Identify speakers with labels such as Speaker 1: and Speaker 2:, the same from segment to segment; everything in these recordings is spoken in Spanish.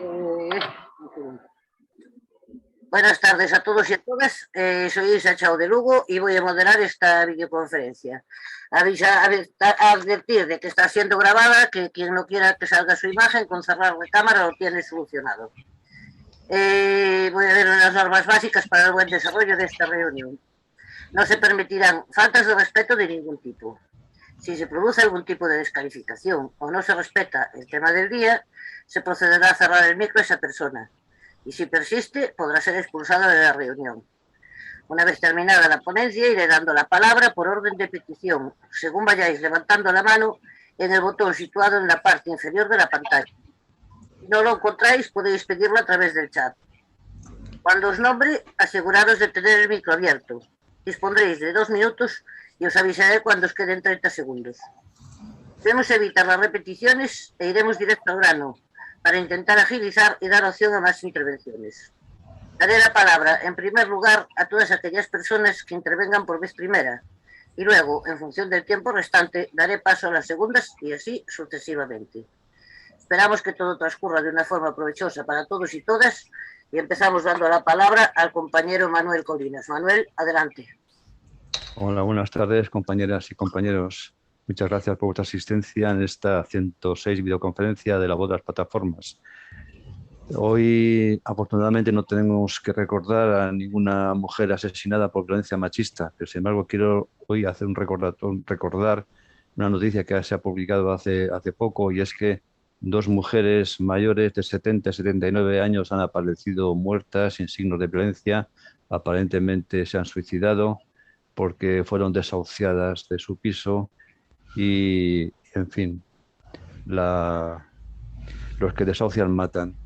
Speaker 1: Eh, Buenas tardes a todos y a todas. Soy Isa Chao de Lugo y voy a moderar esta videoconferencia. Advertir de que está siendo grabada, que quien no quiera que salga su imagen con cerrar la cámara lo tiene solucionado. Voy a ver unas normas básicas para el buen desarrollo de esta reunión. No se permitirán faltas de respeto de ningún tipo. Si se produce algún tipo de descalificación o no se respeta el tema del día, se procederá a cerrar el micro a esa persona. Y si persiste, podrá ser expulsado de la reunión. Una vez terminada la ponencia, iré dando la palabra por orden de petición, según vayáis levantando la mano en el botón situado en la parte inferior de la pantalla. Si no lo encontráis, podéis pedirlo a través del chat. Cuando os nombre, aseguraros de tener el micro abierto. Dispondréis de 2 minutos y os avisaré cuando os queden 30 segundos. Debemos evitar las repeticiones e iremos directo al grano para intentar agilizar y dar opción a más intervenciones. Daré la palabra, en primer lugar, a todas aquellas personas que intervengan por vez primera y luego, en función del tiempo restante, daré paso a las segundas y así sucesivamente. Esperamos que todo transcurra de una forma provechosa para todos y todas y empezamos dando la palabra al compañero Manuel Colinas. Manuel, adelante.
Speaker 2: Hola, buenas tardes, compañeras y compañeros. Muchas gracias por vuestra asistencia en esta 106 videoconferencia de la voz de las plataformas. Hoy, afortunadamente, no tenemos que recordar a ninguna mujer asesinada por violencia machista, pero sin embargo quiero hoy hacer recordar una noticia que se ha publicado hace poco, y es que 2 mujeres mayores de 70 y 79 años han aparecido muertas sin signos de violencia. Aparentemente se han suicidado porque fueron desahuciadas de su piso y, en fin, los que desahucian matan.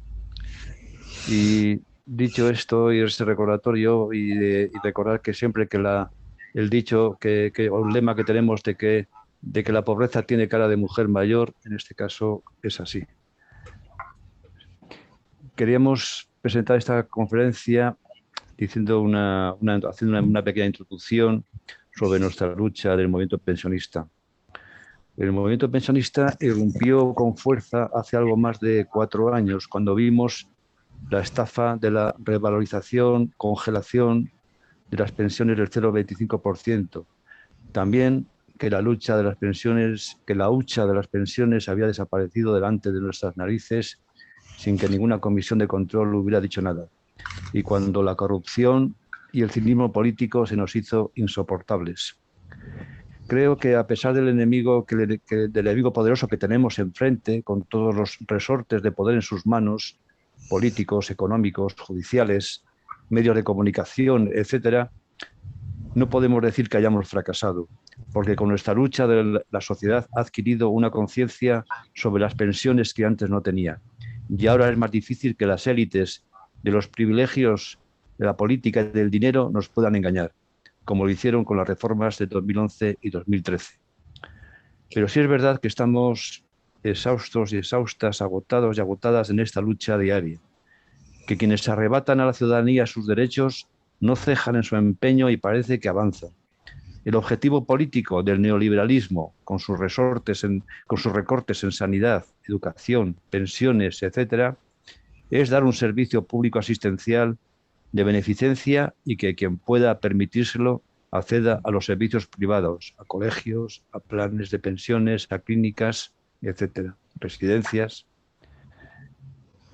Speaker 2: Y dicho esto y este recordatorio y recordar que siempre que el dicho o el lema que tenemos de que la pobreza tiene cara de mujer mayor, en este caso es así. Queríamos presentar esta conferencia haciendo una pequeña introducción sobre nuestra lucha del movimiento pensionista. El movimiento pensionista irrumpió con fuerza hace algo más de 4 años, cuando vimos la estafa de la revalorización, congelación de las pensiones del 0,25%. También que la hucha de las pensiones había desaparecido delante de nuestras narices sin que ninguna comisión de control hubiera dicho nada. Y cuando la corrupción y el cinismo político se nos hizo insoportables. Creo que a pesar del enemigo poderoso que tenemos enfrente, con todos los resortes de poder en sus manos, políticos, económicos, judiciales, medios de comunicación, etcétera, no podemos decir que hayamos fracasado, porque con nuestra lucha la sociedad ha adquirido una conciencia sobre las pensiones que antes no tenía. Y ahora es más difícil que las élites de los privilegios de la política y del dinero nos puedan engañar, como lo hicieron con las reformas de 2011 y 2013. Pero sí es verdad que estamos exhaustos y exhaustas, agotados y agotadas en esta lucha diaria, que quienes arrebatan a la ciudadanía sus derechos no cejan en su empeño y parece que avanzan. El objetivo político del neoliberalismo, con sus recortes en sanidad, educación, pensiones, etcétera, es dar un servicio público asistencial de beneficencia y que quien pueda permitírselo acceda a los servicios privados, a colegios, a planes de pensiones, a clínicas, etcétera, residencias.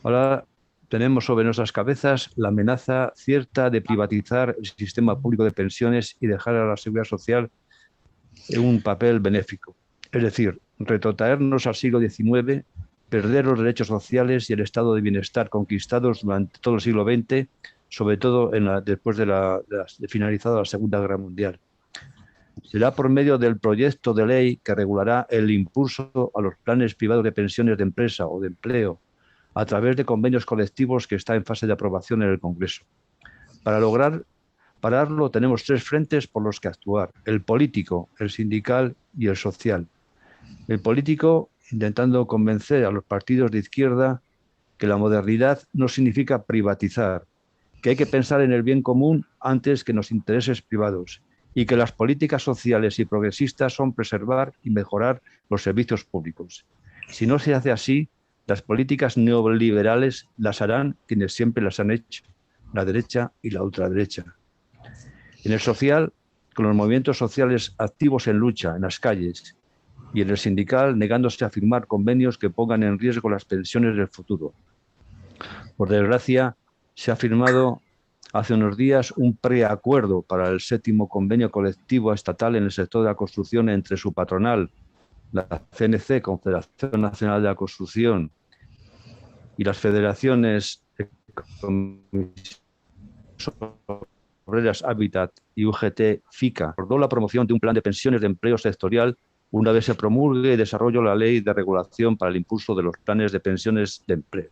Speaker 2: Ahora tenemos sobre nuestras cabezas la amenaza cierta de privatizar el sistema público de pensiones y dejar a la seguridad social en un papel benéfico. Es decir, retrotraernos al siglo XIX, perder los derechos sociales y el estado de bienestar conquistados durante todo el siglo XX, sobre todo después de finalizada la Segunda Guerra Mundial. Será por medio del proyecto de ley que regulará el impulso a los planes privados de pensiones de empresa o de empleo, a través de convenios colectivos que está en fase de aprobación en el Congreso. Para pararlo, tenemos 3 frentes por los que actuar: el político, el sindical y el social. El político, intentando convencer a los partidos de izquierda que la modernidad no significa privatizar, que hay que pensar en el bien común antes que en los intereses privados y que las políticas sociales y progresistas son preservar y mejorar los servicios públicos. Si no se hace así, Las políticas neoliberales las harán quienes siempre las han hecho, la derecha y la ultraderecha. En el social, con los movimientos sociales activos en lucha en las calles, y en el sindical negándose a firmar convenios que pongan en riesgo las pensiones del futuro. Por desgracia, se ha firmado hace unos días un preacuerdo para el 7º convenio colectivo estatal en el sector de la construcción entre su patronal, la CNC, Confederación Nacional de la Construcción, y las federaciones Obreras Habitat y UGT-FICA. Acordó la promoción de un plan de pensiones de empleo sectorial una vez se promulgue y desarrolle la ley de regulación para el impulso de los planes de pensiones de empleo.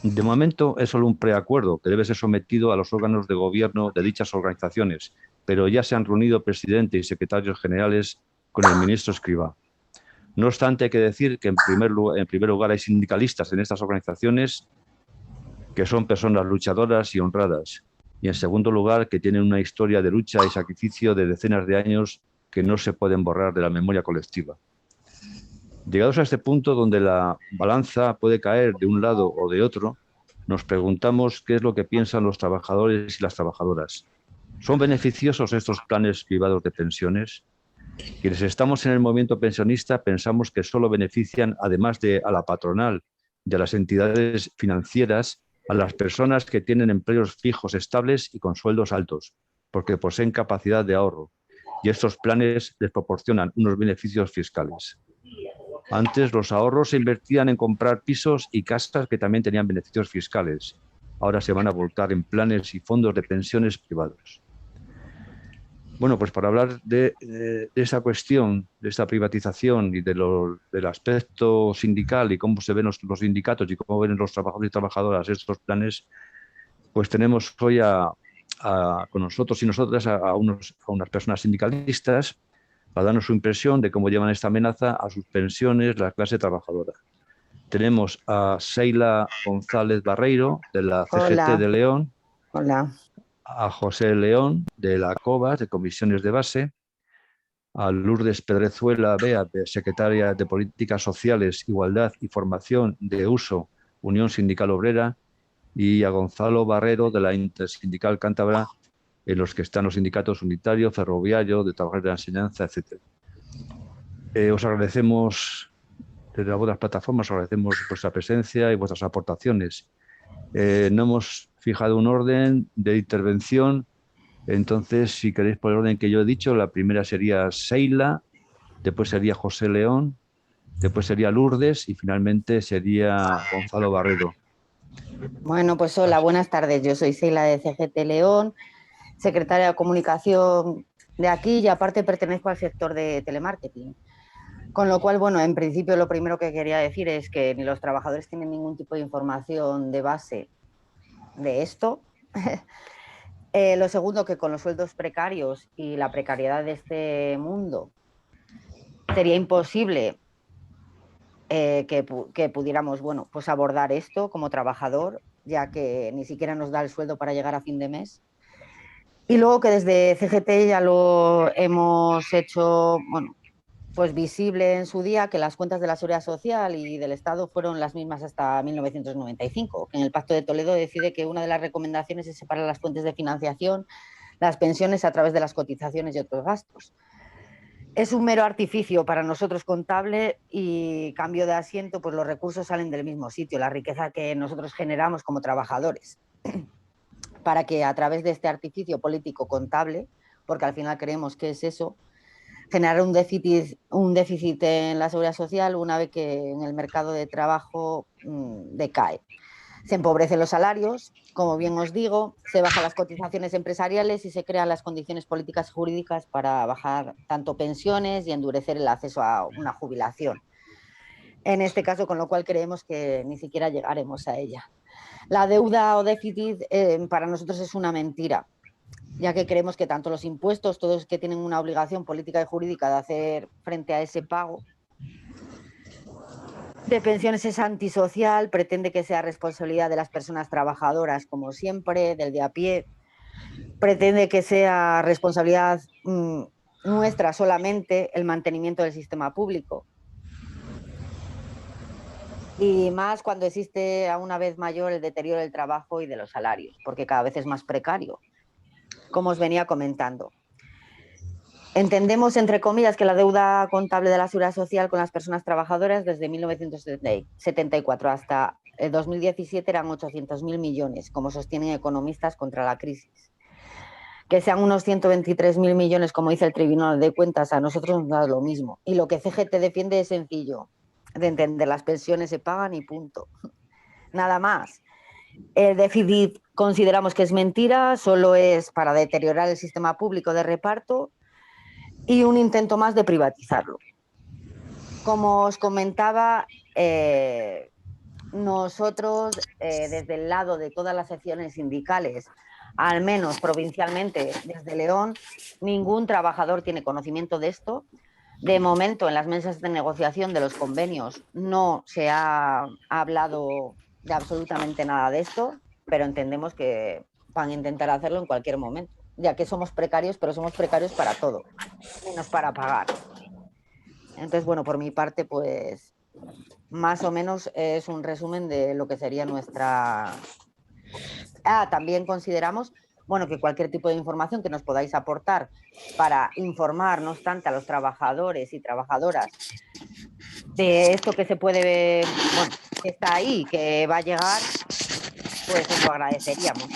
Speaker 2: De momento es solo un preacuerdo que debe ser sometido a los órganos de gobierno de dichas organizaciones, pero ya se han reunido presidente y secretarios generales con el ministro Escrivá. No obstante, hay que decir que en primer lugar hay sindicalistas en estas organizaciones que son personas luchadoras y honradas, y en segundo lugar que tienen una historia de lucha y sacrificio de decenas de años que no se pueden borrar de la memoria colectiva. Llegados a este punto donde la balanza puede caer de un lado o de otro, nos preguntamos qué es lo que piensan los trabajadores y las trabajadoras. ¿Son beneficiosos estos planes privados de pensiones? Quienes estamos en el movimiento pensionista pensamos que solo benefician, además de a la patronal y a las entidades financieras, a las personas que tienen empleos fijos, estables y con sueldos altos, porque poseen capacidad de ahorro, y estos planes les proporcionan unos beneficios fiscales. Antes los ahorros se invertían en comprar pisos y casas que también tenían beneficios fiscales. Ahora se van a volcar en planes y fondos de pensiones privados. Bueno, pues para hablar de esa cuestión, de esta privatización y del aspecto sindical y cómo se ven los sindicatos y cómo ven los trabajadores y trabajadoras estos planes, pues tenemos hoy con nosotros y nosotras a unas personas sindicalistas para darnos su impresión de cómo llevan esta amenaza a sus pensiones la clase trabajadora. Tenemos a Seila González Barreiro, de la CGT de León.
Speaker 3: Hola.
Speaker 2: A José León, de la COBAS, de Comisiones de Base, a Lourdes Pedrezuela Bea, de secretaria de Políticas Sociales, Igualdad y Formación de Uso, Unión Sindical Obrera, y a Gonzalo Barrero, de la Intersindical Cántabra, en los que están los sindicatos unitario, ferroviario, de trabajadores de la enseñanza, etc. Os agradecemos, desde las plataformas, os agradecemos vuestra presencia y vuestras aportaciones. No hemos fijado un orden de intervención, entonces, si queréis por el orden que yo he dicho, la primera sería Seila, después sería José León, después sería Lourdes y finalmente sería Gonzalo Barredo.
Speaker 3: Bueno, pues hola, buenas tardes. Yo soy Seila de CGT León, secretaria de Comunicación de aquí y aparte pertenezco al sector de telemarketing. Con lo cual, bueno, en principio lo primero que quería decir es que ni los trabajadores tienen ningún tipo de información de base de esto. Lo segundo, que con los sueldos precarios y la precariedad de este mundo sería imposible que pudiéramos, bueno, pues abordar esto como trabajador, ya que ni siquiera nos da el sueldo para llegar a fin de mes. Y luego que desde CGT ya lo hemos hecho, bueno, pues visible en su día, que las cuentas de la Seguridad Social y del Estado fueron las mismas hasta 1995, que en el Pacto de Toledo decide que una de las recomendaciones es separar las fuentes de financiación, las pensiones a través de las cotizaciones y otros gastos. Es un mero artificio para nosotros contable y cambio de asiento, pues los recursos salen del mismo sitio, la riqueza que nosotros generamos como trabajadores, para que a través de este artificio político contable, porque al final creemos que es eso, generar un déficit en la seguridad social una vez que en el mercado de trabajo decae. Se empobrecen los salarios, como bien os digo, se bajan las cotizaciones empresariales y se crean las condiciones políticas y jurídicas para bajar tanto pensiones y endurecer el acceso a una jubilación. En este caso, con lo cual creemos que ni siquiera llegaremos a ella. La deuda o déficit para nosotros es una mentira, ya que creemos que tanto los impuestos, todos que tienen una obligación política y jurídica de hacer frente a ese pago de pensiones, es antisocial, pretende que sea responsabilidad de las personas trabajadoras, como siempre, del de a pie, pretende que sea responsabilidad nuestra solamente el mantenimiento del sistema público. Y más cuando existe a una vez mayor el deterioro del trabajo y de los salarios, porque cada vez es más precario, como os venía comentando. Entendemos, entre comillas, que la deuda contable de la Seguridad Social con las personas trabajadoras desde 1974 hasta el 2017 eran 800.000 millones, como sostienen economistas contra la crisis. Que sean unos 123.000 millones, como dice el Tribunal de Cuentas, a nosotros nos da lo mismo. Y lo que CGT defiende es sencillo de entender, las pensiones se pagan y punto. Nada más. El déficit consideramos que es mentira, solo es para deteriorar el sistema público de reparto y un intento más de privatizarlo. Como os comentaba, nosotros, desde el lado de todas las secciones sindicales, al menos provincialmente desde León, ningún trabajador tiene conocimiento de esto. De momento, en las mesas de negociación de los convenios no se ha hablado de absolutamente nada de esto, pero entendemos que van a intentar hacerlo en cualquier momento, ya que somos precarios, pero somos precarios para todo, menos para pagar. Entonces, bueno, por mi parte, pues más o menos es un resumen de lo que sería nuestra... También consideramos, bueno, que cualquier tipo de información que nos podáis aportar para informar, no obstante, a los trabajadores y trabajadoras de esto que se puede ver, bueno, que está ahí, que va a llegar, pues os lo agradeceríamos.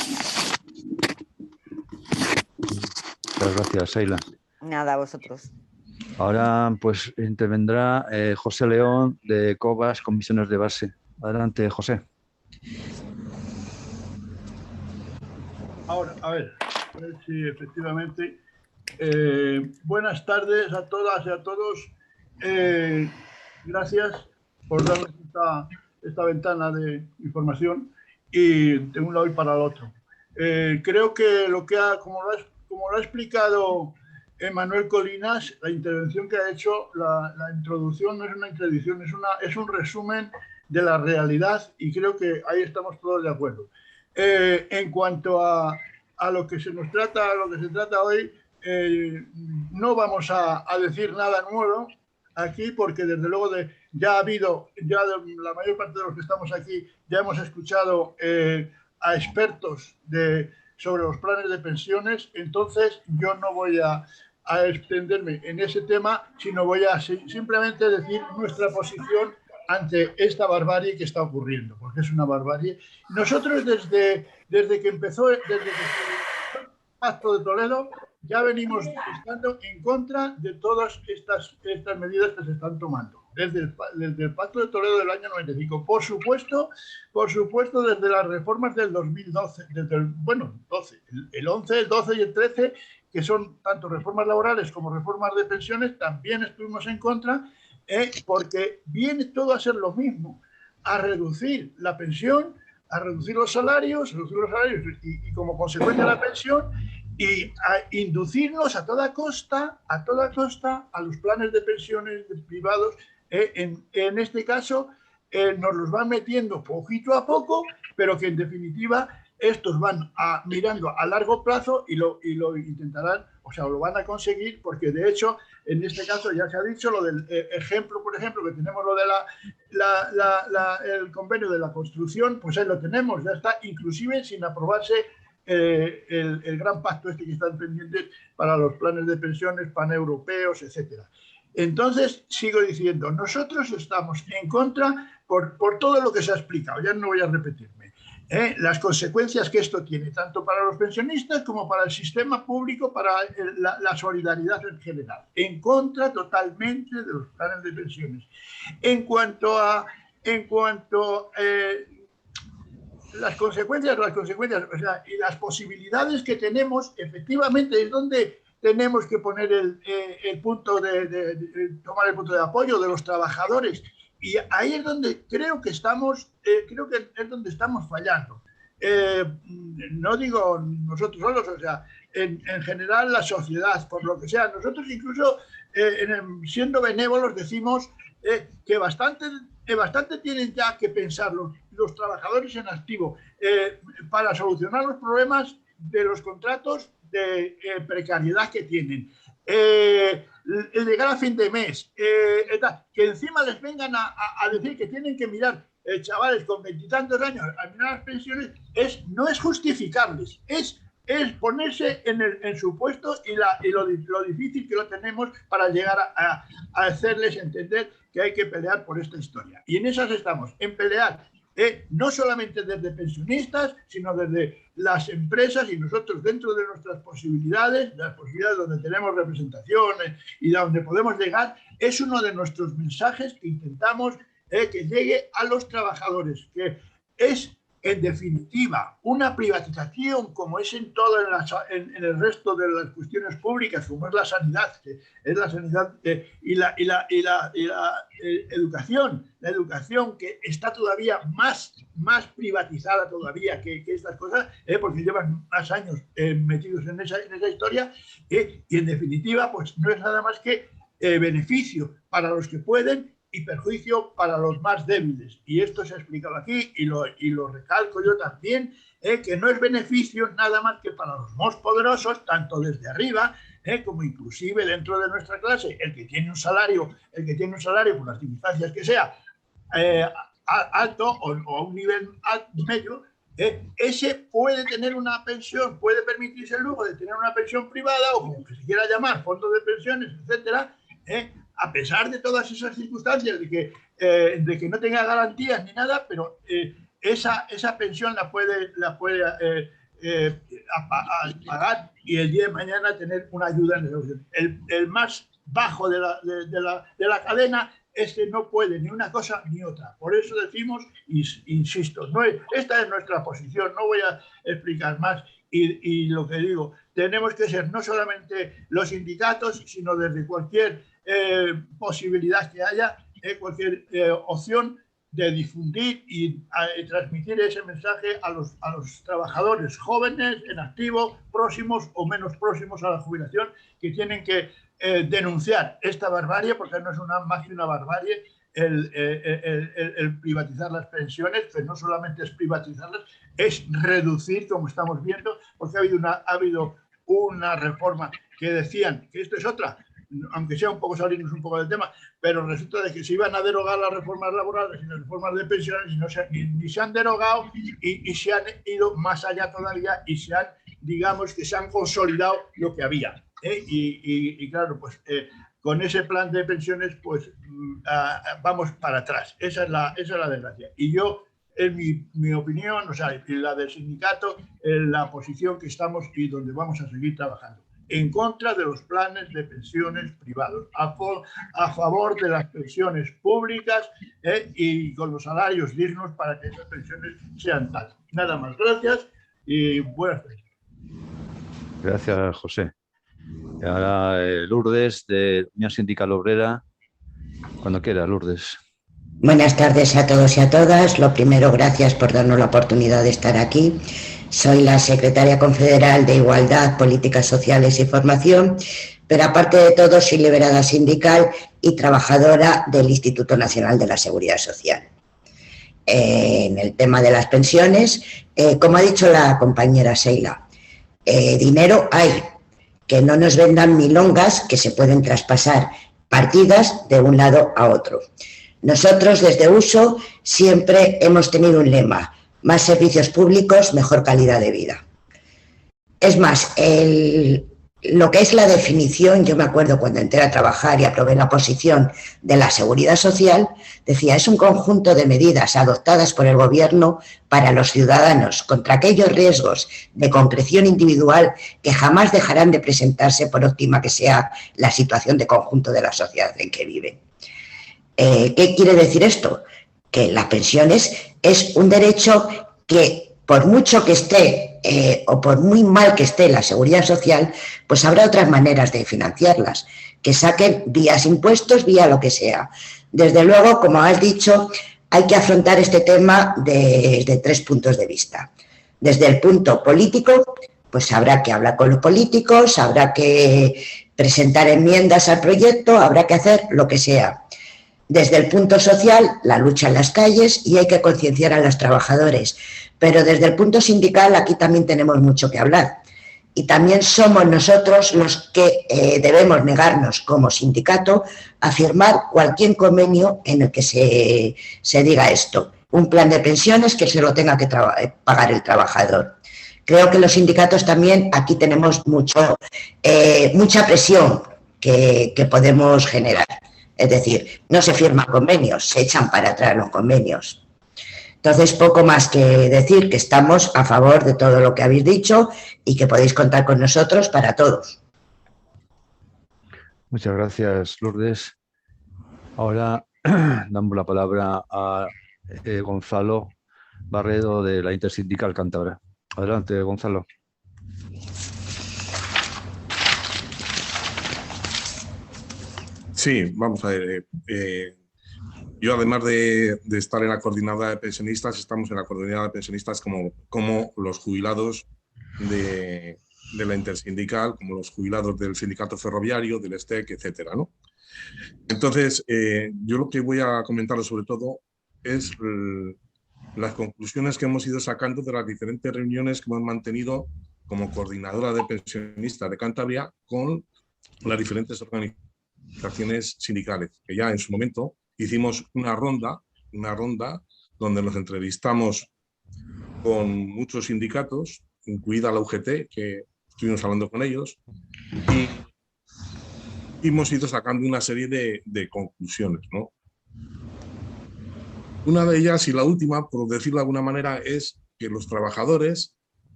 Speaker 2: Muchas gracias, Sheila.
Speaker 3: Nada, a vosotros.
Speaker 2: Ahora pues intervendrá José León de COBAS, Comisiones de Base. Adelante, José.
Speaker 4: Ahora, a ver si efectivamente. Buenas tardes a todas y a todos. Gracias por darnos esta ventana de información y de un lado y para el otro. Creo que como lo ha explicado Manuel Colinas, la intervención que ha hecho, la introducción no es una introducción, es un resumen de la realidad y creo que ahí estamos todos de acuerdo. En cuanto a lo que se nos trata, hoy, no vamos a decir nada nuevo aquí porque desde luego ya la mayor parte de los que estamos aquí ya hemos escuchado a expertos sobre los planes de pensiones, entonces yo no voy a extenderme en ese tema, sino voy a simplemente decir nuestra posición ante esta barbarie que está ocurriendo, porque es una barbarie. Nosotros desde que empezó el Pacto de Toledo ya venimos estando en contra de todas estas medidas que se están tomando. Desde el Pacto de Toledo del año 95. Por supuesto, desde las reformas del 2012, el 11, el 12 y el 13, que son tanto reformas laborales como reformas de pensiones, también estuvimos en contra, porque viene todo a ser lo mismo, a reducir la pensión, a reducir los salarios y como consecuencia la pensión, y a inducirnos a toda costa a los planes de pensiones privados. En este caso nos los van metiendo poquito a poco, pero que en definitiva estos van mirando a largo plazo y lo intentarán, o sea, lo van a conseguir, porque de hecho en este caso ya se ha dicho lo del ejemplo, por ejemplo, que tenemos lo de el convenio de la construcción, pues ahí lo tenemos, ya está, inclusive sin aprobarse el gran pacto este que están pendientes para los planes de pensiones paneuropeos, etcétera. Entonces, sigo diciendo, nosotros estamos en contra por todo lo que se ha explicado, ya no voy a repetirme. Las consecuencias que esto tiene, tanto para los pensionistas como para el sistema público, para la solidaridad en general. En contra totalmente de los planes de pensiones. En cuanto las consecuencias, o sea, y las posibilidades que tenemos, efectivamente es donde tenemos que poner el punto tomar el punto de apoyo de los trabajadores. Y ahí es donde creo que estamos fallando. No digo nosotros solos, o sea, en general la sociedad, por lo que sea. Nosotros incluso, siendo benévolos, decimos que bastante tienen ya que pensar los trabajadores en activo para solucionar los problemas de los contratos de precariedad que tienen. el llegar a fin de mes, que encima les vengan a decir que tienen que mirar chavales con 20 y tantos años a mirar las pensiones, no es justificable, es ponerse en su puesto y lo difícil que lo tenemos para llegar a hacerles entender que hay que pelear por esta historia. Y en esas estamos, en pelear, no solamente desde pensionistas, sino desde las empresas y nosotros dentro de nuestras posibilidades, las posibilidades donde tenemos representaciones y donde podemos llegar, es uno de nuestros mensajes que intentamos que llegue a los trabajadores, que es, en definitiva, una privatización como es en todo en el resto de las cuestiones públicas, como es la sanidad, y la educación que está todavía más privatizada todavía que estas cosas, porque llevan más años metidos en esa historia, y en definitiva pues no es nada más que beneficio para los que pueden y perjuicio para los más débiles. Y esto se ha explicado aquí y lo recalco yo también, que no es beneficio nada más que para los más poderosos, tanto desde arriba como inclusive dentro de nuestra clase, el que tiene un salario por las circunstancias que sea alto o a un nivel medio, ese puede tener una pensión, puede permitirse el lujo de tener una pensión privada o como que se quiera llamar, fondos de pensiones, etcétera, a pesar de todas esas circunstancias de que no tenga garantías ni nada, pero esa pensión la puede pagar y el día de mañana tener una ayuda en el negocio. El más bajo de la cadena, no puede ni una cosa ni otra. Por eso decimos, insisto, esta es nuestra posición, no voy a explicar más. Y lo que digo, tenemos que ser no solamente los sindicatos, sino desde cualquier posibilidad que haya, cualquier opción de difundir y transmitir ese mensaje a los trabajadores jóvenes, en activo, próximos o menos próximos a la jubilación, que tienen que denunciar esta barbarie, porque no es más que una barbarie el privatizar las pensiones, pero no solamente es privatizarlas, es reducir, como estamos viendo, porque ha habido una reforma que decían que esto es otra, aunque sea un poco salirnos un poco del tema, pero resulta de que se iban a derogar las reformas laborales y las reformas de pensiones y ni se han derogado y se han ido más allá todavía y se han consolidado lo que había. Y claro, pues con ese plan de pensiones pues vamos para atrás. Esa es la desgracia. Y yo, en mi opinión, o sea, la del sindicato, la posición que estamos y donde vamos a seguir trabajando, en contra de los planes de pensiones privados, a favor de las pensiones públicas y con los salarios dignos para que esas pensiones sean tal. Nada más, gracias y buenas tardes.
Speaker 2: Gracias, José. Ahora Lourdes, de Unión Sindical Obrera, cuando quiera, Lourdes.
Speaker 5: Buenas tardes a todos y a todas. Lo primero, gracias por darnos la oportunidad de estar aquí. Soy la secretaria confederal de Igualdad, Políticas Sociales y Formación, pero aparte de todo soy liberada sindical y trabajadora del Instituto Nacional de la Seguridad Social. En el tema de las pensiones, como ha dicho la compañera Sheila, dinero hay, que no nos vendan milongas que se pueden traspasar partidas de un lado a otro. Nosotros desde USO siempre hemos tenido un lema: más servicios públicos, mejor calidad de vida. Es más, lo que es la definición, yo me acuerdo cuando entré a trabajar y aprobé la posición de la seguridad social, decía, es un conjunto de medidas adoptadas por el gobierno para los ciudadanos contra aquellos riesgos de concreción individual que jamás dejarán de presentarse por óptima que sea la situación de conjunto de la sociedad en que viven. ¿Qué quiere decir esto? Que las pensiones es un derecho que, por mucho que esté o por muy mal que esté la seguridad social, pues habrá otras maneras de financiarlas, que saquen vías impuestos, vía lo que sea. Desde luego, como has dicho, hay que afrontar este tema desde 3 puntos de vista. Desde el punto político, pues habrá que hablar con los políticos, habrá que presentar enmiendas al proyecto, habrá que hacer lo que sea. Desde el punto social, la lucha en las calles y hay que concienciar a los trabajadores. Pero desde el punto sindical, aquí también tenemos mucho que hablar. y también somos nosotros los que debemos negarnos como sindicato a firmar cualquier convenio en el que se diga esto. Un plan de pensiones que se lo tenga que pagar el trabajador. Creo que los sindicatos también aquí tenemos mucha presión que podemos generar. Es decir, no se firman convenios, se echan para atrás los convenios. Entonces, poco más que decir que estamos a favor de todo lo que habéis dicho y que podéis contar con nosotros para todos.
Speaker 2: Muchas gracias, Lourdes. Ahora damos la palabra a Gonzalo Barredo de la Intersindical Cántabra. Adelante, Gonzalo.
Speaker 6: Sí, vamos a ver. Yo, además de estar en la coordinadora de pensionistas, estamos en la coordinadora de pensionistas como los jubilados de la Intersindical, como los jubilados del Sindicato Ferroviario, del STEC, etcétera, ¿no? Entonces, yo lo que voy a comentaros sobre todo es las conclusiones que hemos ido sacando de las diferentes reuniones que hemos mantenido como coordinadora de pensionistas de Cantabria con las diferentes organizaciones sindicales, que ya en su momento hicimos una ronda donde nos entrevistamos con muchos sindicatos, incluida la UGT, que estuvimos hablando con ellos, y hemos ido sacando una serie de conclusiones, ¿no? Una de ellas, y la última, por decirlo de alguna manera, es que los trabajadores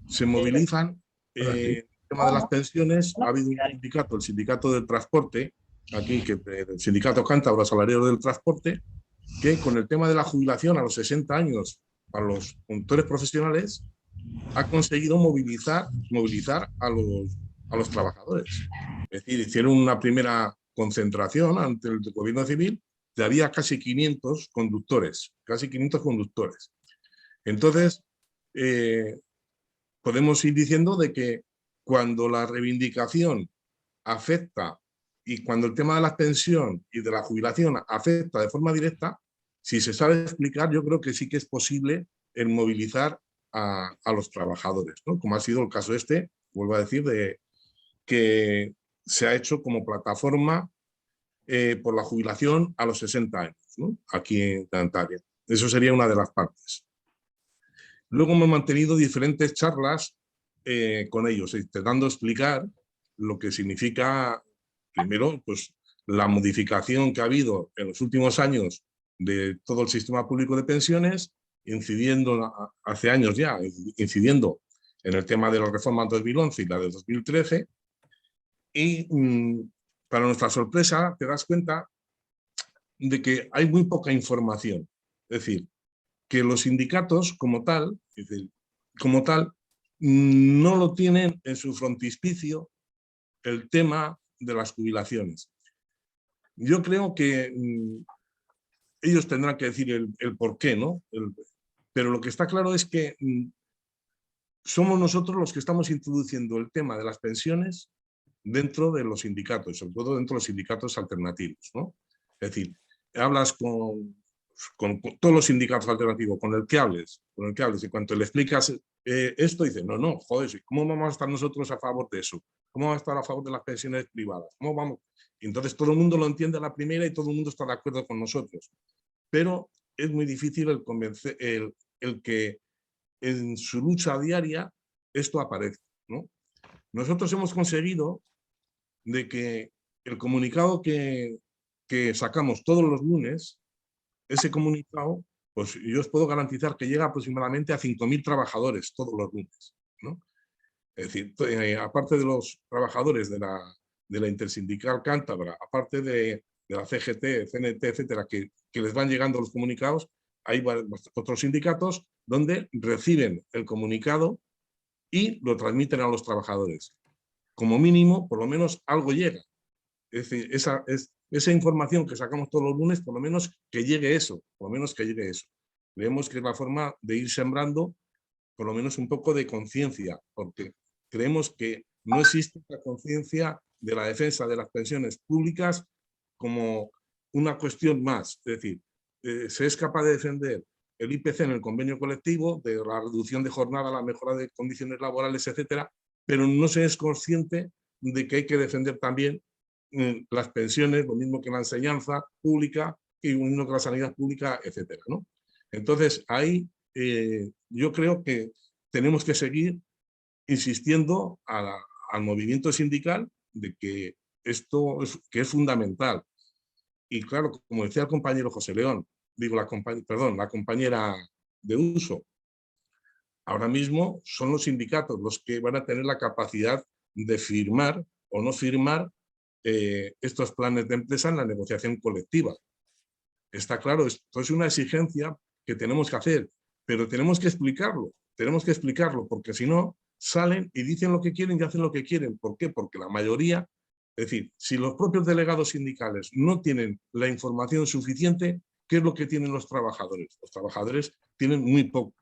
Speaker 6: se movilizan en el tema de las pensiones. Ha habido un sindicato, el Sindicato del Transporte, aquí, el Sindicato Cántabro Asalariado del Transporte, que con el tema de la jubilación a los 60 años para los conductores profesionales ha conseguido movilizar a los trabajadores. Es decir, hicieron una primera concentración ante el gobierno civil, de había casi 500 conductores, Entonces, podemos ir diciendo de que cuando la reivindicación afecta y cuando el tema de la pensión y de la jubilación afecta de forma directa, si se sabe explicar, yo creo que sí que es posible el movilizar a los trabajadores, ¿no? Como ha sido el caso vuelvo a decir, de que se ha hecho como plataforma por la jubilación a los 60 años, ¿no? Aquí en Cantabria. Eso sería una de las partes. Luego hemos mantenido diferentes charlas con ellos, intentando explicar lo que significa, primero, pues la modificación que ha habido en los últimos años de todo el sistema público de pensiones, incidiendo hace años ya, incidiendo en el tema de la reforma 2011 y la de 2013, y para nuestra sorpresa te das cuenta de que hay muy poca información. Es decir, que los sindicatos como tal, no lo tienen en su frontispicio el tema de las jubilaciones. Yo creo que ellos tendrán que decir el por qué, ¿no? Pero lo que está claro es que somos nosotros los que estamos introduciendo el tema de las pensiones dentro de los sindicatos, sobre todo dentro de los sindicatos alternativos, ¿no? Es decir, hablas con todos los sindicatos alternativos, con el que hables, y cuando le explicas esto, dice, no, joder, ¿cómo vamos a estar nosotros a favor de eso? ¿Cómo vamos a estar a favor de las pensiones privadas? ¿Cómo vamos? Y entonces todo el mundo lo entiende a la primera y todo el mundo está de acuerdo con nosotros. Pero es muy difícil el convencer, el que en su lucha diaria esto aparezca, ¿no? Nosotros hemos conseguido de que el comunicado que sacamos todos los lunes, ese comunicado, pues yo os puedo garantizar que llega aproximadamente a 5.000 trabajadores todos los lunes, ¿no? Es decir, aparte de los trabajadores de la Intersindical Cántabra, aparte de la CGT, CNT, etcétera, que les van llegando los comunicados, hay otros sindicatos donde reciben el comunicado y lo transmiten a los trabajadores. Como mínimo, por lo menos algo llega. Es decir, esa información que sacamos todos los lunes, por lo menos que llegue eso, Creemos que es la forma de ir sembrando por lo menos un poco de conciencia, porque creemos que no existe la conciencia de la defensa de las pensiones públicas como una cuestión más. Es decir, se es capaz de defender el IPC en el convenio colectivo, de la reducción de jornada, la mejora de condiciones laborales, etcétera, pero no se es consciente de que hay que defender también las pensiones, lo mismo que la enseñanza pública y lo mismo que la sanidad pública, etcétera, ¿no? Entonces, ahí yo creo que tenemos que seguir insistiendo al movimiento sindical de que esto es fundamental. Y claro, como decía el compañero José León, digo la compañera de uso, ahora mismo son los sindicatos los que van a tener la capacidad de firmar o no firmar estos planes de empresa en la negociación colectiva. Está claro, esto es una exigencia que tenemos que hacer, pero tenemos que explicarlo, porque si no, salen y dicen lo que quieren y hacen lo que quieren. ¿Por qué? Porque la mayoría, es decir, si los propios delegados sindicales no tienen la información suficiente, ¿qué es lo que tienen los trabajadores? Los trabajadores tienen muy poco,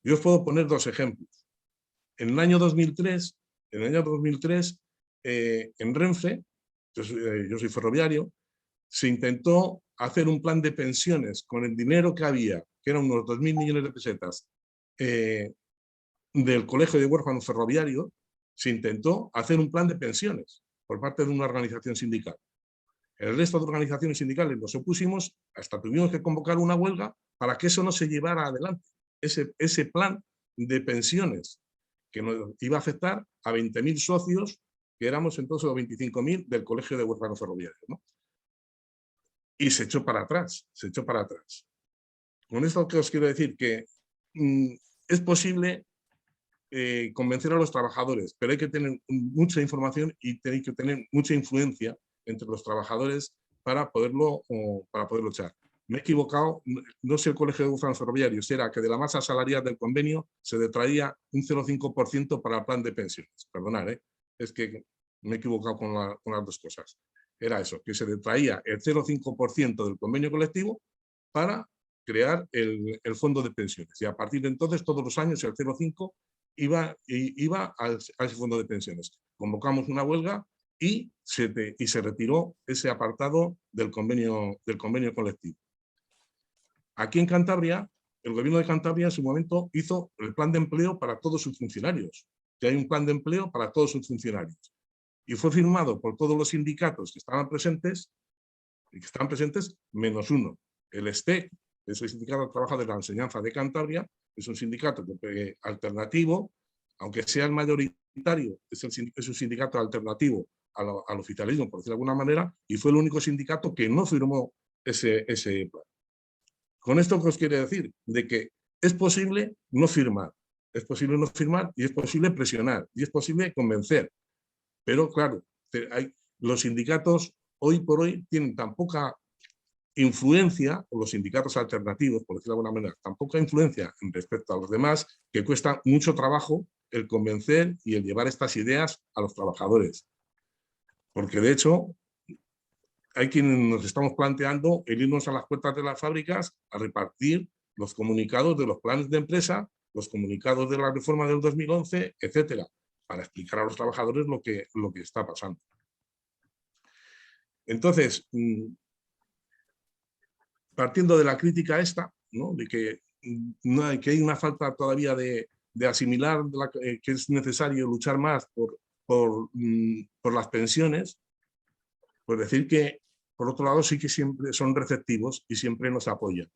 Speaker 6: Yo os puedo poner dos ejemplos. En el año 2003, en Renfe, yo soy ferroviario, se intentó hacer un plan de pensiones con el dinero que había, que eran unos 2.000 millones de pesetas, del Colegio de Huérfanos Ferroviarios. Se intentó hacer un plan de pensiones por parte de una organización sindical. El resto de organizaciones sindicales nos opusimos, hasta tuvimos que convocar una huelga para que eso no se llevara adelante. Ese plan de pensiones que nos iba a afectar a 20.000 socios, que éramos entonces los 25.000 del Colegio de Huérfanos Ferroviarios, ¿no? Y se echó para atrás. Con esto que os quiero decir que es posible convencer a los trabajadores, pero hay que tener mucha información y hay que tener mucha influencia entre los trabajadores para poderlo echar. Me he equivocado, no sé el Colegio de Huérfanos Ferroviarios, era que de la masa salarial del convenio se detraía un 0,5% para el plan de pensiones. Perdonad, es que me he equivocado con las dos cosas. Era eso, que se detraía el 0,5% del convenio colectivo para crear el fondo de pensiones. Y a partir de entonces, todos los años, el 0,5% iba a ese fondo de pensiones. Convocamos una huelga y se retiró ese apartado del convenio colectivo. Aquí en Cantabria, el gobierno de Cantabria en su momento hizo el plan de empleo para todos sus funcionarios. Que hay un plan de empleo para todos sus funcionarios. Y fue firmado por todos los sindicatos que estaban presentes, menos uno. El STEC, es el Sindicato de Trabajo de la Enseñanza de Cantabria, es un sindicato alternativo, aunque sea el mayoritario, es un sindicato alternativo al oficialismo, por decirlo de alguna manera, y fue el único sindicato que no firmó ese plan. Con esto, ¿qué os quiere decir? De que es posible no firmar, y es posible presionar, y es posible convencer. Pero claro, los sindicatos hoy por hoy tienen tan poca influencia, o los sindicatos alternativos, por decirlo de alguna manera, tan poca influencia respecto a los demás, que cuesta mucho trabajo el convencer y el llevar estas ideas a los trabajadores. Porque de hecho, hay quienes nos estamos planteando el irnos a las puertas de las fábricas a repartir los comunicados de los planes de empresa, los comunicados de la reforma del 2011, etcétera, para explicar a los trabajadores lo que está pasando. Entonces, partiendo de la crítica esta, ¿no? De que hay una falta todavía de asimilar que es necesario luchar más por las pensiones, pues decir que, por otro lado, sí que siempre son receptivos y siempre nos apoyan.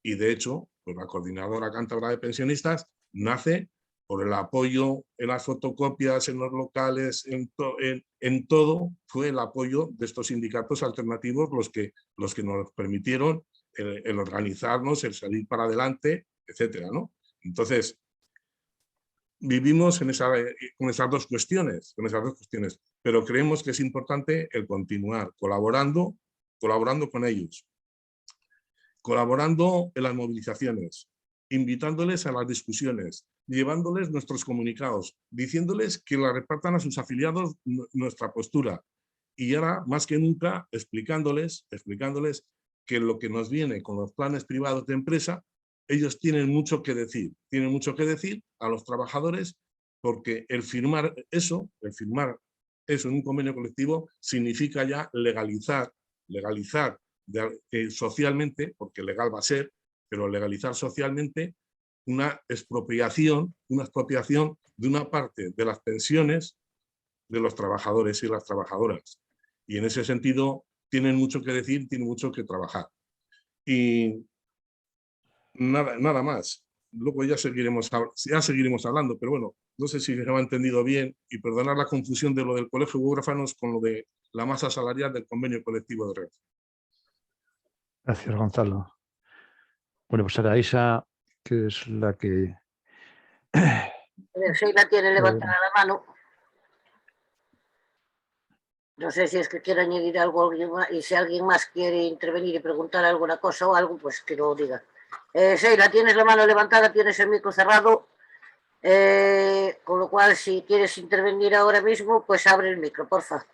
Speaker 6: Y de hecho, pues la Coordinadora Cántabra de Pensionistas nace por el apoyo en las fotocopias, en los locales, en todo, fue el apoyo de estos sindicatos alternativos los que nos permitieron el organizarnos, el salir para adelante, etcétera, ¿no? Entonces, vivimos con esas dos cuestiones, pero creemos que es importante el continuar colaborando con ellos, colaborando en las movilizaciones, invitándoles a las discusiones, llevándoles nuestros comunicados, diciéndoles que la repartan a sus afiliados nuestra postura. Y ahora, más que nunca, explicándoles que lo que nos viene con los planes privados de empresa, ellos tienen mucho que decir a los trabajadores, porque el firmar eso en un convenio colectivo significa ya legalizar socialmente, porque legal va a ser, pero legalizar socialmente una expropiación de una parte de las pensiones de los trabajadores y las trabajadoras. Y en ese sentido tienen mucho que decir, tienen mucho que trabajar. Y nada más. Luego ya seguiremos hablando, pero bueno, no sé si se me ha entendido bien, y perdonar la confusión de lo del colegio de huérfanos con lo de la masa salarial del convenio colectivo de red.
Speaker 2: Gracias, Gonzalo. Bueno, pues ahora Isa, que es la que...
Speaker 1: Sheila tiene levantada la mano. No sé si es que quiere añadir algo, y si alguien más quiere intervenir y preguntar alguna cosa o algo, pues que lo diga. Sheila, tienes la mano levantada, tienes el micro cerrado, con lo cual, si quieres intervenir ahora mismo, pues abre el micro, porfa.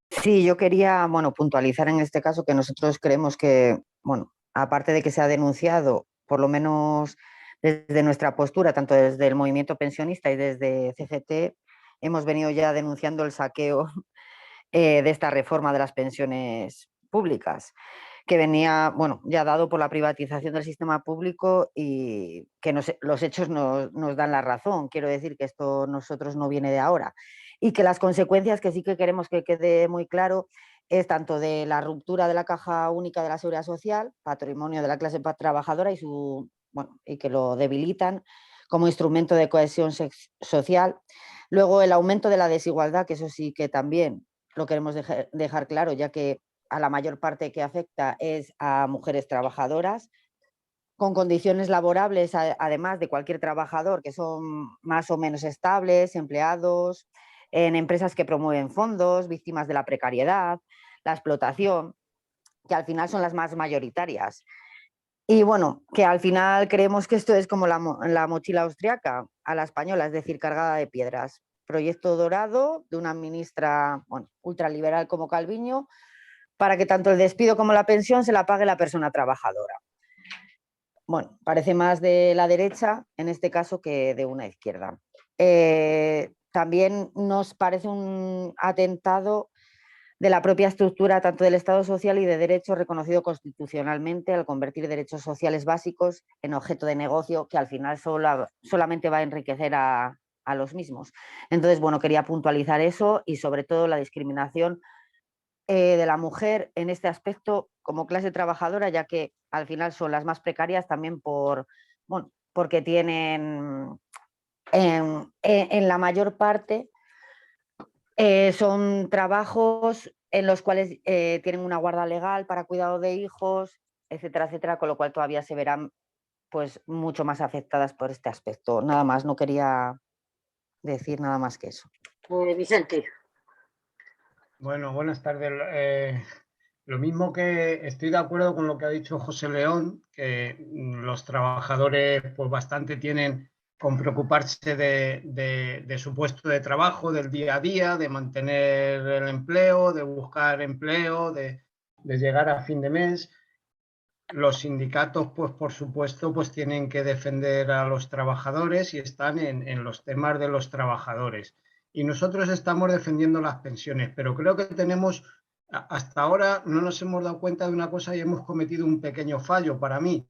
Speaker 3: Sí, yo quería, bueno, puntualizar en este caso que nosotros creemos que, bueno, aparte de que se ha denunciado, por lo menos desde nuestra postura, tanto desde el movimiento pensionista y desde CGT, hemos venido ya denunciando el saqueo de esta reforma de las pensiones públicas, que venía, bueno, ya dado por la privatización del sistema público, y que los hechos nos dan la razón. Quiero decir que esto nosotros no viene de ahora, y que las consecuencias, que sí que queremos que quede muy claro, es tanto de la ruptura de la Caja Única de la Seguridad Social, patrimonio de la clase trabajadora, y que lo debilitan como instrumento de cohesión social. Luego, el aumento de la desigualdad, que eso sí que también lo queremos dejar claro, ya que a la mayor parte que afecta es a mujeres trabajadoras, con condiciones laborables, además de cualquier trabajador, que son más o menos estables, empleados en empresas que promueven fondos, víctimas de la precariedad, la explotación, que al final son las más mayoritarias. Y bueno, que al final creemos que esto es como la mochila austriaca a la española, es decir, cargada de piedras. Proyecto dorado de una ministra, bueno, ultraliberal como Calviño, para que tanto el despido como la pensión se la pague la persona trabajadora. Bueno, parece más de la derecha en este caso que de una izquierda. También nos parece un atentado de la propia estructura tanto del Estado social y de derecho reconocido constitucionalmente, al convertir derechos sociales básicos en objeto de negocio que al final solamente va a enriquecer a los mismos. Entonces, bueno, quería puntualizar eso, y sobre todo la discriminación de la mujer en este aspecto como clase trabajadora, ya que al final son las más precarias también porque tienen en la mayor parte son trabajos en los cuales tienen una guarda legal para cuidado de hijos, etcétera, etcétera, con lo cual todavía se verán pues mucho más afectadas por este aspecto. Nada más, no quería decir nada más que eso.
Speaker 1: Vicente.
Speaker 7: Bueno, buenas tardes. Lo mismo, que estoy de acuerdo con lo que ha dicho José León, que los trabajadores pues bastante tienen con preocuparse de su puesto de trabajo, del día a día, de mantener el empleo, de buscar empleo, de llegar a fin de mes. Los sindicatos, pues por supuesto, pues tienen que defender a los trabajadores y están en los temas de los trabajadores. Y nosotros estamos defendiendo las pensiones, pero creo que hasta ahora no nos hemos dado cuenta de una cosa y hemos cometido un pequeño fallo para mí,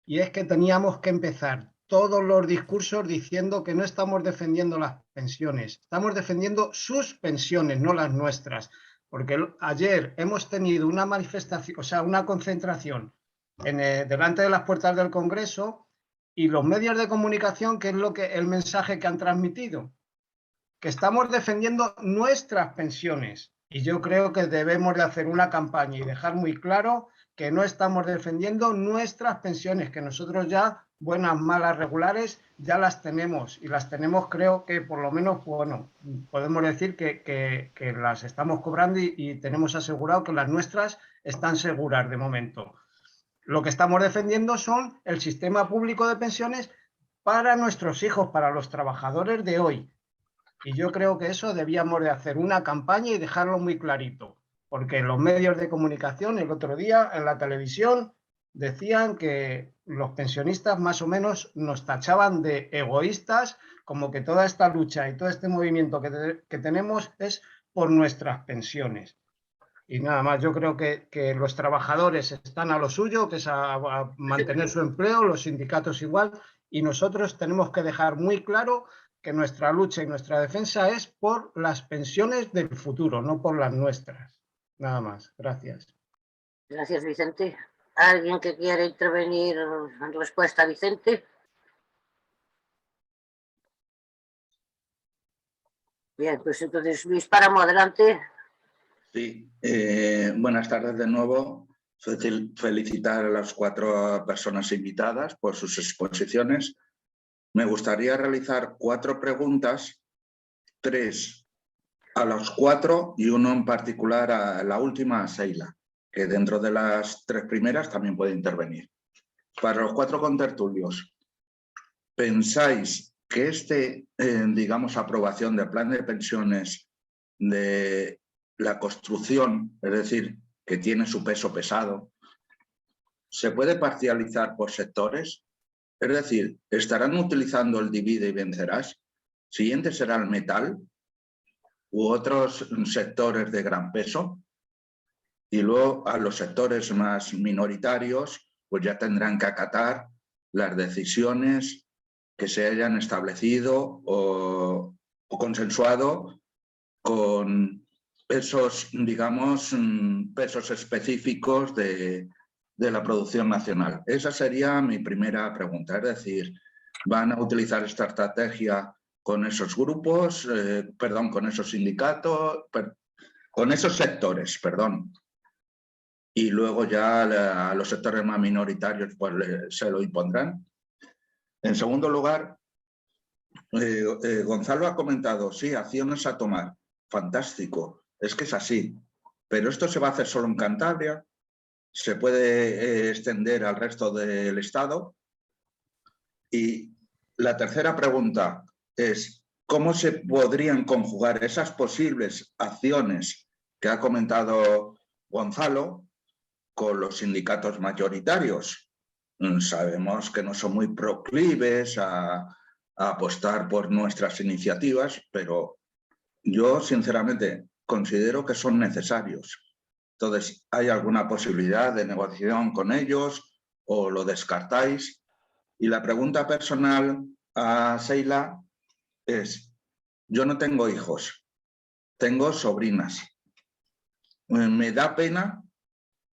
Speaker 7: y es que teníamos que empezar todos los discursos diciendo que no estamos defendiendo las pensiones, estamos defendiendo sus pensiones, no las nuestras, porque ayer hemos tenido una manifestación, o sea, una concentración delante de las puertas del Congreso, y los medios de comunicación, ¿qué es el mensaje que han transmitido? Que estamos defendiendo nuestras pensiones, y yo creo que debemos de hacer una campaña y dejar muy claro que no estamos defendiendo nuestras pensiones, que nosotros ya, buenas, malas, regulares, ya las tenemos, y las tenemos, creo que por lo menos, bueno, podemos decir que las estamos cobrando, y tenemos asegurado que las nuestras están seguras de momento. Lo que estamos defendiendo son el sistema público de pensiones para nuestros hijos, para los trabajadores de hoy. Y yo creo que eso debíamos de hacer una campaña y dejarlo muy clarito, porque los medios de comunicación el otro día en la televisión decían que los pensionistas más o menos nos tachaban de egoístas, como que toda esta lucha y todo este movimiento que tenemos es por nuestras pensiones. Y nada más, yo creo que los trabajadores están a lo suyo, que es a mantener su empleo, los sindicatos igual, y nosotros tenemos que dejar muy claro que nuestra lucha y nuestra defensa es por las pensiones del futuro, no por las nuestras. Nada más, gracias.
Speaker 1: Gracias, Vicente. ¿Alguien que quiera intervenir en respuesta a Vicente? Bien, pues entonces Luis Páramo, adelante.
Speaker 8: Sí, buenas tardes de nuevo. Felicitar a las 4 personas invitadas por sus exposiciones. Me gustaría realizar 4 preguntas, 3 a los 4 y 1 en particular a la última, a Seila, que dentro de las 3 primeras también puede intervenir. Para los 4 contertulios, ¿pensáis que digamos, aprobación del plan de pensiones de la construcción, es decir, que tiene su peso pesado, se puede parcializar por sectores? Es decir, ¿estarán utilizando el divide y vencerás? ¿Siguiente será el metal u otros sectores de gran peso? Y luego a los sectores más minoritarios, pues ya tendrán que acatar las decisiones que se hayan establecido o consensuado con esos, digamos, pesos específicos de la producción nacional. Esa sería mi primera pregunta. Es decir, ¿van a utilizar esta estrategia con esos grupos, con esos sindicatos, con esos sectores, y luego ya a los sectores más minoritarios pues se lo impondrán? En segundo lugar, Gonzalo ha comentado, sí, acciones a tomar. Fantástico, es que es así. Pero esto se va a hacer solo en Cantabria, se puede extender al resto del Estado. Y la tercera pregunta es, ¿cómo se podrían conjugar esas posibles acciones que ha comentado Gonzalo con los sindicatos mayoritarios? Sabemos que no son muy proclives a apostar por nuestras iniciativas, pero yo sinceramente considero que son necesarios. Entonces, ¿hay alguna posibilidad de negociación con ellos o lo descartáis? Y la pregunta personal a Seila es, yo no tengo hijos, tengo sobrinas. Me da pena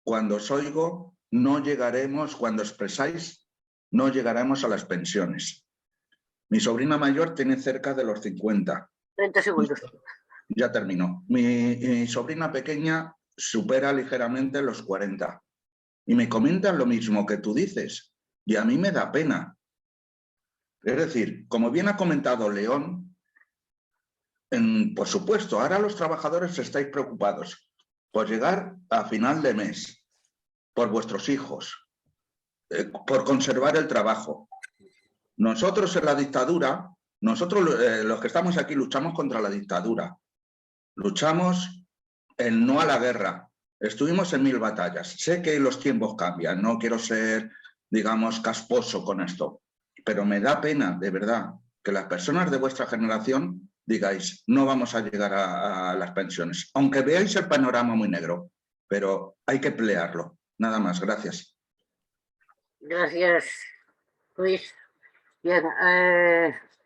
Speaker 8: cuando os oigo, no llegaremos, cuando expresáis, no llegaremos a las pensiones. Mi sobrina mayor tiene cerca de los 50.
Speaker 1: 30 segundos.
Speaker 8: Ya terminó. Mi sobrina pequeña supera ligeramente los 40. Y me comentan lo mismo que tú dices. Y a mí me da pena. Es decir, como bien ha comentado León, por supuesto, ahora los trabajadores estáis preocupados por llegar a final de mes, por vuestros hijos, por conservar el trabajo. Nosotros en la dictadura, nosotros los que estamos aquí luchamos contra la dictadura. Luchamos el no a la guerra. Estuvimos en 1000 batallas. Sé que los tiempos cambian, no quiero ser, digamos, casposo con esto, pero me da pena, de verdad, que las personas de vuestra generación digáis, no vamos a llegar a las pensiones, aunque veáis el panorama muy negro, pero hay que pelearlo. Nada más, gracias.
Speaker 1: Gracias, Luis. Bien,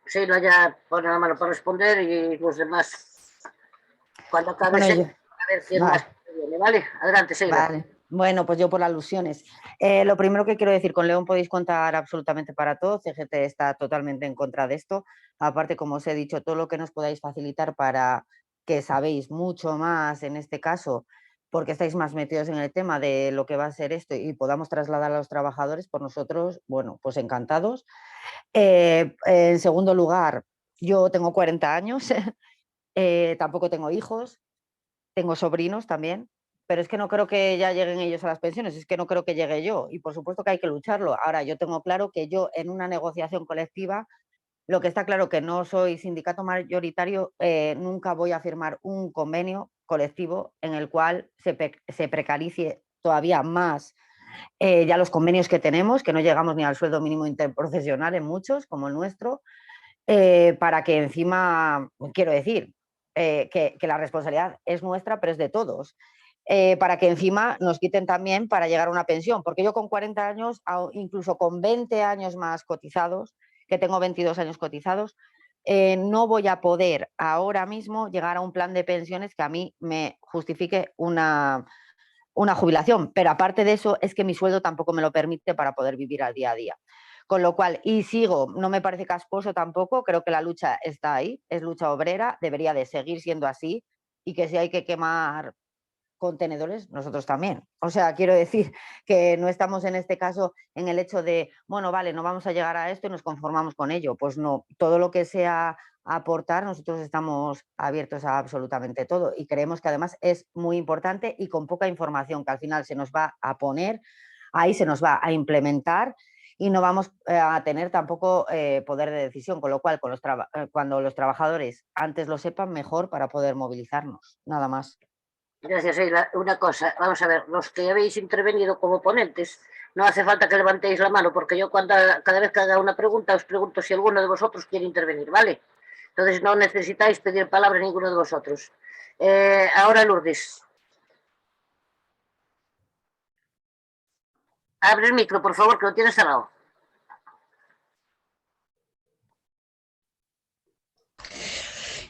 Speaker 1: Sheila ya pone la mano para responder y los demás, cuando acabe,
Speaker 3: Bueno,
Speaker 1: a ver quién más viene, ¿vale? Adelante, Sheila.
Speaker 3: Vale. Bueno, pues yo por alusiones. Lo primero que quiero decir, con León podéis contar absolutamente para todo. CGT está totalmente en contra de esto. Aparte, como os he dicho, todo lo que nos podáis facilitar para que sabéis mucho más en este caso, porque estáis más metidos en el tema de lo que va a ser esto y podamos trasladar a los trabajadores, por nosotros, bueno, pues encantados. En segundo lugar, yo tengo 40 años, tampoco tengo hijos, tengo sobrinos también, pero es que no creo que ya lleguen ellos a las pensiones, es que no creo que llegue yo y por supuesto que hay que lucharlo. Ahora, yo tengo claro que yo en una negociación colectiva, lo que está claro que no soy sindicato mayoritario, nunca voy a firmar un convenio colectivo en el cual se precaricie todavía más ya los convenios que tenemos, que no llegamos ni al sueldo mínimo interprofesional en muchos, como el nuestro, para que encima, quiero decir, que la responsabilidad es nuestra, pero es de todos. para que encima nos quiten también para llegar a una pensión, porque yo con 40 años, incluso con 20 años más cotizados, que tengo 22 años cotizados, no voy a poder ahora mismo llegar a un plan de pensiones que a mí me justifique una jubilación, pero aparte de eso es que mi sueldo tampoco me lo permite para poder vivir al día a día. Con lo cual, y sigo, no me parece casposo tampoco, creo que la lucha está ahí, es lucha obrera, debería de seguir siendo así, y que si hay que quemar contenedores, nosotros también. O sea, quiero decir que no estamos en este caso en el hecho de, bueno, vale, no vamos a llegar a esto y nos conformamos con ello. Pues no, todo lo que sea aportar, nosotros estamos abiertos a absolutamente todo, y creemos que además es muy importante y con poca información que al final se nos va a poner, ahí se nos va a implementar y no vamos a tener tampoco poder de decisión, con lo cual cuando los trabajadores antes lo sepan, mejor para poder movilizarnos, nada más.
Speaker 1: Gracias, Eila. Una cosa, vamos a ver, los que habéis intervenido como ponentes, no hace falta que levantéis la mano, porque yo cada vez que haga una pregunta os pregunto si alguno de vosotros quiere intervenir, ¿vale? Entonces no necesitáis pedir palabra ninguno de vosotros. Ahora Lourdes. Abre el micro, por favor, que lo tienes al lado.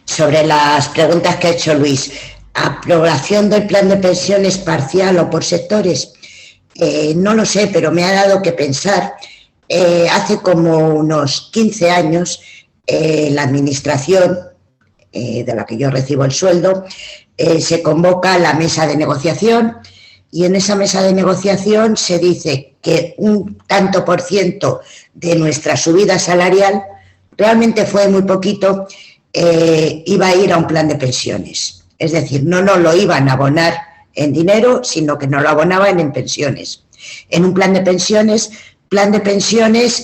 Speaker 5: Sobre las preguntas que ha hecho Luis, ¿aprobación del plan de pensiones parcial o por sectores? No lo sé, pero me ha dado que pensar. Hace como unos 15 años, la administración de la que yo recibo el sueldo, se convoca a la mesa de negociación, y en esa mesa de negociación se dice que un tanto por ciento de nuestra subida salarial, realmente fue muy poquito, iba a ir a un plan de pensiones. Es decir, no nos lo iban a abonar en dinero, sino que nos lo abonaban en pensiones. En un plan de pensiones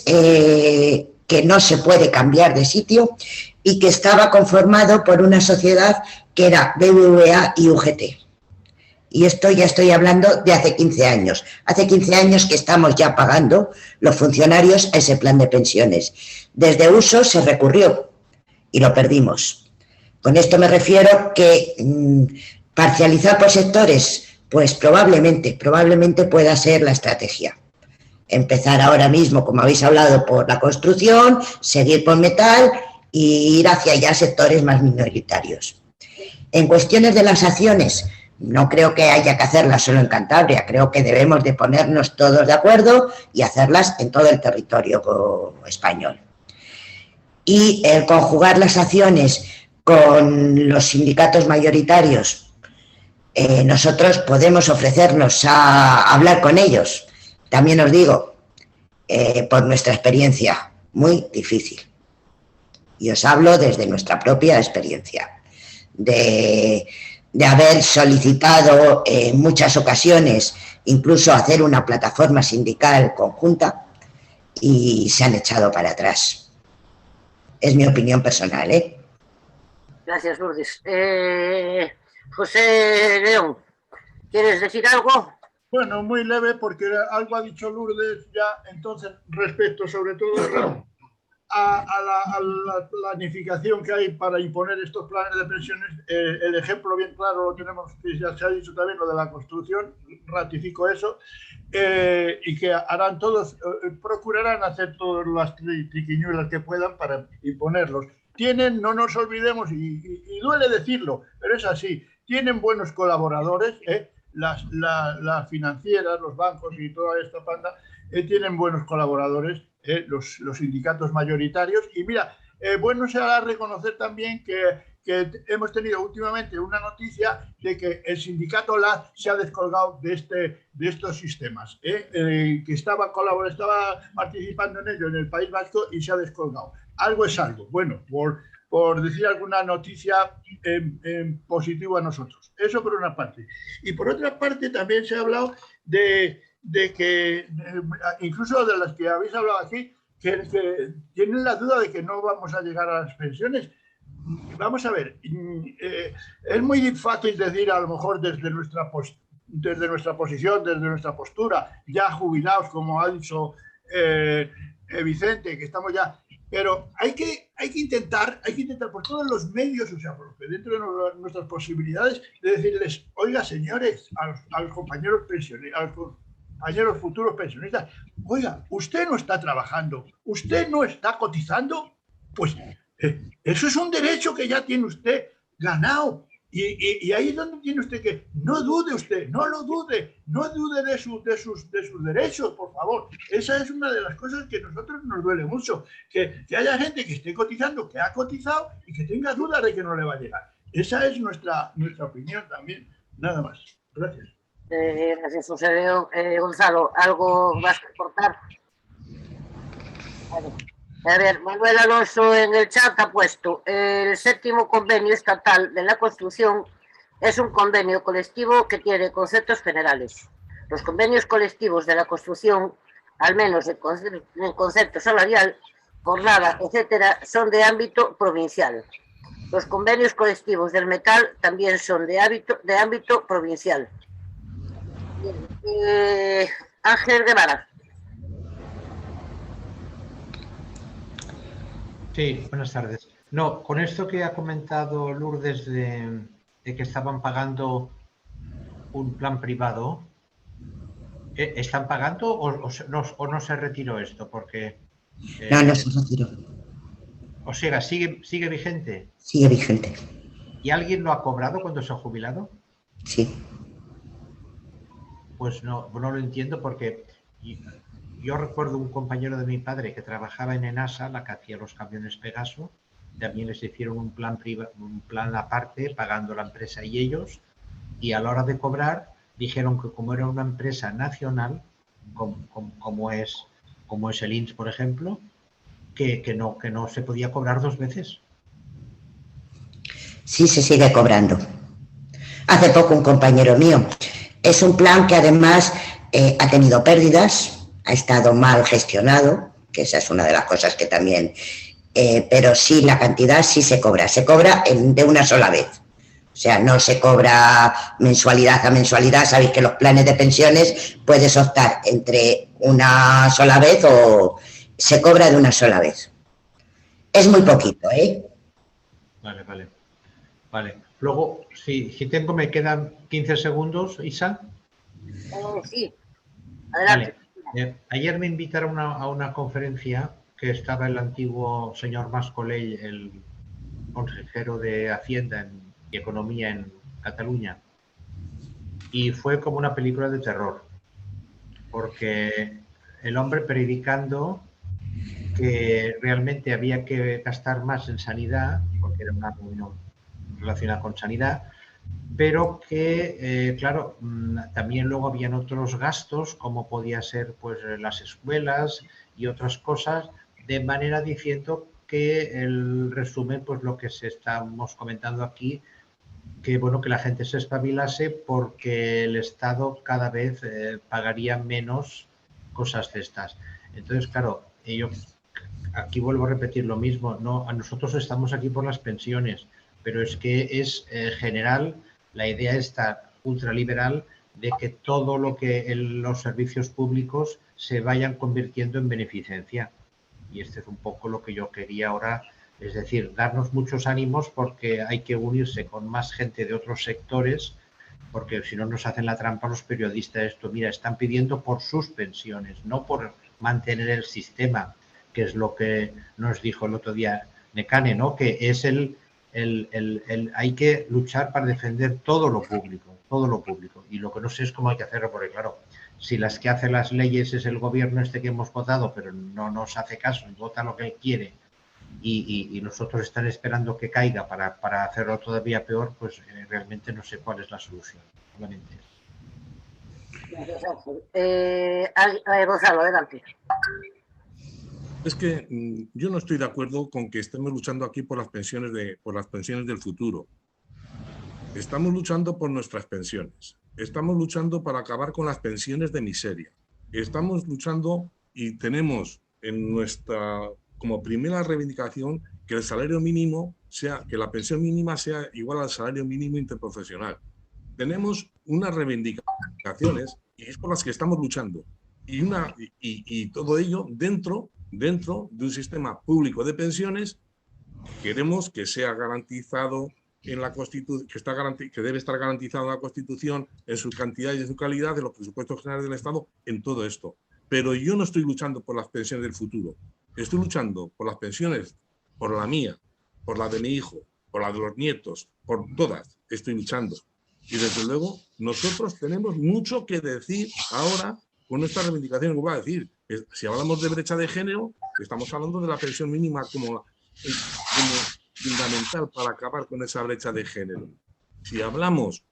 Speaker 5: que no se puede cambiar de sitio y que estaba conformado por una sociedad que era BBVA y UGT. Y esto ya estoy hablando de hace 15 años. Hace 15 años que estamos ya pagando los funcionarios a ese plan de pensiones. Desde uso se recurrió y lo perdimos. Con esto me refiero que parcializar por sectores, pues probablemente pueda ser la estrategia. Empezar ahora mismo, como habéis hablado, por la construcción, seguir por metal e ir hacia allá sectores más minoritarios. En cuestiones de las acciones, no creo que haya que hacerlas solo en Cantabria, creo que debemos de ponernos todos de acuerdo y hacerlas en todo el territorio español. Y el conjugar las acciones con los sindicatos mayoritarios, nosotros podemos ofrecernos a hablar con ellos. También os digo, por nuestra experiencia, muy difícil. Y os hablo desde nuestra propia experiencia, de haber solicitado en muchas ocasiones incluso hacer una plataforma sindical conjunta y se han echado para atrás. Es mi opinión personal, ¿eh?
Speaker 1: Gracias, Lourdes. José León, ¿quieres decir algo?
Speaker 4: Bueno, muy leve, porque algo ha dicho Lourdes ya, entonces, respecto sobre todo a la planificación que hay para imponer estos planes de pensiones. El ejemplo bien claro lo tenemos, que ya se ha dicho también, lo de la construcción, ratifico eso, y que harán todos, procurarán hacer todas las triquiñuelas que puedan para imponerlos. Tienen, no nos olvidemos, y duele decirlo, pero es así, tienen buenos colaboradores, las financieras, los bancos y toda esta panda, tienen buenos colaboradores, los sindicatos mayoritarios. Y mira, bueno será reconocer también que hemos tenido últimamente una noticia de que el sindicato LAD se ha descolgado de estos sistemas, que estaba participando en ello en el País Vasco y se ha descolgado. Algo es algo. Bueno, por decir alguna noticia en positivo a nosotros. Eso por una parte. Y por otra parte también se ha hablado de que, incluso de las que habéis hablado aquí, que tienen la duda de que no vamos a llegar a las pensiones. Vamos a ver, es muy fácil decir, a lo mejor desde nuestra posición, desde nuestra postura, ya jubilados, como ha dicho Vicente, que estamos ya, Pero hay que intentar por todos los medios, o sea, porque dentro de nuestras posibilidades, de decirles, oiga, señores, a los compañeros pensionistas, a los compañeros futuros pensionistas, oiga, usted no está trabajando, usted no está cotizando, pues eso es un derecho que ya tiene usted ganado. Y ahí es donde tiene usted que, no dude usted, no lo dude, no dude de sus derechos, por favor. Esa es una de las cosas que a nosotros nos duele mucho, que haya gente que esté cotizando, que ha cotizado y que tenga dudas de que no le va a llegar. Esa es nuestra opinión también, nada más. Gracias.
Speaker 1: Gracias, José León. Gonzalo, ¿algo más que aportar? Vale. A ver, Manuel Alonso en el chat ha puesto: el 7º convenio estatal de la construcción es un convenio colectivo que tiene conceptos generales. Los convenios colectivos de la construcción, al menos en concepto salarial, jornada, etcétera, son de ámbito provincial. Los convenios colectivos del metal también son de ámbito provincial. Ángel Guevara.
Speaker 9: Sí, buenas tardes. No, con esto que ha comentado Lourdes de que estaban pagando un plan privado, ¿están pagando o no se retiró esto? Porque
Speaker 5: no se retiró.
Speaker 9: O sea, ¿sigue vigente?
Speaker 5: Sigue vigente.
Speaker 9: ¿Y alguien lo ha cobrado cuando se ha jubilado?
Speaker 5: Sí.
Speaker 9: Pues no lo entiendo, porque yo recuerdo un compañero de mi padre que trabajaba en Enasa, la que hacía los camiones Pegaso, también les hicieron un plan aparte, pagando la empresa y ellos, y a la hora de cobrar dijeron que como era una empresa nacional, como es el INS, por ejemplo, que no se podía cobrar 2 veces.
Speaker 5: Sí, se sigue cobrando. Hace poco un compañero mío. Es un plan que además ha tenido pérdidas, ha estado mal gestionado, que esa es una de las cosas que también... pero sí, la cantidad sí se cobra de una sola vez. O sea, no se cobra mensualidad a mensualidad. Sabéis que los planes de pensiones puedes optar entre una sola vez o se cobra de una sola vez. Es muy poquito, ¿eh?
Speaker 9: Vale. Luego, si me quedan 15 segundos, Isa.
Speaker 1: Sí, adelante.
Speaker 9: Vale. Ayer me invitaron a una conferencia que estaba el antiguo señor Mascolell, el consejero de Hacienda y Economía en Cataluña. Y fue como una película de terror, porque el hombre predicando que realmente había que gastar más en sanidad, porque era una reunión relacionada con sanidad, pero que, claro, también luego habían otros gastos, como podía ser pues las escuelas y otras cosas, de manera diciendo que el resumen, pues lo que estamos comentando aquí, que bueno, que la gente se espabilase porque el Estado cada vez pagaría menos cosas de estas. Entonces, claro, yo aquí vuelvo a repetir lo mismo, nosotros estamos aquí por las pensiones, pero es que es general la idea esta ultraliberal de que todo lo que los servicios públicos se vayan convirtiendo en beneficencia. Y este es un poco lo que yo quería ahora, es decir, darnos muchos ánimos, porque hay que unirse con más gente de otros sectores, porque si no nos hacen la trampa los periodistas esto. Mira, están pidiendo por sus pensiones, no por mantener el sistema, que es lo que nos dijo el otro día Necane, ¿no? Que es hay que luchar para defender todo lo público. Y lo que no sé es cómo hay que hacerlo, porque claro, si las que hacen las leyes es el gobierno que hemos votado, pero no nos hace caso y vota lo que él quiere, y nosotros están esperando que caiga para hacerlo todavía peor, pues realmente no sé cuál es la solución. Solamente
Speaker 1: Gonzalo, adelante.
Speaker 6: Es que yo no estoy de acuerdo con que estemos luchando aquí por las pensiones del futuro. Estamos luchando por nuestras pensiones. Estamos luchando para acabar con las pensiones de miseria. Estamos luchando y tenemos en como primera reivindicación que el salario mínimo que la pensión mínima sea igual al salario mínimo interprofesional. Tenemos unas reivindicaciones y es por las que estamos luchando. Y todo ello dentro dentro de un sistema público de pensiones. Queremos que sea garantizado en la Constitución, que debe estar garantizado en la Constitución en su cantidad y en su calidad de los presupuestos generales del Estado en todo esto. Pero yo no estoy luchando por las pensiones del futuro. Estoy luchando por las pensiones, por la mía, por la de mi hijo, por la de los nietos, por todas estoy luchando. Y desde luego nosotros tenemos mucho que decir ahora con nuestra reivindicación. Como va a decir, si hablamos de brecha de género, estamos hablando de la pensión mínima como fundamental para acabar con esa brecha de género. Si hablamos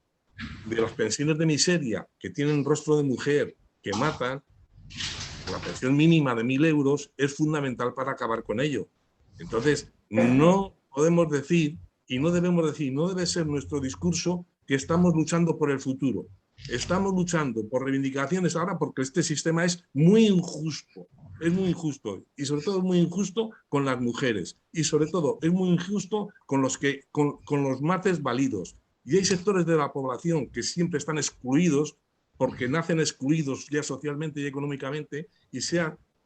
Speaker 6: de las pensiones de miseria que tienen rostro de mujer, que matan, la pensión mínima de 1.000 euros es fundamental para acabar con ello. Entonces, no podemos decir, y no debemos decir, no debe ser nuestro discurso que estamos luchando por el futuro. Estamos luchando por reivindicaciones ahora porque este sistema es muy injusto. Es muy injusto, y sobre todo es muy injusto con las mujeres, y sobre todo es muy injusto con los más desvalidos. Y hay sectores de la población que siempre están excluidos porque nacen excluidos ya socialmente y económicamente,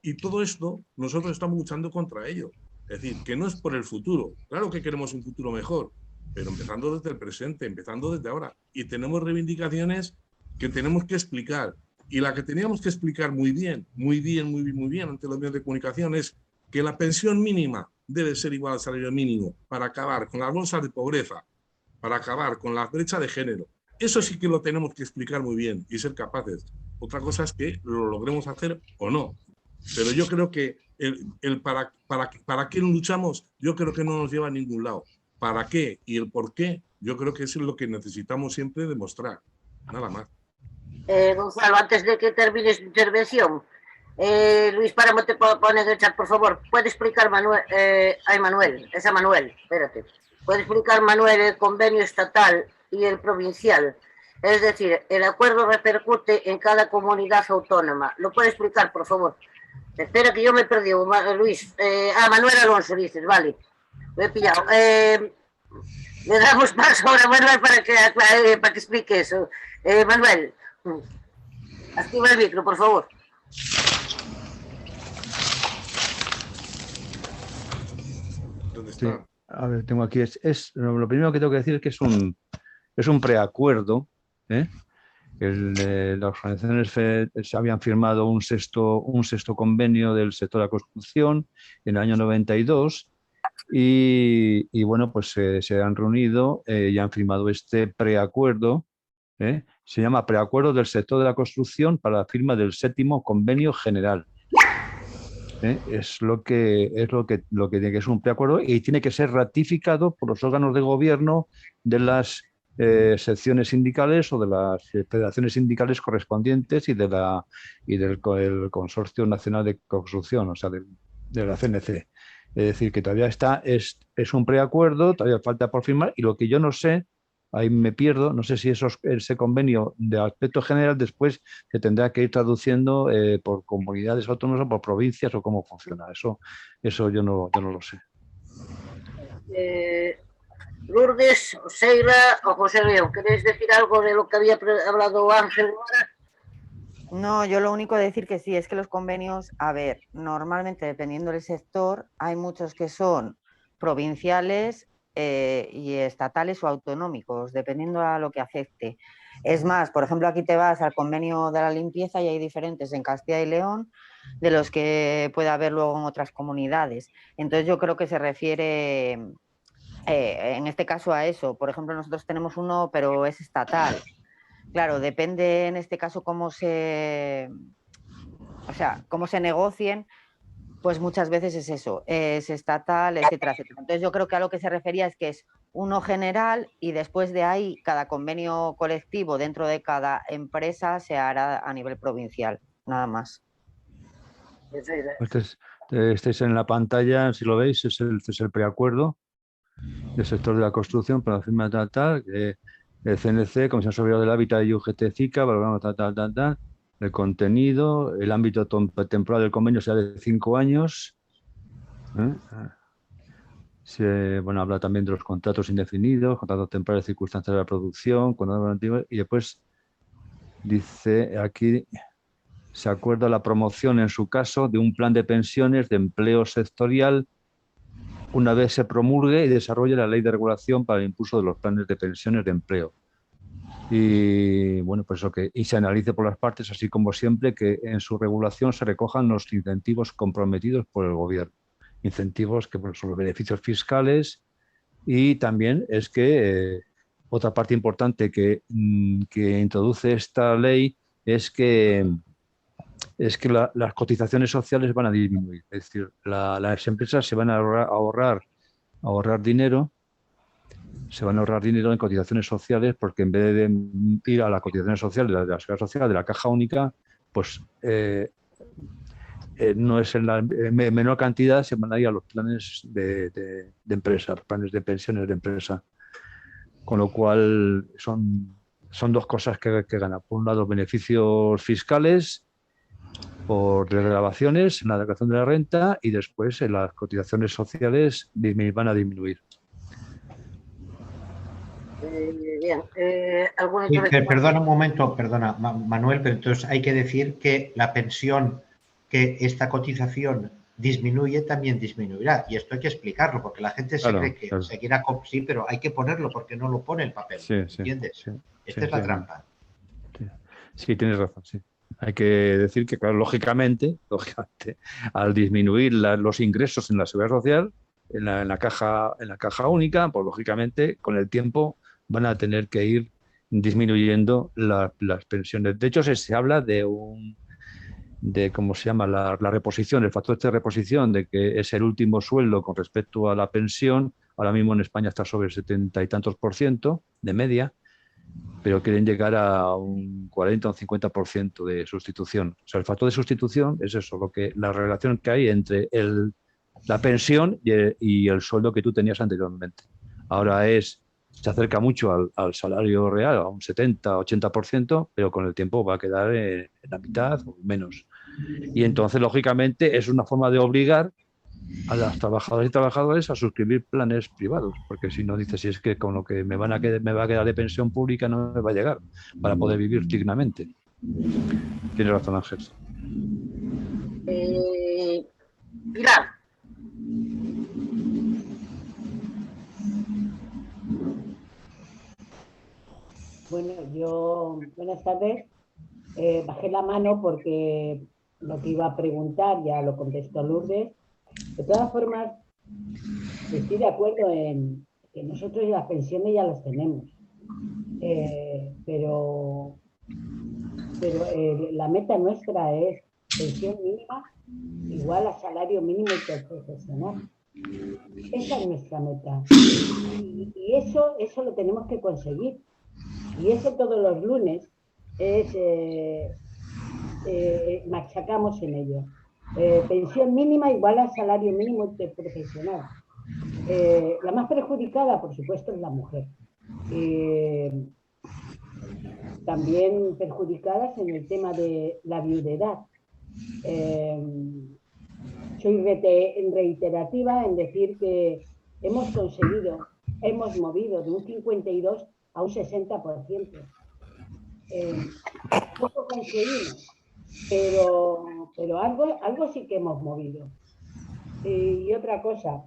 Speaker 6: y todo esto nosotros estamos luchando contra ello. Es decir, que no es por el futuro. Claro que queremos un futuro mejor, pero empezando desde el presente, empezando desde ahora. Y tenemos reivindicaciones que tenemos que explicar. Y la que teníamos que explicar muy bien ante los medios de comunicación es que la pensión mínima debe ser igual al salario mínimo para acabar con las bolsas de pobreza, para acabar con la brecha de género. Eso sí que lo tenemos que explicar muy bien y ser capaces. Otra cosa es que lo logremos hacer o no. Pero yo creo que para qué luchamos, yo creo que no nos lleva a ningún lado. ¿Para qué? Y el por qué, yo creo que eso es lo que necesitamos siempre demostrar. Nada más.
Speaker 1: Gonzalo, antes de que termines tu intervención, Luis Páramo te pone en el chat, por favor. ¿Puede explicar Manuel? Es a Manuel, espérate. ¿Puede explicar Manuel el convenio estatal y el provincial? Es decir, el acuerdo repercute en cada comunidad autónoma. ¿Lo puede explicar, por favor? Espera que yo me he perdido, Luis. Manuel Alonso, dices, vale. Lo he pillado. Le damos paso ahora a Manuel para que explique eso. Manuel, activa el micro, por favor.
Speaker 6: ¿Dónde está?
Speaker 2: Sí. A ver, tengo aquí, lo primero que tengo que decir es que es un preacuerdo. Las organizaciones se habían firmado un sexto convenio del sector de la construcción en el año 92 y bueno, pues se han reunido y han firmado este preacuerdo. Se llama Preacuerdo del sector de la construcción para la firma del 7º convenio general. Es lo que tiene que ser un preacuerdo y tiene que ser ratificado por los órganos de gobierno de las secciones sindicales o de las federaciones sindicales correspondientes y del Consorcio Nacional de Construcción, o sea, de la CNC. Es decir, que todavía es un preacuerdo, todavía falta por firmar, y lo que yo no sé, ahí me pierdo, no sé si ese convenio de aspecto general después se tendrá que ir traduciendo por comunidades autónomas o por provincias o cómo funciona. Eso yo no lo sé.
Speaker 1: Lourdes, Sheila o José León, ¿queréis decir algo de lo que había hablado Ángel ahora?
Speaker 3: No, yo lo único de decir que sí, es que los convenios, a ver, normalmente dependiendo del sector, hay muchos que son provinciales y estatales o autonómicos, dependiendo a lo que afecte. Es más, por ejemplo, aquí te vas al convenio de la limpieza y hay diferentes en Castilla y León de los que puede haber luego en otras comunidades. Entonces yo creo que se refiere en este caso a eso. Por ejemplo, nosotros tenemos uno, pero es estatal. Claro, depende en este caso cómo se negocien, pues muchas veces es eso, es estatal, etcétera, etcétera. Entonces yo creo que a lo que se refería es que es uno general y después de ahí cada convenio colectivo dentro de cada empresa se hará a nivel provincial, nada más.
Speaker 2: Estáis en la pantalla, si lo veis, es el preacuerdo del sector de la construcción para la firma tal, el CNC, Comisión Superior del Hábitat y UGT-CICA, tal. El contenido, el ámbito temporal del convenio será de 5 años. Habla también de los contratos indefinidos, contratos temporales, circunstancias de la producción, y después dice aquí se acuerda la promoción, en su caso, de un plan de pensiones de empleo sectorial una vez se promulgue y desarrolle la ley de regulación para el impulso de los planes de pensiones de empleo. Y bueno, pues eso y se analice por las partes, así como siempre, que en su regulación se recojan los incentivos comprometidos por el gobierno. Incentivos que son los beneficios fiscales, y también es que otra parte importante que introduce esta ley es que las cotizaciones sociales van a disminuir. Es decir, las empresas se van a ahorrar dinero. Se van a ahorrar dinero en cotizaciones sociales, porque en vez de ir a las cotizaciones sociales de la Seguridad Social, de la Caja Única, pues no es en la menor cantidad, se van a ir a los planes de empresa, planes de pensiones de empresa. Con lo cual son dos cosas que ganan. Por un lado, beneficios fiscales por desgravaciones en la declaración de la renta, y después en las cotizaciones sociales van a disminuir.
Speaker 1: Bien,
Speaker 9: Perdona un momento, perdona, Manuel, pero entonces hay que decir que la pensión, que esta cotización disminuye, también disminuirá. Y esto hay que explicarlo, porque la gente se cree que seguirá con... Sí, pero hay que ponerlo porque no lo pone el papel. ¿Entiendes? Esta es la trampa.
Speaker 2: Sí, tienes razón, sí. Hay que decir que, claro, lógicamente, al disminuir los ingresos en la Seguridad Social, en la caja única, pues lógicamente con el tiempo van a tener que ir disminuyendo las pensiones. De hecho, se habla de ¿cómo se llama? La reposición, el factor de reposición, de que es el último sueldo con respecto a la pensión. Ahora mismo en España está sobre el 70 y tantos % de media, pero quieren llegar a un 40 o un 50% de sustitución. O sea, el factor de sustitución es eso, la relación que hay entre la pensión y el sueldo que tú tenías anteriormente. Ahora se acerca mucho al salario real, a un 70-80%, pero con el tiempo va a quedar en la mitad o menos. Y entonces, lógicamente, es una forma de obligar a las trabajadoras y trabajadores a suscribir planes privados, porque si no, dices, si es que con lo que me va a quedar de pensión pública no me va a llegar para poder vivir dignamente. Tienes razón, Ángel.
Speaker 1: Pilar.
Speaker 10: Bueno, buenas tardes. Bajé la mano porque lo que iba a preguntar ya lo contestó Lourdes. De todas formas, estoy de acuerdo en que nosotros las pensiones ya las tenemos, pero la meta nuestra es pensión mínima igual a salario mínimo interprofesional. Esa es nuestra meta. Y eso lo tenemos que conseguir. Y eso todos los lunes machacamos en ello. Pensión mínima igual a salario mínimo interprofesional. La más perjudicada, por supuesto, es la mujer. También perjudicadas en el tema de la viudedad. Soy reiterativa en decir que hemos movido de un 52 a un 60%. Poco conseguimos, pero algo sí que hemos movido. Y otra cosa,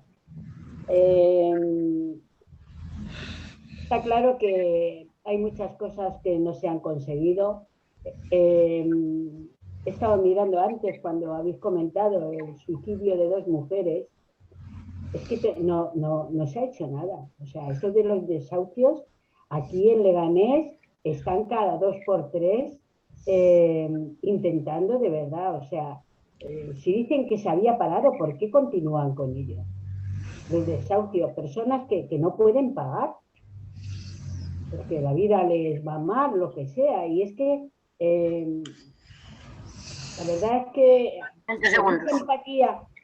Speaker 10: está claro que hay muchas cosas que no se han conseguido. He estado mirando antes cuando habéis comentado el suicidio de 2 mujeres. Es que no se ha hecho nada. O sea, eso de los desahucios, aquí en Leganés están cada 2 por 3 intentando de verdad. O sea, si dicen que se había parado, ¿por qué continúan con ello? Los desahucios, personas que no pueden pagar, porque la vida les va mal, lo que sea. Y es que la verdad es que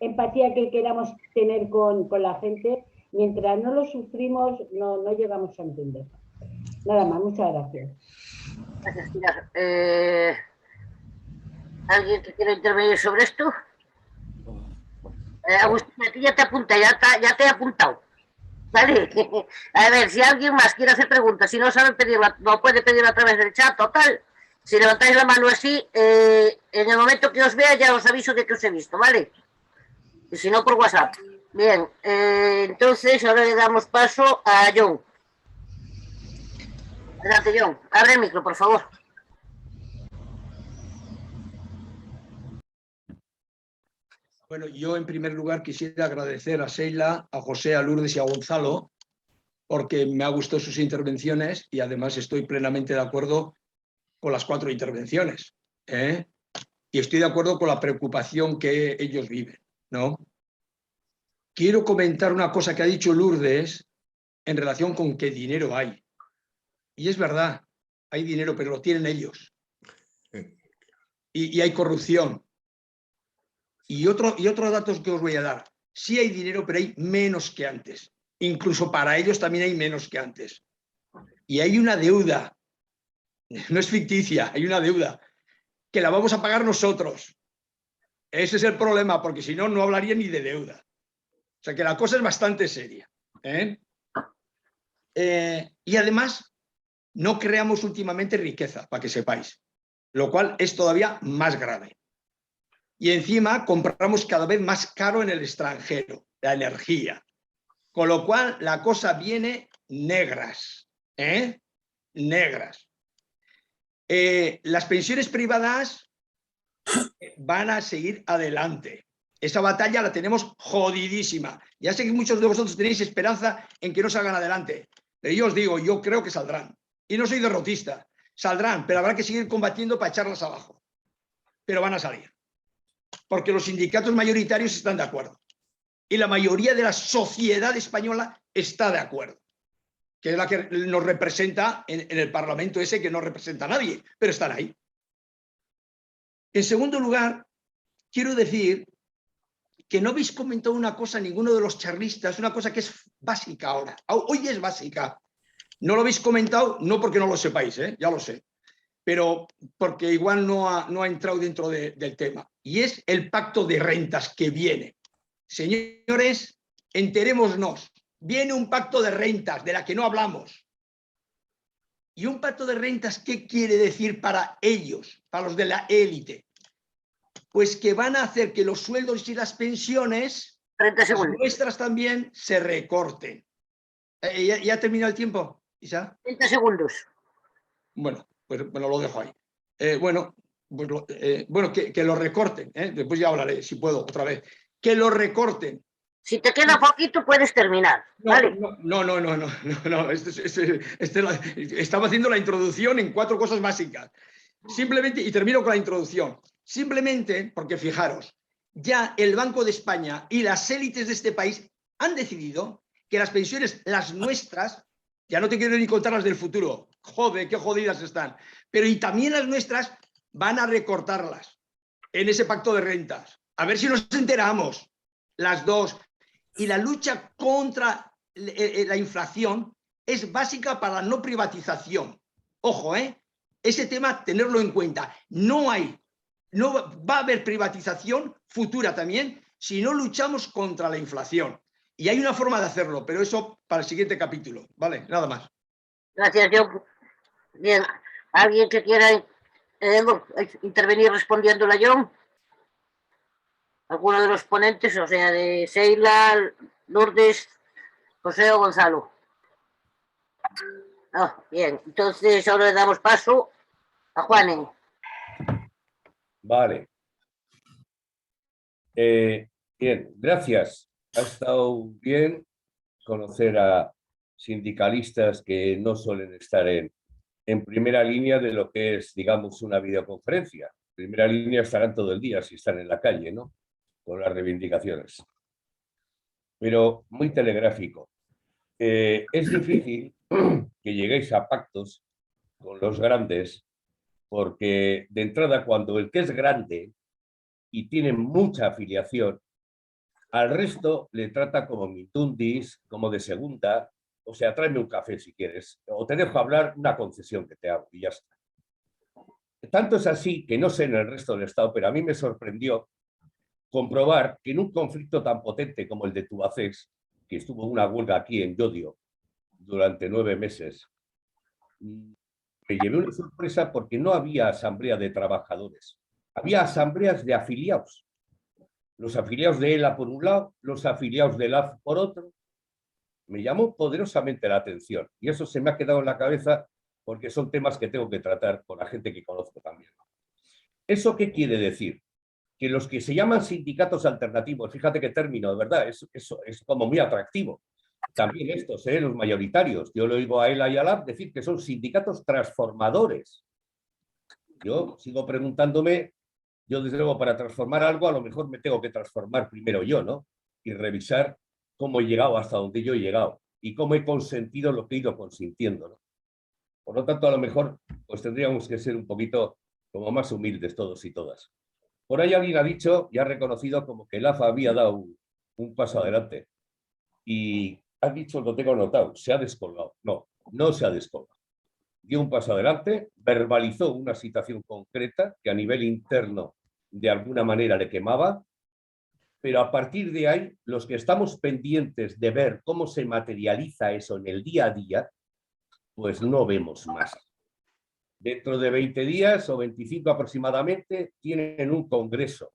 Speaker 10: empatía que queramos tener con la gente, mientras no lo sufrimos, no llegamos a entender. Nada más, muchas gracias.
Speaker 1: Gracias, Pilar. ¿Alguien que quiera intervenir sobre esto? Agustín, a ti ya te apunta, ya te he apuntado. Vale. A ver, si alguien más quiere hacer preguntas, si no sabe pedirla, no puede pedirla a través del chat, total. Si levantáis la mano así, en el momento que os vea ya os aviso de que os he visto, ¿vale? Y si no, por WhatsApp. Bien, entonces ahora le damos paso a John. Adelante, John. Abre el micro, por favor.
Speaker 11: Bueno, yo en primer lugar quisiera agradecer a Sheila, a José, a Lourdes y a Gonzalo, porque me ha gustado sus intervenciones y además estoy plenamente de acuerdo con las 4 intervenciones. Y estoy de acuerdo con la preocupación que ellos viven, ¿no? Quiero comentar una cosa que ha dicho Lourdes en relación con qué dinero hay. Y es verdad, hay dinero, pero lo tienen ellos. Y hay corrupción. Y otros datos que os voy a dar. Sí hay dinero, pero hay menos que antes. Incluso para ellos también hay menos que antes. Y hay una deuda, no es ficticia, hay una deuda, que la vamos a pagar nosotros. Ese es el problema, porque si no, no hablaría ni de deuda. O sea que la cosa es bastante seria. Y además, no creamos últimamente riqueza, para que sepáis, lo cual es todavía más grave. Y encima compramos cada vez más caro en el extranjero, la energía. Con lo cual la cosa viene negras. Negras. Las pensiones privadas van a seguir adelante. Esa batalla la tenemos jodidísima. Ya sé que muchos de vosotros tenéis esperanza en que no salgan adelante. Pero yo os digo, yo creo que saldrán. Y no soy derrotista. Saldrán, pero habrá que seguir combatiendo para echarlas abajo. Pero van a salir. Porque los sindicatos mayoritarios están de acuerdo. Y la mayoría de la sociedad española está de acuerdo. Que es la que nos representa en el Parlamento ese que no representa a nadie, pero están ahí. En segundo lugar, quiero decir que no habéis comentado una cosa, ninguno de los charlistas, una cosa que es básica ahora. Hoy es básica. No lo habéis comentado, no porque no lo sepáis, ya lo sé, pero porque igual no ha entrado dentro del tema. Y es el pacto de rentas que viene. Señores, enterémonos. Viene un pacto de rentas de la que no hablamos. ¿Y un pacto de rentas qué quiere decir para ellos, para los de la élite? Pues que van a hacer que los sueldos y las pensiones, las nuestras también, se recorten. ¿Ya ha terminado el tiempo, Isa?
Speaker 1: 30 segundos.
Speaker 11: Bueno, pues bueno, lo dejo ahí. Que lo recorten. Después ya hablaré, si puedo, otra vez. Que lo recorten.
Speaker 1: Si te queda poquito, puedes terminar. ¿Vale?
Speaker 11: No. Estaba haciendo la introducción en 4 cosas básicas. Simplemente, y termino con la introducción. Simplemente, porque fijaros, ya el Banco de España y las élites de este país han decidido que las pensiones, las nuestras, ya no te quiero ni contar las del futuro, joder, qué jodidas están, pero y también las nuestras van a recortarlas en ese pacto de rentas. A ver si nos enteramos, las dos. Y la lucha contra la inflación es básica para la no privatización. Ojo, ese tema tenerlo en cuenta. No va a haber privatización futura también si no luchamos contra la inflación. Y hay una forma de hacerlo, pero eso para el siguiente capítulo. Vale, nada más.
Speaker 1: Gracias, John. Bien, ¿alguien que quiera intervenir respondiéndole a John? ¿Alguno de los ponentes, o sea, de Sheila, Lourdes, José o Gonzalo? Bien, entonces ahora le damos paso a Juanen.
Speaker 12: Vale. Bien, gracias. Ha estado bien conocer a sindicalistas que no suelen estar en primera línea de lo que es, digamos, una videoconferencia. En primera línea estarán todo el día si están en la calle, ¿no? Con las reivindicaciones. Pero muy telegráfico. Es difícil que lleguéis a pactos con los grandes, porque de entrada cuando el que es grande y tiene mucha afiliación, al resto le trata como mitundis, como de segunda, o sea, tráeme un café si quieres, o te dejo hablar una concesión que te hago y ya está. Tanto es así que no sé en el resto del Estado, pero a mí me sorprendió comprobar que en un conflicto tan potente como el de Tubacex, que estuvo una huelga aquí en Llodio durante 9 meses, me llevé una sorpresa porque no había asamblea de trabajadores, había asambleas de afiliados. Los afiliados de ELA por un lado, los afiliados de LAF por otro. Me llamó poderosamente la atención y eso se me ha quedado en la cabeza porque son temas que tengo que tratar con la gente que conozco también. ¿Eso qué quiere decir? Que los que se llaman sindicatos alternativos, fíjate qué término, de verdad, eso es como muy atractivo. También estos, los mayoritarios, yo le oigo a ELA y a LAF decir que son sindicatos transformadores. Yo sigo preguntándome, yo desde luego para transformar algo a lo mejor me tengo que transformar primero yo, ¿no? Y revisar cómo he llegado hasta donde yo he llegado y cómo he consentido lo que he ido consintiendo, ¿no? Por lo tanto, a lo mejor pues tendríamos que ser un poquito como más humildes todos y todas. Por ahí alguien ha dicho y ha reconocido como que el AFA había dado un paso adelante. Y ha dicho, lo tengo anotado, se ha descolgado. No, no se ha descolgado. Dio un paso adelante, verbalizó una situación concreta que a nivel interno de alguna manera le quemaba, pero a partir de ahí, los que estamos pendientes de ver cómo se materializa eso en el día a día, pues no vemos más. Dentro de 20 días o 25 aproximadamente tienen un congreso,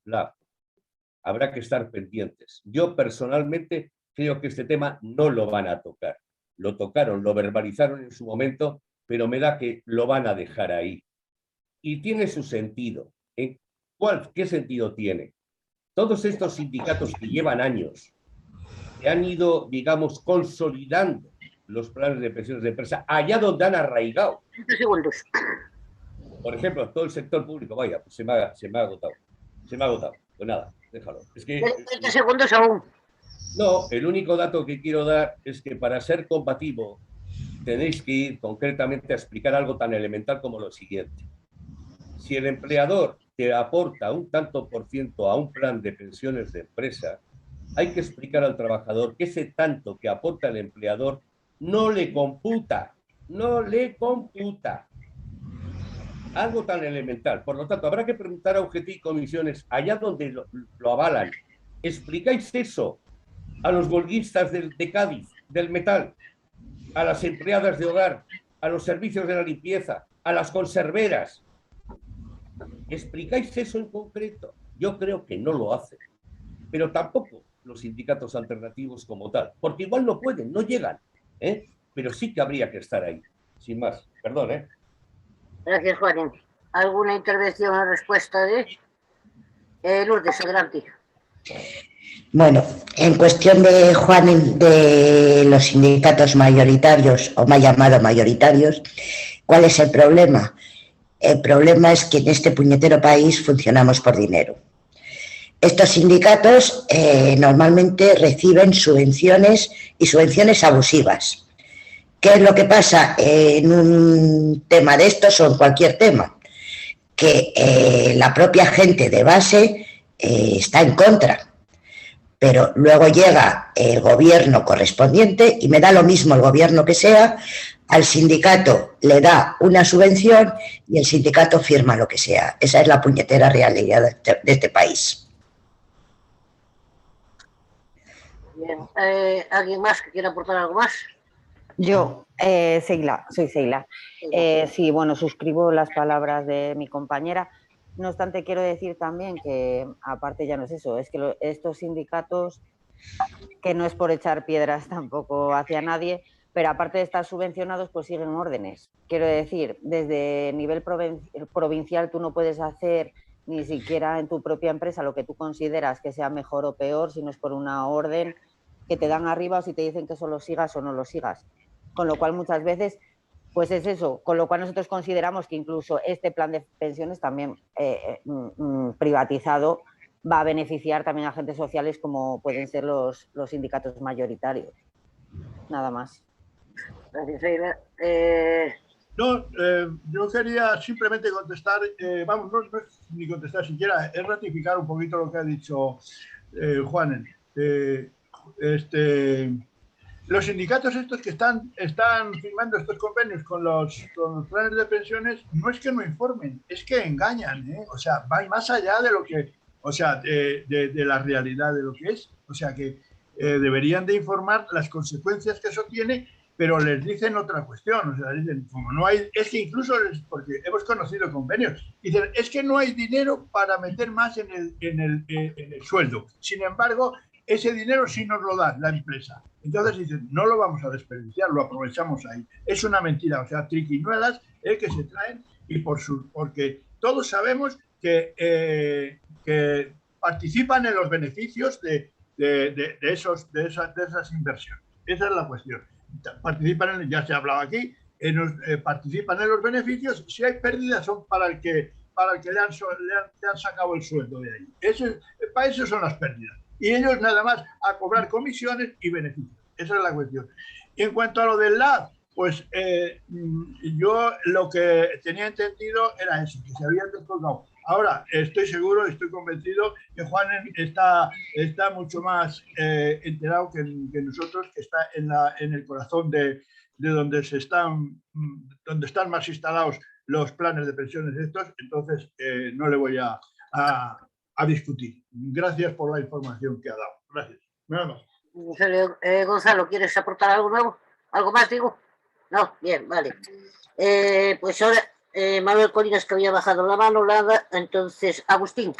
Speaker 12: habrá que estar pendientes. Yo personalmente creo que este tema no lo van a tocar. Lo tocaron, lo verbalizaron en su momento, pero me da que lo van a dejar ahí. Y tiene su sentido. ¿Qué sentido tiene? Todos estos sindicatos que llevan años, que han ido, digamos, consolidando los planes de pensiones de empresa, allá donde han arraigado.
Speaker 1: 30 segundos.
Speaker 12: Por ejemplo, todo el sector público, vaya, pues se me ha agotado. Se me ha agotado. Pues nada, déjalo. Es que,
Speaker 1: 30 segundos aún.
Speaker 12: No, el único dato que quiero dar es que para ser combativo tenéis que ir concretamente a explicar algo tan elemental como lo siguiente. Si el empleador te aporta un tanto por ciento a un plan de pensiones de empresa, hay que explicar al trabajador que ese tanto que aporta el empleador no le computa, no le computa. Algo tan elemental. Por lo tanto, habrá que preguntar a UGT y comisiones, allá donde lo avalan, ¿explicáis eso a los huelguistas de Cádiz, del metal, a las empleadas de hogar, a los servicios de la limpieza, a las conserveras? ¿Explicáis eso en concreto? Yo creo que no lo hacen. Pero tampoco los sindicatos alternativos como tal, porque igual no pueden, no llegan, pero sí que habría que estar ahí. Sin más, perdón.
Speaker 1: Gracias, Juan. ¿Alguna intervención o respuesta de Lourdes? Adelante.
Speaker 5: Bueno, en cuestión de Juan, de los sindicatos mayoritarios, o mal llamados mayoritarios, ¿cuál es el problema? El problema es que en este puñetero país funcionamos por dinero. Estos sindicatos normalmente reciben subvenciones y subvenciones abusivas. ¿Qué es lo que pasa en un tema de estos o en cualquier tema? Que la propia gente de base está en contra, pero luego llega el gobierno correspondiente y me da lo mismo el gobierno que sea, al sindicato le da una subvención y el sindicato firma lo que sea. Esa es la puñetera realidad de este país.
Speaker 1: Bien. ¿Alguien más que quiera aportar algo más?
Speaker 3: Yo, soy Seila. Sí, bueno, suscribo las palabras de mi compañera. No obstante, quiero decir también que, aparte ya no es eso, es que estos sindicatos, que no es por echar piedras tampoco hacia nadie, pero aparte de estar subvencionados, pues siguen órdenes. Quiero decir, desde nivel provincial tú no puedes hacer ni siquiera en tu propia empresa lo que tú consideras que sea mejor o peor, si no es por una orden que te dan arriba o si te dicen que eso lo sigas o no lo sigas. Con lo cual muchas veces, pues es eso, con lo cual nosotros consideramos que incluso este plan de pensiones también privatizado va a beneficiar también a agentes sociales como pueden ser los sindicatos mayoritarios. Nada más.
Speaker 1: Gracias, Seila.
Speaker 4: No, yo quería simplemente contestar, vamos, no es ni contestar siquiera, es ratificar un poquito lo que ha dicho Juanen. Los sindicatos estos que están firmando estos convenios con los planes de pensiones, no es que no informen, es que engañan, o sea, van más allá de lo que, o sea, de la realidad de lo que es, o sea, que deberían de informar las consecuencias que eso tiene pero les dicen otra cuestión, o sea, dicen, como no hay, es que incluso, porque hemos conocido convenios, dicen, es que no hay dinero para meter más en el sueldo. Sin embargo, ese dinero sí nos lo da la empresa. Entonces dicen, no lo vamos a desperdiciar, lo aprovechamos ahí. Es una mentira, o sea, triquiñuelas que se traen y porque todos sabemos que participan en los beneficios de esas inversiones. Esa es la cuestión. Participan, ya se ha hablado aquí, participan en los beneficios. Si hay pérdidas son para el que le han sacado el sueldo de ahí. Para eso son las pérdidas. Y ellos nada más a cobrar comisiones y beneficios. Esa es la cuestión. Y en cuanto a lo del LAB, pues yo lo que tenía entendido era eso, que se habían descolgado. Ahora estoy seguro, estoy convencido que Juan está mucho más enterado que nosotros, que está en el corazón de donde están más instalados los planes de pensiones estos. Entonces no le voy a discutir. Gracias por la información que ha dado. Gracias. Nada más.
Speaker 1: Gonzalo, ¿quieres aportar algo nuevo? ¿Algo más, digo? No, bien, vale. Pues ahora Manuel Colinas, que había bajado la mano, nada. Entonces, Agustín.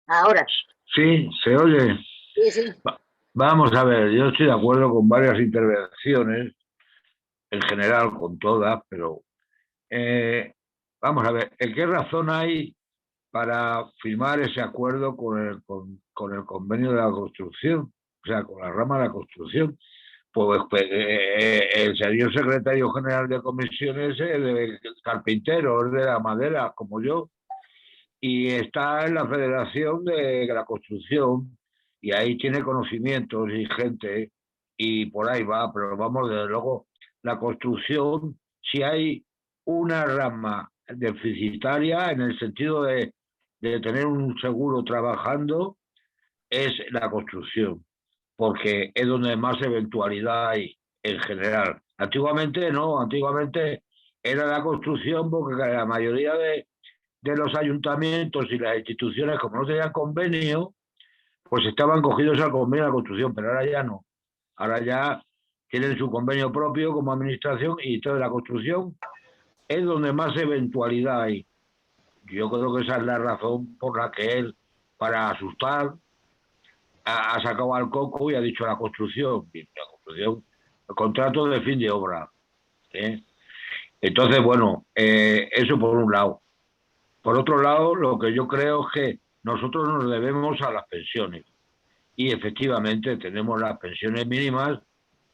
Speaker 1: Ahora.
Speaker 13: Sí, ¿se oye?
Speaker 1: Sí, sí.
Speaker 13: Vamos a ver, yo estoy de acuerdo con varias intervenciones, en general con todas, pero vamos a ver, ¿en qué razón hay para firmar ese acuerdo con el convenio de la construcción? O sea, con la rama de la construcción. Pues el señor secretario general de comisiones es de carpintero, es de la madera, como yo, y está en la Federación de la Construcción, y ahí tiene conocimientos y gente, y por ahí va, pero vamos, desde luego, la construcción, si hay una rama deficitaria en el sentido de tener un seguro trabajando, es la construcción, porque es donde más eventualidad hay en general. Antiguamente no, antiguamente era la construcción, porque la mayoría de los ayuntamientos y las instituciones, como no tenían convenio, pues estaban cogidos al convenio de la construcción, pero ahora ya no. Ahora ya tienen su convenio propio como administración, y toda la construcción es donde más eventualidad hay. Yo creo que esa es la razón por la que él, para asustar, ha sacado al coco y ha dicho la construcción, el contrato de fin de obra. Entonces, bueno, eso por un lado. Por otro lado, lo que yo creo es que nosotros nos debemos a las pensiones, y efectivamente tenemos las pensiones mínimas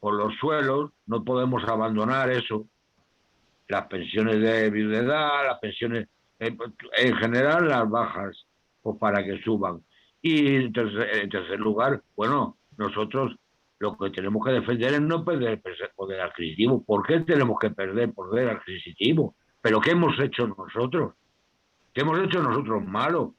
Speaker 13: por los suelos, no podemos abandonar eso, las pensiones de viudedad, las pensiones, en general las bajas, pues para que suban. Y en tercer lugar, bueno, nosotros lo que tenemos que defender es no perder poder adquisitivo. ¿Por qué tenemos que perder poder adquisitivo? ¿Pero qué hemos hecho nosotros? ¿Qué hemos hecho nosotros malo?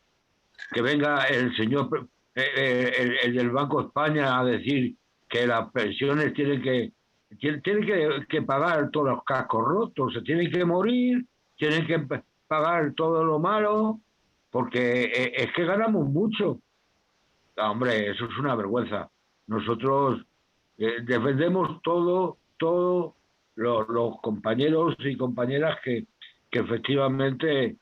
Speaker 13: Que venga el señor, el del Banco de España, a decir que las pensiones tienen que pagar todos los cascos rotos, se tienen que morir, tienen que pagar todo lo malo, porque es que ganamos mucho. Hombre, eso es una vergüenza. Nosotros defendemos todos los compañeros y compañeras que efectivamente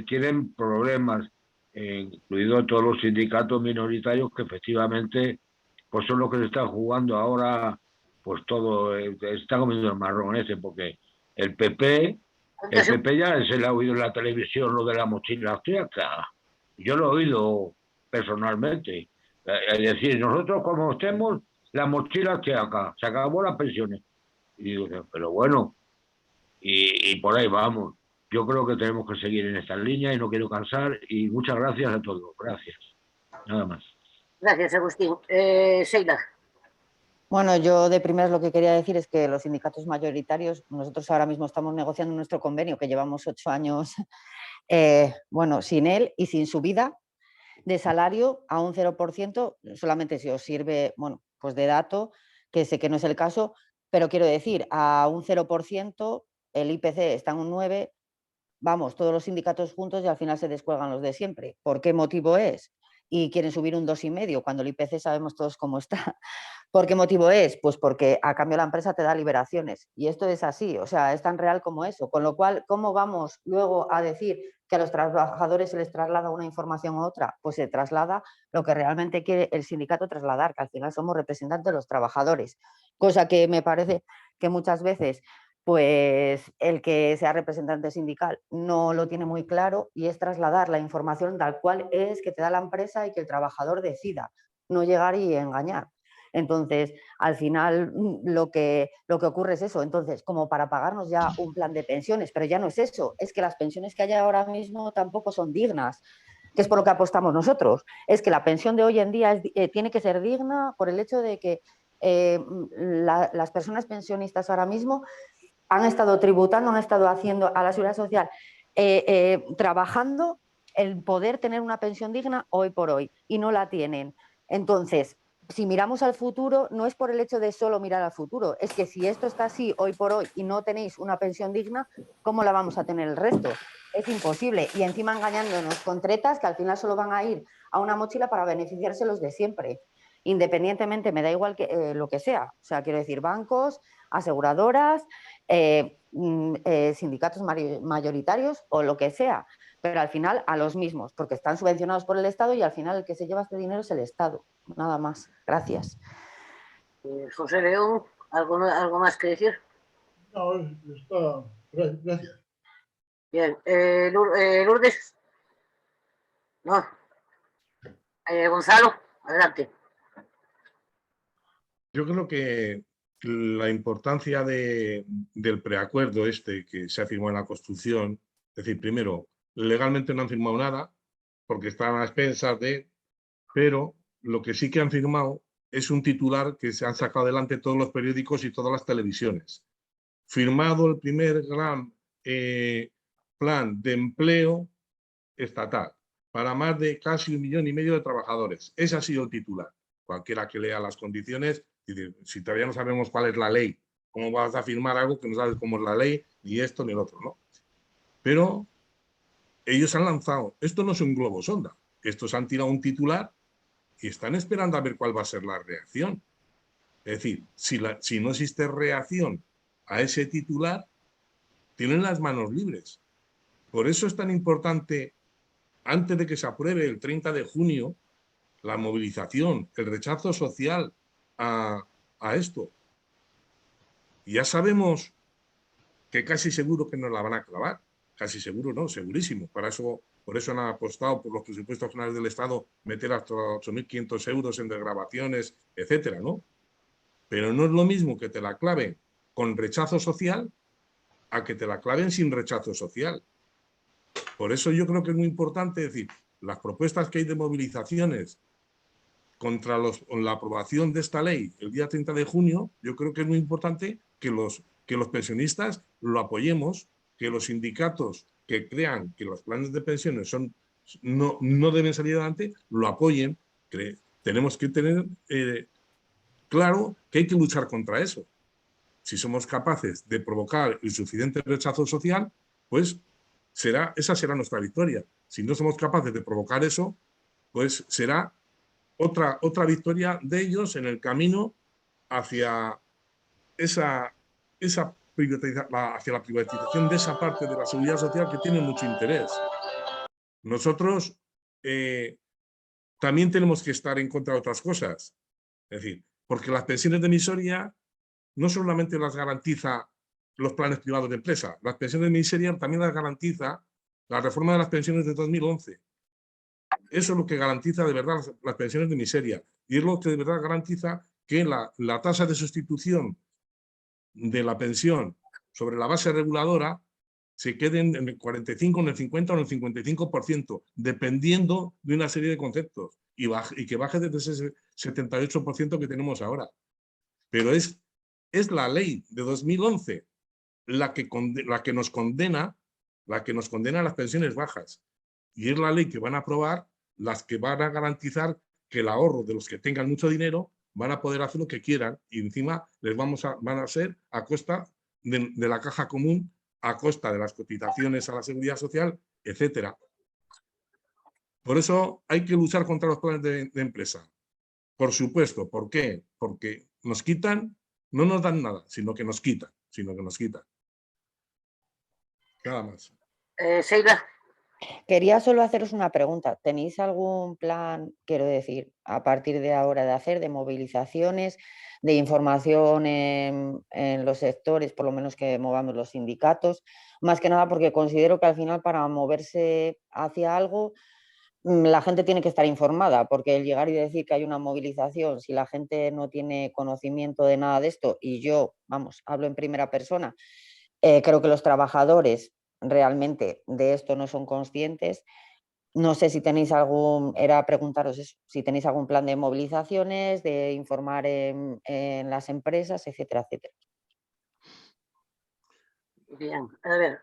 Speaker 13: tienen problemas, incluidos todos los sindicatos minoritarios, que efectivamente pues son los que se están jugando ahora, pues todo, se está comiendo el marrón ese, porque el PP ya se le ha oído en la televisión lo de la mochila austríaca. Yo lo he oído personalmente. Es decir, nosotros como estemos, la mochila austríaca, se acabó las pensiones. Y digo, pero bueno, y por ahí vamos. Yo creo que tenemos que seguir en esta línea y no quiero cansar, y muchas gracias a todos. Gracias. Nada más.
Speaker 1: Gracias, Agustín. Sheila.
Speaker 3: Bueno, yo de primeras lo que quería decir es que los sindicatos mayoritarios, nosotros ahora mismo estamos negociando nuestro convenio, que llevamos 8 años, bueno, sin él y sin subida de salario a un 0%, solamente si os sirve, bueno, pues de dato, que sé que no es el caso, pero quiero decir, a un 0%, el IPC está en un 9%, vamos, todos los sindicatos juntos y al final se descuelgan los de siempre. ¿Por qué motivo es? Y quieren subir un 2,5 cuando el IPC sabemos todos cómo está. ¿Por qué motivo es? Pues porque a cambio la empresa te da liberaciones y esto es así, o sea, es tan real como eso, con lo cual, ¿cómo vamos luego a decir que a los trabajadores se les traslada una información u otra? Pues se traslada lo que realmente quiere el sindicato trasladar, que al final somos representantes de los trabajadores, cosa que me parece que muchas veces pues el que sea representante sindical no lo tiene muy claro y es trasladar la información tal cual es que te da la empresa y que el trabajador decida, no llegar y engañar. Entonces, al final lo que ocurre es eso. Entonces, como para pagarnos ya un plan de pensiones, pero ya no es eso, es que las pensiones que hay ahora mismo tampoco son dignas, que es por lo que apostamos nosotros. Es que la pensión de hoy en día tiene que ser digna por el hecho de que las personas pensionistas ahora mismo han estado tributando, han estado haciendo a la Seguridad Social, trabajando el poder tener una pensión digna hoy por hoy y no la tienen. Entonces, si miramos al futuro, no es por el hecho de solo mirar al futuro, es que si esto está así hoy por hoy y no tenéis una pensión digna, ¿cómo la vamos a tener el resto? Es imposible. Y encima engañándonos con tretas que al final solo van a ir a una mochila para beneficiarse los de siempre. Independientemente, me da igual que, lo que sea. O sea, quiero decir, bancos, aseguradoras, sindicatos mayoritarios o lo que sea, pero al final a los mismos, porque están subvencionados por el Estado y al final el que se lleva este dinero es el Estado. Nada más. Gracias.
Speaker 1: José León, ¿algo más que decir?
Speaker 4: No, está. Gracias.
Speaker 1: Bien. Lourdes. No. Gonzalo, adelante.
Speaker 6: Yo creo que la importancia del preacuerdo este que se ha firmado en la construcción, es decir, primero, legalmente no han firmado nada, porque están a expensas de, pero lo que sí que han firmado es un titular que se han sacado adelante todos los periódicos y todas las televisiones. Firmado el primer gran plan de empleo estatal para más de casi 1,5 millones de trabajadores. Ese ha sido el titular. Cualquiera que lea las condiciones, si todavía no sabemos cuál es la ley, ¿cómo vas a firmar algo que no sabes cómo es la ley, ni esto ni el otro, ¿no? Pero ellos han lanzado, esto no es un globo sonda, estos han tirado un titular y están esperando a ver cuál va a ser la reacción. Es decir, si no existe reacción a ese titular, tienen las manos libres. Por eso es tan importante, antes de que se apruebe el 30 de junio, la movilización, el rechazo social a esto. Y ya sabemos que casi seguro que nos la van a clavar. Casi seguro, no, segurísimo. Por eso han apostado por los presupuestos generales del Estado meter hasta 8.500 euros en desgravaciones, etcétera, ¿no? Pero no es lo mismo que te la claven con rechazo social a que te la claven sin rechazo social. Por eso yo creo que es muy importante decir, las propuestas que hay de movilizaciones contra la aprobación de esta ley el día 30 de junio, yo creo que es muy importante que los pensionistas lo apoyemos, que los sindicatos que crean que los planes de pensiones no deben salir adelante, lo apoyen. Tenemos que tener claro que hay que luchar contra eso. Si somos capaces de provocar el suficiente rechazo social, pues esa será nuestra victoria. Si no somos capaces de provocar eso, pues será otra victoria de ellos en el camino hacia hacia la privatización de esa parte de la seguridad social que tiene mucho interés. Nosotros también tenemos que estar en contra de otras cosas. Es decir, porque las pensiones de miseria no solamente las garantiza los planes privados de empresa, las pensiones de miseria también las garantiza la reforma de las pensiones de 2011. Eso es lo que garantiza de verdad las pensiones de miseria y es lo que de verdad garantiza que la tasa de sustitución de la pensión sobre la base reguladora se quede en el 45, en el 50 o en el 55%, dependiendo de una serie de conceptos y que baje desde ese 78% que tenemos ahora. Pero es la ley de 2011 la que nos condena a las pensiones bajas. Y es la ley que van a aprobar las que van a garantizar que el ahorro de los que tengan mucho dinero van a poder hacer lo que quieran y encima van a ser a costa de la caja común a costa de las cotizaciones a la seguridad social, etcétera. Por eso hay que luchar contra los planes de empresa. Por supuesto. ¿Por qué? Porque nos quitan, no nos dan nada, sino que nos quitan. Nada más.
Speaker 1: Sheila.
Speaker 3: Quería solo haceros una pregunta. ¿Tenéis algún plan, quiero decir, a partir de ahora de hacer, de movilizaciones, de información en los sectores, por lo menos que movamos los sindicatos? Más que nada porque considero que al final para moverse hacia algo la gente tiene que estar informada, porque el llegar y decir que hay una movilización, si la gente no tiene conocimiento de nada de esto, y yo, vamos, hablo en primera persona, creo que los trabajadores realmente de esto no son conscientes. No sé si tenéis era preguntaros eso, si tenéis algún plan de movilizaciones, de informar en las empresas, etcétera, etcétera.
Speaker 1: Bien, a ver,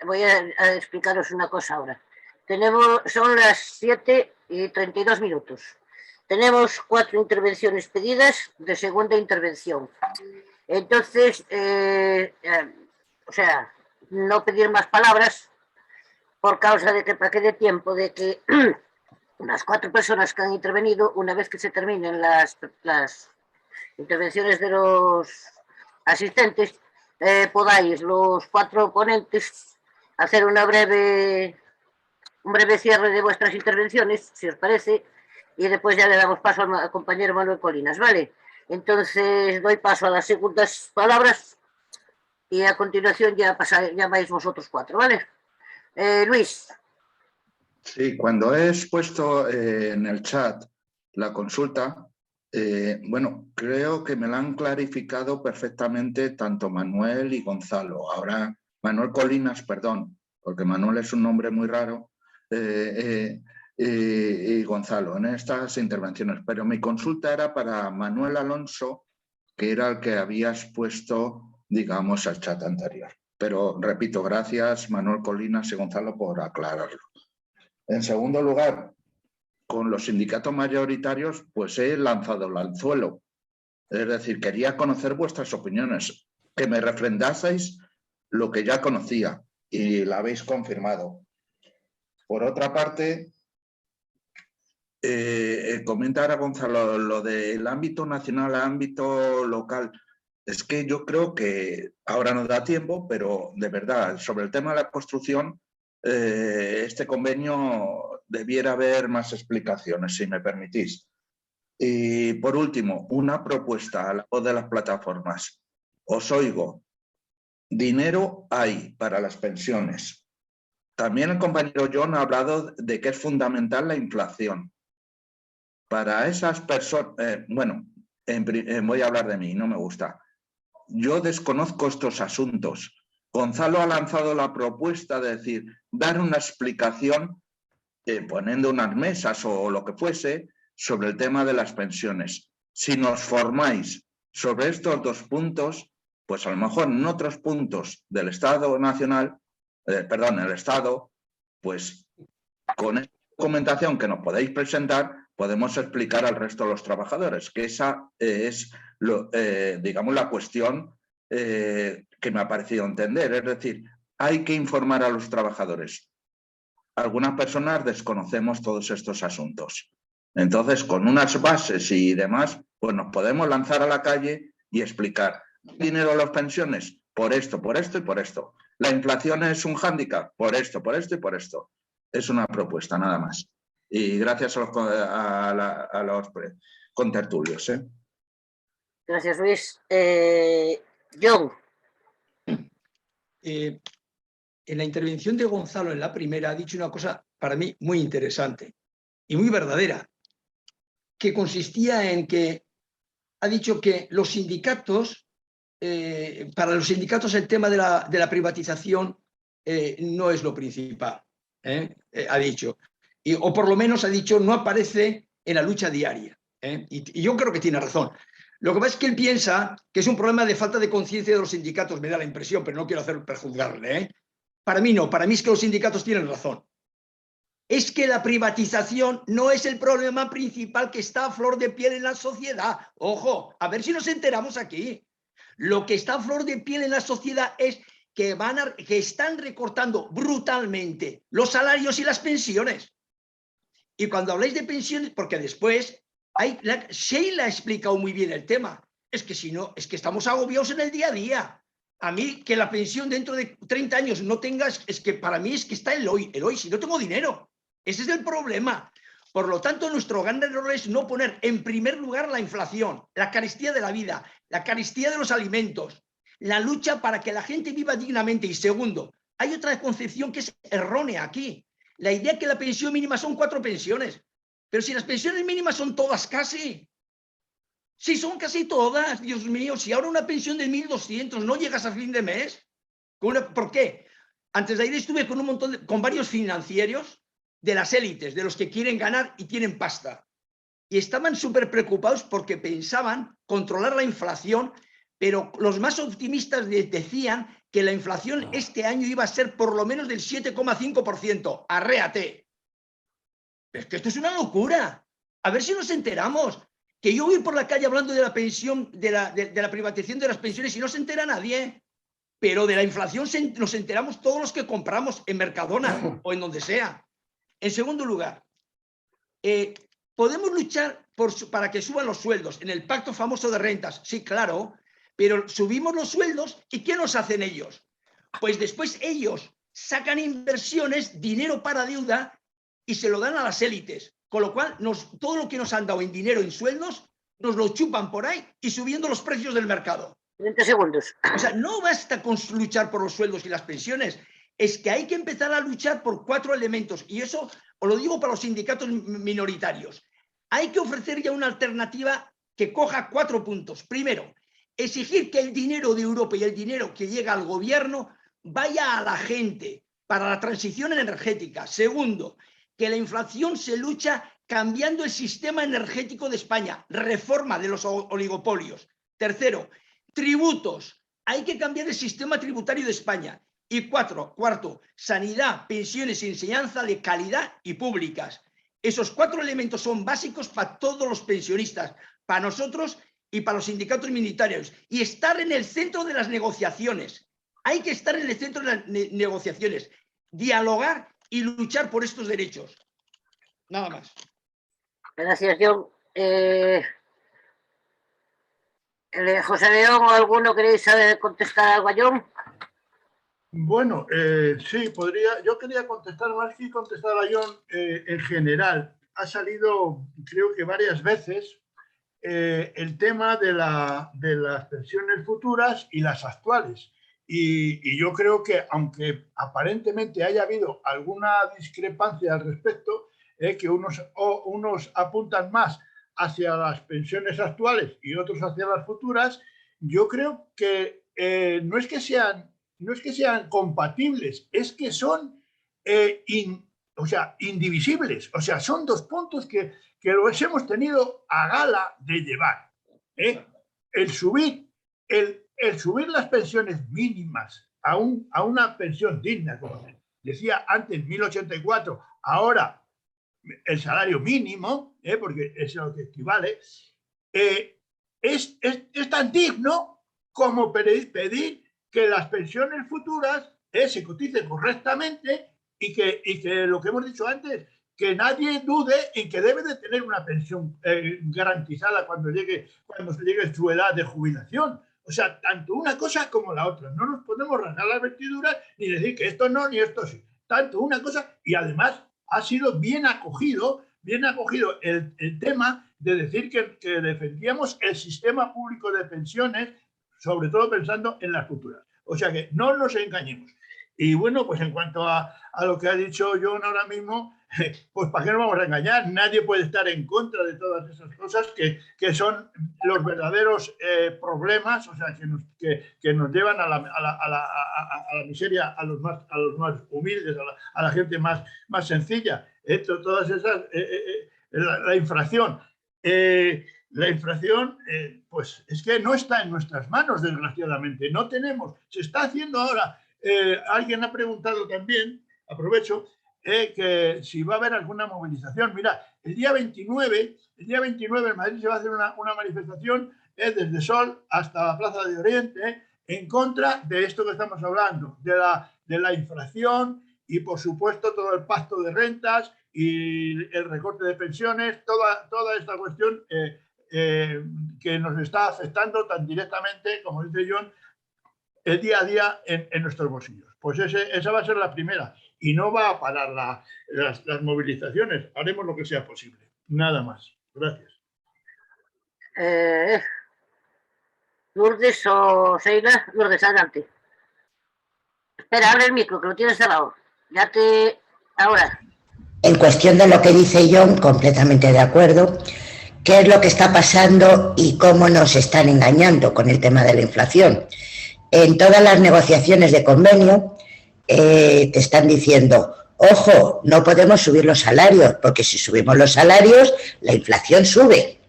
Speaker 1: voy a explicaros una cosa ahora. Son las 7:32. Tenemos 4 intervenciones pedidas de segunda intervención. Entonces, o sea, no pedir más palabras por causa de que para que dé tiempo de que las 4 personas que han intervenido, una vez que se terminen las intervenciones de los asistentes, podáis los 4 ponentes hacer un breve cierre de vuestras intervenciones, si os parece, y después ya le damos paso al compañero Manuel Colinas, ¿vale? Entonces doy paso a las segundas palabras y a continuación ya vais vosotros 4, ¿vale? Luis.
Speaker 8: Sí, cuando he expuesto en el chat la consulta, bueno, creo que me la han clarificado perfectamente tanto Manuel y Gonzalo. Ahora, Manuel Colinas, perdón, porque Manuel es un nombre muy raro, y Gonzalo en estas intervenciones. Pero mi consulta era para Manuel Alonso, que era el que habías puesto, digamos, al chat anterior. Pero, repito, gracias Manuel Colinas y Gonzalo por aclararlo. En segundo lugar, con los sindicatos mayoritarios, pues he lanzado el anzuelo. Es decir, quería conocer vuestras opiniones, que me refrendaseis lo que ya conocía y la habéis confirmado. Por otra parte, comentar a Gonzalo lo del ámbito nacional al ámbito local. Es que yo creo que ahora no da tiempo, pero de verdad, sobre el tema de la construcción, este convenio debiera haber más explicaciones, si me permitís. Y por último, una propuesta a la voz de las plataformas. Os oigo, dinero hay para las pensiones. También el compañero John ha hablado de que es fundamental la inflación. Para esas personas, bueno, voy a hablar de mí, no me gusta. Yo desconozco estos asuntos. Gonzalo ha lanzado la propuesta de decir, dar una explicación poniendo unas mesas o lo que fuese sobre el tema de las pensiones. Si nos formáis sobre estos 2 puntos, pues a lo mejor en otros puntos del Estado Nacional, el Estado, pues con esta documentación que nos podéis presentar, podemos explicar al resto de los trabajadores, que esa es, digamos, la cuestión que me ha parecido entender. Es decir, hay que informar a los trabajadores. Algunas personas desconocemos todos estos asuntos. Entonces, con unas bases y demás, pues nos podemos lanzar a la calle y explicar. ¿Dinero a las pensiones? Por esto y por esto. ¿La inflación es un hándicap? Por esto y por esto. Es una propuesta, nada más. Y gracias a los contertulios.
Speaker 1: Gracias, Luis. John.
Speaker 11: En la intervención de Gonzalo en la primera ha dicho una cosa para mí muy interesante y muy verdadera, que consistía en que ha dicho que los sindicatos, para los sindicatos el tema de la privatización no es lo principal, ha dicho. O por lo menos ha dicho, no aparece en la lucha diaria. Y yo creo que tiene razón. Lo que pasa es que él piensa que es un problema de falta de conciencia de los sindicatos, me da la impresión, pero no quiero hacer prejuzgarle. Para mí no, para mí es que los sindicatos tienen razón. Es que la privatización no es el problema principal que está a flor de piel en la sociedad. Ojo, a ver si nos enteramos aquí. Lo que está a flor de piel en la sociedad es que están recortando brutalmente los salarios y las pensiones. Y cuando habláis de pensiones, porque después Sheila ha explicado muy bien el tema, es que si no, es que estamos agobiados en el día a día. A mí que la pensión dentro de 30 años no tengas, es que para mí es que está el hoy, si no tengo dinero. Ese es el problema. Por lo tanto, nuestro gran error es no poner en primer lugar la inflación, la carestía de la vida, la carestía de los alimentos, la lucha para que la gente viva dignamente. Y segundo, hay otra concepción que es errónea aquí. La idea que la pensión mínima son 4 pensiones. Pero si las pensiones mínimas son todas casi. Si son casi todas, Dios mío, si ahora una pensión de 1.200 no llegas a fin de mes. ¿Por qué? Antes de ayer estuve con con varios financieros de las élites, de los que quieren ganar y tienen pasta. Y estaban súper preocupados porque pensaban controlar la inflación, pero los más optimistas decían que la inflación este año iba a ser por lo menos del 7,5%. Arréate. Es que esto es una locura. A ver si nos enteramos. Que yo voy por la calle hablando de la pensión, de la privatización de las pensiones y no se entera nadie. Pero de la inflación nos enteramos todos los que compramos en Mercadona o en donde sea. En segundo lugar, podemos luchar para que suban los sueldos en el pacto famoso de rentas. Sí, claro, pero subimos los sueldos y ¿qué nos hacen ellos? Pues después ellos sacan inversiones, dinero para deuda y se lo dan a las élites. Con lo cual, todo lo que nos han dado en dinero, en sueldos, nos lo chupan por ahí y subiendo los precios del mercado.
Speaker 1: 30 segundos.
Speaker 11: O sea, no basta con luchar por los sueldos y las pensiones, es que hay que empezar a luchar por 4 elementos. Y eso os lo digo para los sindicatos minoritarios. Hay que ofrecer ya una alternativa que coja 4 puntos. Primero, exigir que el dinero de Europa y el dinero que llega al gobierno vaya a la gente para la transición energética. Segundo, que la inflación se lucha cambiando el sistema energético de España, reforma de los oligopolios. Tercero, tributos. Hay que cambiar el sistema tributario de España. Y cuarto, sanidad, pensiones y enseñanza de calidad y públicas. Esos 4 elementos son básicos para todos los pensionistas, para nosotros y para los sindicatos minoritarios. Y estar en el centro de las negociaciones. Hay que estar en el centro de las negociaciones, dialogar y luchar por estos derechos. Nada más.
Speaker 1: Gracias, John. José León o alguno queréis contestar algo a John.
Speaker 4: Bueno, sí, yo quería contestar, más que contestar a John en general. Ha salido, creo que varias veces, el tema de las pensiones futuras y las actuales. Y yo creo que, aunque aparentemente haya habido alguna discrepancia al respecto, que unos apuntan más hacia las pensiones actuales y otros hacia las futuras, yo creo que no es que sean compatibles, es que son indivisibles. O sea, son 2 puntos que los hemos tenido a gala de llevar. El subir las pensiones mínimas a una pensión digna, como decía antes, 1.084, ahora el salario mínimo, porque es lo que equivale, es tan digno como pedir que las pensiones futuras se coticen correctamente y que lo que hemos dicho antes, que nadie dude en que debe de tener una pensión garantizada cuando llegue su edad de jubilación. O sea, tanto una cosa como la otra. No nos podemos rasgar las vestiduras ni decir que esto no, ni esto sí. Tanto una cosa, y además ha sido bien acogido el tema de decir que defendíamos el sistema público de pensiones, sobre todo pensando en las futuras. O sea que no nos engañemos. Y bueno, pues en cuanto a lo que ha dicho John ahora mismo, pues ¿para qué nos vamos a engañar? Nadie puede estar en contra de todas esas cosas que son los verdaderos problemas, o sea, que nos llevan a la miseria, a los más humildes, a la gente más sencilla. Todas esas, la inflación. La inflación, pues es que no está en nuestras manos, desgraciadamente. No tenemos, se está haciendo ahora. Alguien ha preguntado también, aprovecho, que si va a haber alguna movilización. Mira, el día 29 en Madrid se va a hacer una manifestación desde Sol hasta la Plaza de Oriente, en contra de esto que estamos hablando, de la inflación y, por supuesto, todo el pacto de rentas y el recorte de pensiones, toda esta cuestión que nos está afectando tan directamente, como dice John, el día a día en nuestros bolsillos. Pues esa va a ser la primera y no va a parar las movilizaciones. Haremos lo que sea posible. Nada más. Gracias.
Speaker 1: Lourdes o Sheila. Lourdes, adelante. Espera, abre el micro, que lo tienes cerrado. Ahora.
Speaker 5: En cuestión de lo que dice John, completamente de acuerdo. ¿Qué es lo que está pasando y cómo nos están engañando con el tema de la inflación? En todas las negociaciones de convenio te están diciendo, ojo, no podemos subir los salarios, porque si subimos los salarios, la inflación sube.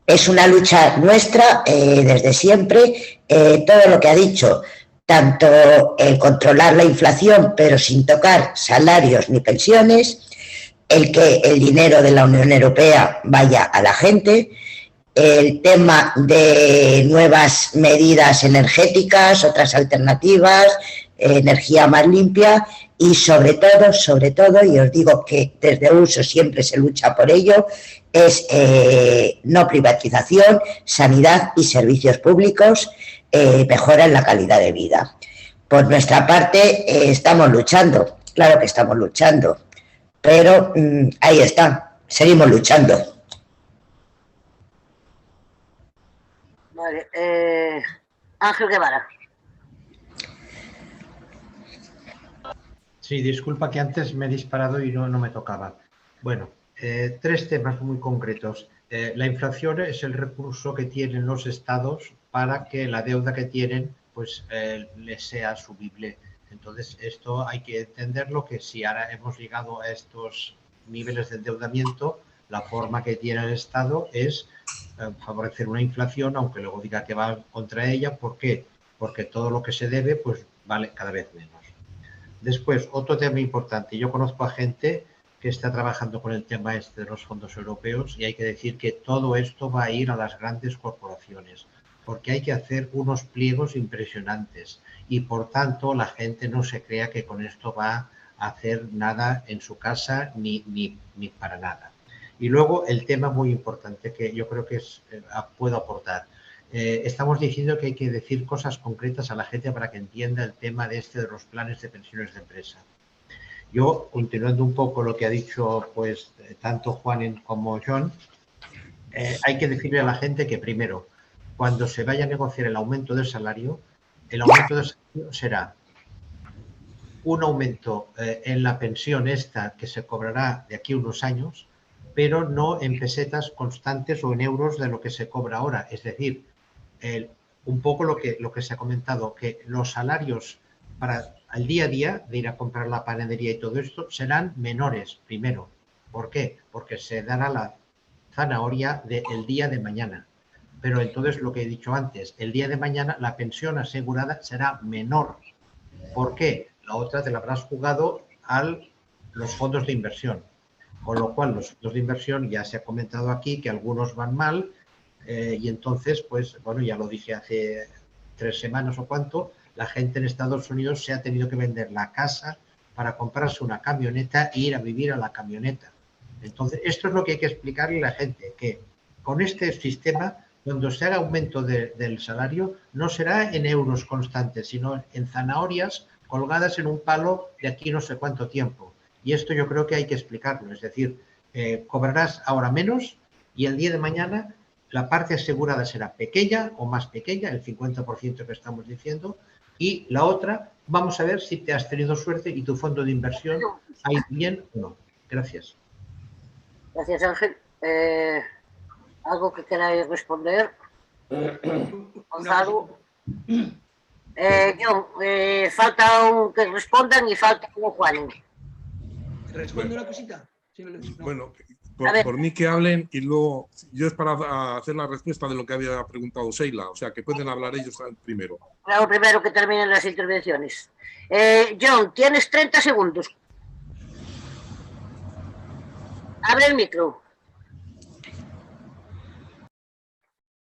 Speaker 5: Es una lucha nuestra desde siempre, todo lo que ha dicho, tanto el controlar la inflación, pero sin tocar salarios ni pensiones, el que el dinero de la Unión Europea vaya a la gente, el tema de nuevas medidas energéticas, otras alternativas, energía más limpia y sobre todo, y os digo que desde Uso siempre se lucha por ello, es no privatización, sanidad y servicios públicos, mejora en la calidad de vida. Por nuestra parte estamos luchando, claro que estamos luchando, pero ahí está, seguimos luchando.
Speaker 1: Vale, Ángel Guevara.
Speaker 9: Sí, disculpa que antes me he disparado y no me tocaba. Bueno, tres temas muy concretos. La inflación es el recurso que tienen los estados para que la deuda que tienen pues les sea asumible. Entonces, esto hay que entenderlo, que si ahora hemos llegado a estos niveles de endeudamiento, la forma que tiene el Estado es favorecer una inflación, aunque luego diga que va contra ella. ¿Por qué? Porque todo lo que se debe pues vale cada vez menos. Después, otro tema importante. Yo conozco a gente que está trabajando con el tema de los fondos europeos y hay que decir que todo esto va a ir a las grandes corporaciones, porque hay que hacer unos pliegos impresionantes y, por tanto, la gente no se crea que con esto va a hacer nada en su casa ni para nada. Y luego el tema muy importante que yo creo que puedo aportar. Estamos diciendo que hay que decir cosas concretas a la gente para que entienda el tema de los planes de pensiones de empresa. Yo, continuando un poco lo que ha dicho pues tanto Juan como John, hay que decirle a la gente que primero, cuando se vaya a negociar el aumento del salario será un aumento en la pensión esta que se cobrará de aquí a unos años, pero no en pesetas constantes o en euros de lo que se cobra ahora. Es decir, un poco lo que se ha comentado, que los salarios para el día a día de ir a comprar la panadería y todo esto serán menores primero. ¿Por qué? Porque se dará la zanahoria del día de mañana. Pero entonces, lo que he dicho antes, el día de mañana la pensión asegurada será menor. ¿Por qué? La otra te la habrás jugado a los fondos de inversión. Con lo cual, los fondos de inversión, ya se ha comentado aquí que algunos van mal y entonces, pues, bueno, ya lo dije hace 3 semanas o cuánto, la gente en Estados Unidos se ha tenido que vender la casa para comprarse una camioneta e ir a vivir a la camioneta. Entonces, esto es lo que hay que explicarle a la gente, que con este sistema, cuando se haga aumento del salario, no será en euros constantes, sino en zanahorias colgadas en un palo de aquí no sé cuánto tiempo. Y esto yo creo que hay que explicarlo. Es decir, cobrarás ahora menos y el día de mañana la parte asegurada será pequeña o más pequeña, el 50% que estamos diciendo, y la otra, vamos a ver si te has tenido suerte y tu fondo de inversión ha ido bien o no. Gracias.
Speaker 1: Gracias, Ángel. ¿Algo que queráis responder? Gonzalo. John, falta un que respondan y falta un Juan.
Speaker 11: ¿Responde una cosita? Sí,
Speaker 6: bueno, por mí que hablen y luego yo es para hacer la respuesta de lo que había preguntado Sheila, o sea que pueden hablar ellos primero.
Speaker 1: Claro, primero que terminen las intervenciones. John, tienes 30 segundos. Abre el micro.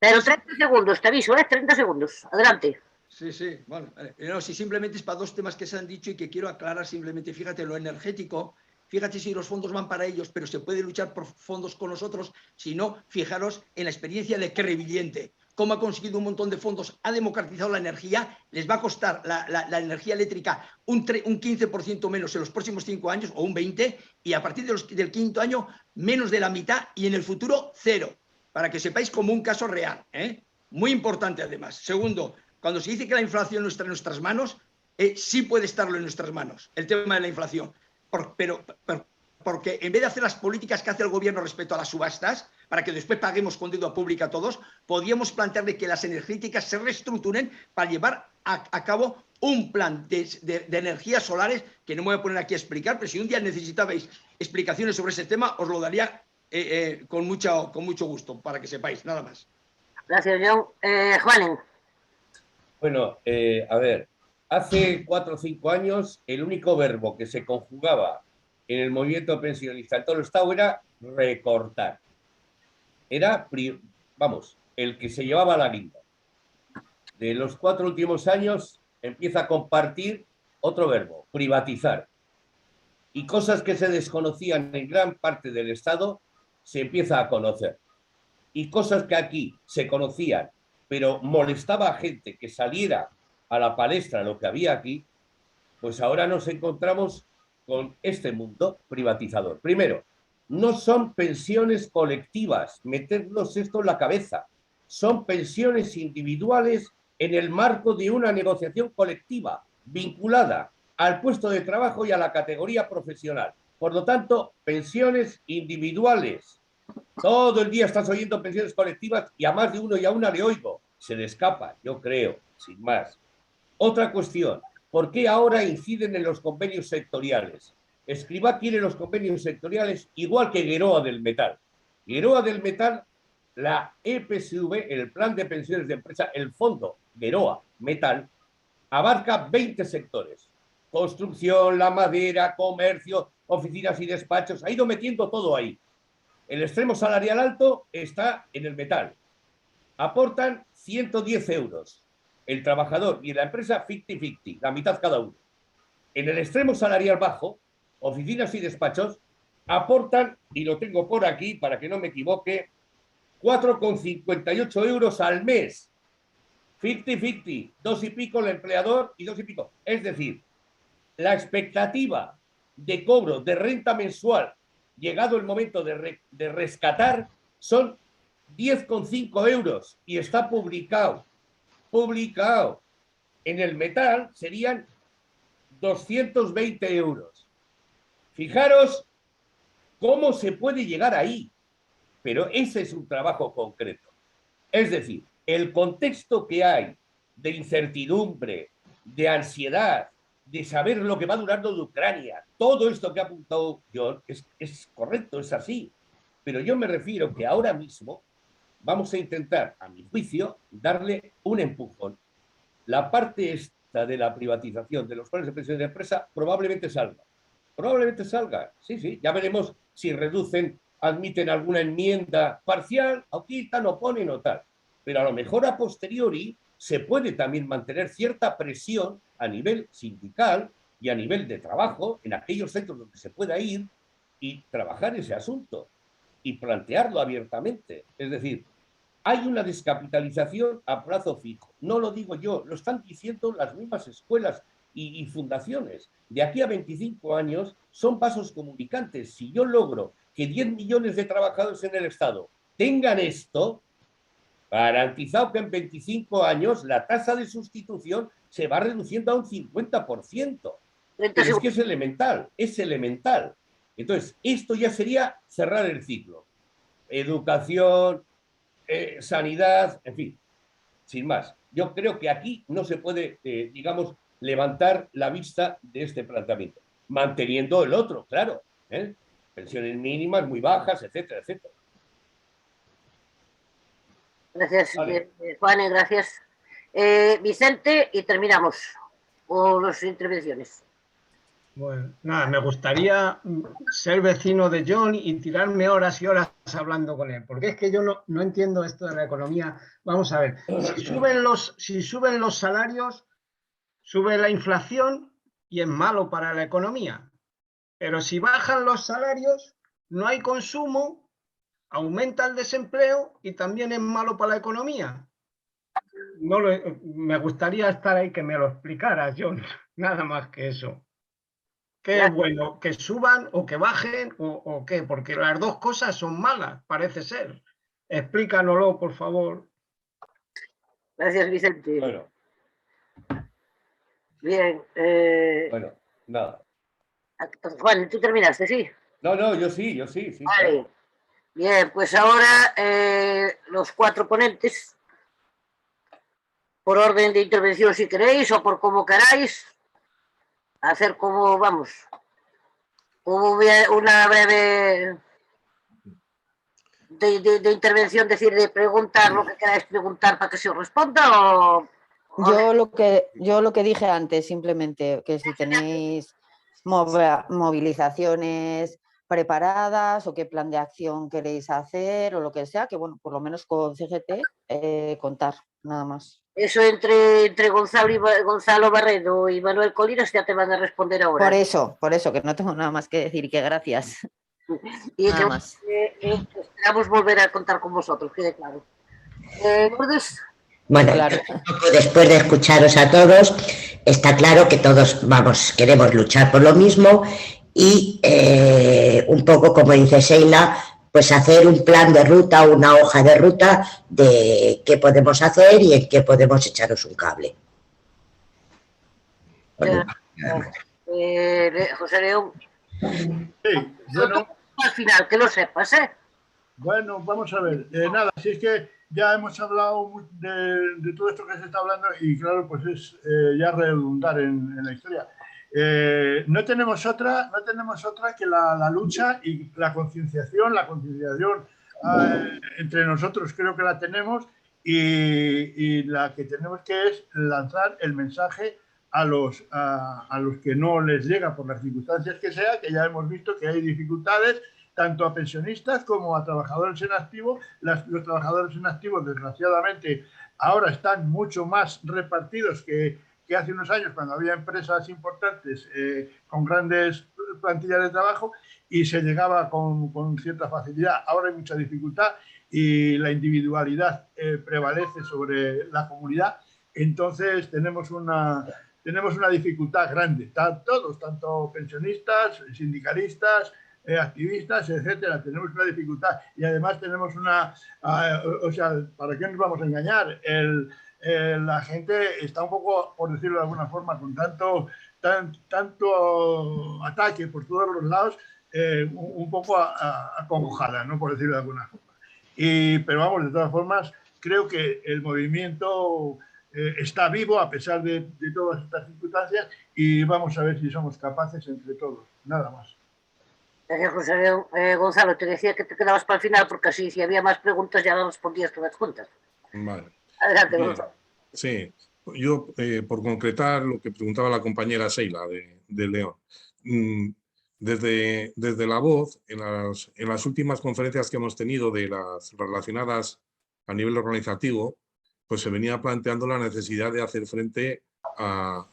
Speaker 1: Pero 30 segundos, te aviso, 30 segundos. Adelante.
Speaker 11: Sí, sí, bueno, no, si simplemente es para dos temas que se han dicho y que quiero aclarar simplemente, fíjate, lo energético, fíjate si los fondos van para ellos, pero se puede luchar por fondos con nosotros, si no, fijaros en la experiencia de Crevillente, cómo ha conseguido un montón de fondos, ha democratizado la energía, les va a costar la energía eléctrica un 15% menos en los próximos 5 años, o un 20%, y a partir del quinto año, menos de la mitad, y en el futuro, 0, para que sepáis como un caso real, ¿eh? Muy importante además. Segundo, cuando se dice que la inflación no está en nuestras manos, sí puede estarlo en nuestras manos, el tema de la inflación. Porque en vez de hacer las políticas que hace el gobierno respecto a las subastas, para que después paguemos con deuda pública a todos, podríamos plantearle que las energéticas se reestructuren para llevar a cabo un plan de energías solares, que no me voy a poner aquí a explicar, pero si un día necesitabais explicaciones sobre ese tema, os lo daría con mucho gusto, para que sepáis, nada más.
Speaker 1: Gracias, John. Juanen.
Speaker 12: Bueno, a ver, hace 4 o 5 años el único verbo que se conjugaba en el movimiento pensionista en todo el Estado era recortar. Era, vamos, el que se llevaba la guinda. De los 4 últimos años empieza a compartir otro verbo, privatizar. Y cosas que se desconocían en gran parte del Estado se empieza a conocer. Y cosas que aquí se conocían, pero molestaba a gente que saliera a la palestra lo que había aquí, pues ahora nos encontramos con este mundo privatizador. Primero, no son pensiones colectivas, meternos esto en la cabeza, son pensiones individuales en el marco de una negociación colectiva vinculada al puesto de trabajo y a la categoría profesional. Por lo tanto, pensiones individuales. Todo el día estás oyendo pensiones colectivas y a más de uno y a una le oigo. Se le escapa, yo creo, sin más. Otra cuestión, ¿por qué ahora inciden en los convenios sectoriales? Escribá quiere los convenios sectoriales igual que Gueroa del Metal. Gueroa del Metal, la EPSV, el Plan de Pensiones de Empresa, el fondo Gueroa Metal, abarca 20 sectores. Construcción, la madera, comercio, oficinas y despachos. Ha ido metiendo todo ahí. El extremo salarial alto está en el metal. Aportan 110 euros. El trabajador y la empresa 50-50, la mitad cada uno. En el extremo salarial bajo, oficinas y despachos aportan, y lo tengo por aquí para que no me equivoque, 4,58 euros al mes. 50-50, 2 y pico el empleador y 2 y pico. Es decir, la expectativa de cobro de renta mensual llegado el momento de rescatar, son 10,5 euros y está publicado. En el metal serían 220 euros. Fijaros cómo se puede llegar ahí, pero ese es un trabajo concreto. Es decir, el contexto que hay de incertidumbre, de ansiedad, de saber lo que va durando de Ucrania, todo esto que ha apuntado John es correcto, es así. Pero yo me refiero que ahora mismo vamos a intentar, a mi juicio, darle un empujón. La parte esta de la privatización de los planes de pensiones de empresa probablemente salga. Probablemente salga, sí, ya veremos si reducen, admiten alguna enmienda parcial, o quitan, o ponen o tal. Pero a lo mejor a posteriori se puede también mantener cierta presión a nivel sindical y a nivel de trabajo en aquellos centros donde se pueda ir y trabajar ese asunto y plantearlo abiertamente. Es decir, hay una descapitalización a plazo fijo. No lo digo yo, lo están diciendo las mismas escuelas y fundaciones. De aquí a 25 años son vasos comunicantes. Si yo logro que 10 millones de trabajadores en el Estado tengan esto, garantizado que en 25 años la tasa de sustitución se va reduciendo a un 50%. Pero es que es elemental, es elemental. Entonces, esto ya sería cerrar el ciclo. Educación, sanidad, en fin, sin más. Yo creo que aquí no se puede, digamos, levantar la vista de este planteamiento, manteniendo el otro, claro, pensiones mínimas muy bajas, etcétera, etcétera.
Speaker 1: Gracias,
Speaker 12: Vale.
Speaker 1: Juan, gracias. Vicente, y terminamos con las intervenciones.
Speaker 7: Bueno, nada, me gustaría ser vecino de John y tirarme horas y horas hablando con él, porque es que yo no entiendo esto de la economía. Vamos a ver, si suben los salarios, sube la inflación y es malo para la economía. Pero si bajan los salarios, no hay consumo, aumenta el desempleo y también es malo para la economía. Me gustaría estar ahí que me lo explicaras, John, nada más que eso. ¿Qué es bueno? ¿Que suban o que bajen o qué? Porque las dos cosas son malas, parece ser. Explícanoslo, por favor.
Speaker 1: Gracias, Vicente.
Speaker 12: Bueno.
Speaker 1: Bien.
Speaker 12: Bueno, nada.
Speaker 1: Juan, ¿tú terminaste? Sí.
Speaker 12: No, yo sí.
Speaker 1: Vale.
Speaker 12: Claro.
Speaker 1: Bien, pues ahora los 4 ponentes, por orden de intervención si queréis o por como queráis, hacer como, vamos, una breve de intervención, decir, de preguntar lo que queráis preguntar para que se os responda o...
Speaker 3: Yo lo que dije antes, simplemente, que si tenéis movilizaciones preparadas o qué plan de acción queréis hacer o lo que sea, que bueno, por lo menos con CGT contar, nada más.
Speaker 1: Eso entre Gonzalo Barredo y Manuel Colinas ya te van a responder ahora.
Speaker 3: Por eso, que no tengo nada más que decir y que gracias.
Speaker 1: Y nada más. Esperamos volver a contar con vosotros, quede claro. ¿Lourdes?
Speaker 5: Bueno, claro. Después de escucharos a todos, está claro que todos queremos luchar por lo mismo y un poco, como dice Sheila, pues hacer un plan de ruta, una hoja de ruta de qué podemos hacer y en qué podemos echaros un cable.
Speaker 1: José León.
Speaker 4: Sí, bueno,
Speaker 1: al final, que lo sepas, ¿eh?
Speaker 4: Bueno, vamos a ver. Nada, si es que ya hemos hablado de todo esto que se está hablando y claro, pues es ya redundar en la historia. No tenemos otra que la lucha y la concienciación entre nosotros creo que la tenemos y la que tenemos que es lanzar el mensaje a los que no les llega por las circunstancias que sea, que ya hemos visto que hay dificultades tanto a pensionistas como a trabajadores en activo. Los trabajadores en activo, desgraciadamente, ahora están mucho más repartidos que hace unos años, cuando había empresas importantes con grandes plantillas de trabajo y se llegaba con cierta facilidad. Ahora hay mucha dificultad y la individualidad prevalece sobre la comunidad. Entonces tenemos una dificultad grande. Todos, tanto pensionistas, sindicalistas, activistas, etcétera, tenemos una dificultad y además tenemos o sea, ¿para qué nos vamos a engañar? La gente está un poco, por decirlo de alguna forma, con tanto ataque por todos los lados, un poco acongojada, ¿no? Por decirlo de alguna forma. Pero vamos, de todas formas, creo que el movimiento está vivo a pesar de todas estas circunstancias y vamos a ver si somos capaces entre todos, nada más.
Speaker 1: Gracias, José León. Gonzalo, te decía que te quedabas para el final porque así, si había más preguntas ya las respondías todas juntas.
Speaker 6: Vale.
Speaker 1: Adelante, Gonzalo.
Speaker 6: Sí, yo por concretar lo que preguntaba la compañera Sheila de León. Desde La Voz, en las últimas conferencias que hemos tenido de las relacionadas a nivel organizativo, pues se venía planteando la necesidad de hacer frente a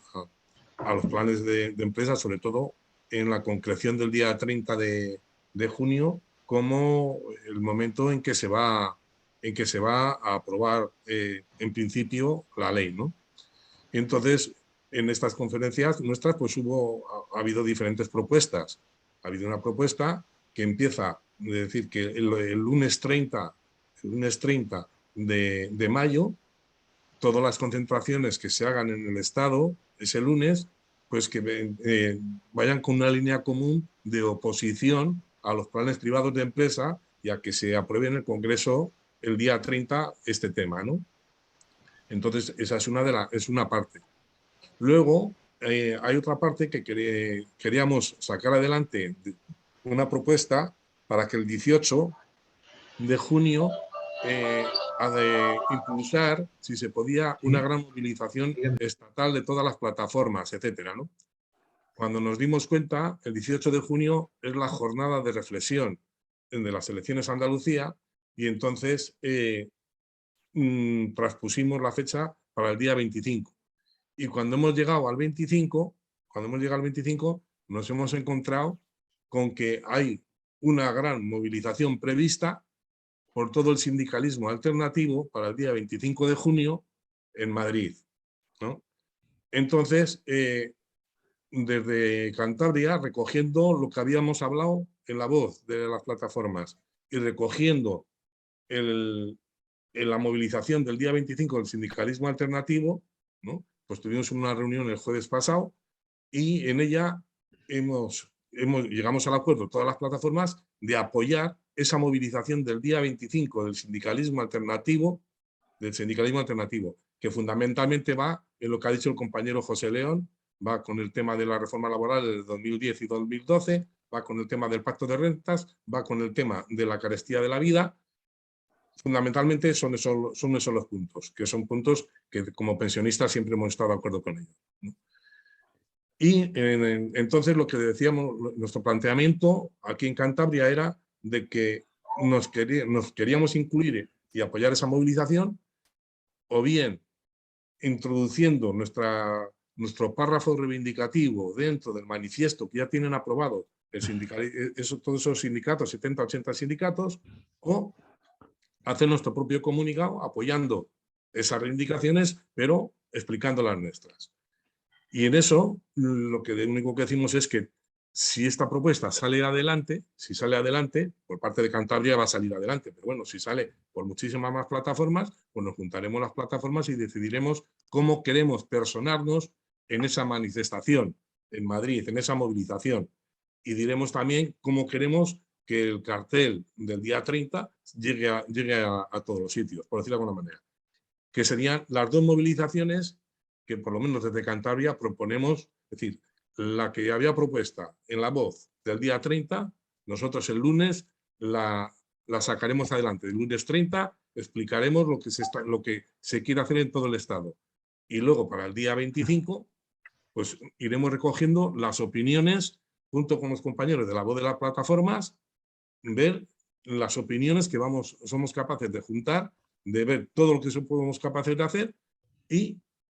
Speaker 6: los planes de empresa, sobre todo en la concreción del día 30 de junio, como el momento en que se va a aprobar en principio la ley, ¿no? Entonces, en estas conferencias nuestras, pues ha habido diferentes propuestas. Ha habido una propuesta que empieza, es decir, que el lunes 30 de mayo, todas las concentraciones que se hagan en el Estado ese lunes, pues que vayan con una línea común de oposición a los planes privados de empresa y a que se apruebe en el Congreso el día 30 este tema, ¿no? Entonces, esa es una parte. Luego, hay otra parte que queríamos sacar adelante, una propuesta para que el 18 de junio ha de impulsar, si se podía, una gran movilización estatal de todas las plataformas, etcétera, ¿no? Cuando nos dimos cuenta, el 18 de junio es la jornada de reflexión de las elecciones a Andalucía y entonces traspusimos la fecha para el día 25. Y cuando hemos llegado al 25, nos hemos encontrado con que hay una gran movilización prevista por todo el sindicalismo alternativo para el día 25 de junio en Madrid, ¿no? Entonces, desde Cantabria, recogiendo lo que habíamos hablado en la voz de las plataformas y recogiendo en la movilización del día 25 del sindicalismo alternativo, ¿no? Pues tuvimos una reunión el jueves pasado y en ella llegamos al acuerdo, todas las plataformas, de apoyar esa movilización del día 25 del sindicalismo alternativo, que fundamentalmente va en lo que ha dicho el compañero José León, va con el tema de la reforma laboral de 2010 y 2012, va con el tema del pacto de rentas, va con el tema de la carestía de la vida. Fundamentalmente son esos los puntos, que son puntos que como pensionistas siempre hemos estado de acuerdo con ellos, ¿no? Y entonces lo que decíamos, nuestro planteamiento aquí en Cantabria era de que nos queríamos incluir y apoyar esa movilización, o bien introduciendo nuestro párrafo reivindicativo dentro del manifiesto que ya tienen aprobado todos esos sindicatos, 70, 80 sindicatos, o hacer nuestro propio comunicado apoyando esas reivindicaciones, pero explicando las nuestras. Y en eso, lo único que decimos es que si esta propuesta sale adelante, por parte de Cantabria va a salir adelante, pero bueno, si sale por muchísimas más plataformas, pues nos juntaremos las plataformas y decidiremos cómo queremos personarnos en esa manifestación en Madrid, en esa movilización. Y diremos también cómo queremos que el cartel del día 30 llegue a todos los sitios, por decirlo de alguna manera. Que serían las dos movilizaciones que por lo menos desde Cantabria proponemos, es decir, la que había propuesta en la voz del día 30, nosotros el lunes la sacaremos adelante. El lunes 30 explicaremos lo que se quiere hacer en todo el Estado. Y luego para el día 25, pues iremos recogiendo las opiniones junto con los compañeros de la voz de las plataformas, ver las opiniones que somos capaces de juntar, de ver todo lo que somos capaces de hacer,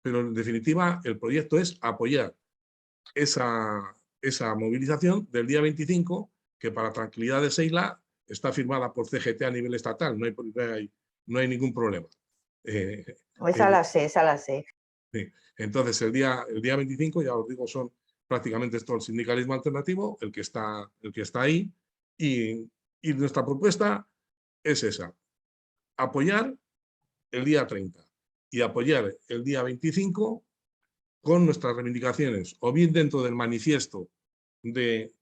Speaker 6: pero en definitiva el proyecto es apoyar esa movilización del día 25, que para tranquilidad de Seila está firmada por CGT a nivel estatal, no hay ningún problema.
Speaker 3: Esa la sé.
Speaker 6: Sí. Entonces el día 25, ya os digo, son prácticamente todo el sindicalismo alternativo, el que está ahí, y nuestra propuesta es esa: apoyar el día 30 y apoyar el día 25 con nuestras reivindicaciones, o bien dentro del manifiesto que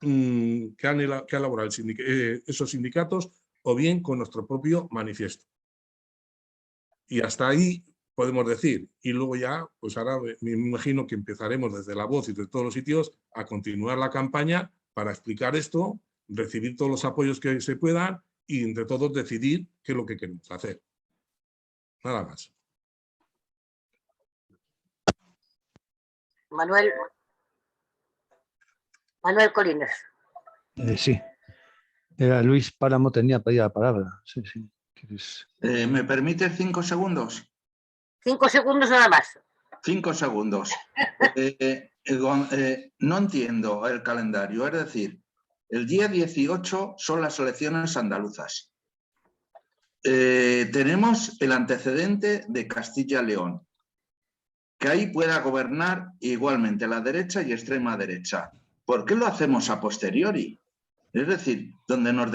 Speaker 6: han elaborado esos sindicatos, o bien con nuestro propio manifiesto. Y hasta ahí podemos decir. Y luego ya, pues ahora me imagino que empezaremos desde la voz y de todos los sitios a continuar la campaña para explicar esto, recibir todos los apoyos que se puedan y entre todos decidir qué es lo que queremos hacer. Nada más.
Speaker 1: Manuel Colines.
Speaker 2: Sí. Era Luis Páramo, tenía pedida la palabra. Sí. ¿Quieres?
Speaker 8: ¿Me permites 5 segundos?
Speaker 1: 5 segundos nada más.
Speaker 8: 5 segundos. No entiendo el calendario. Es decir, el día 18 son las elecciones andaluzas. Tenemos el antecedente de Castilla-León, que ahí pueda gobernar igualmente la derecha y extrema derecha. ¿Por qué lo hacemos a posteriori? Es decir, donde nos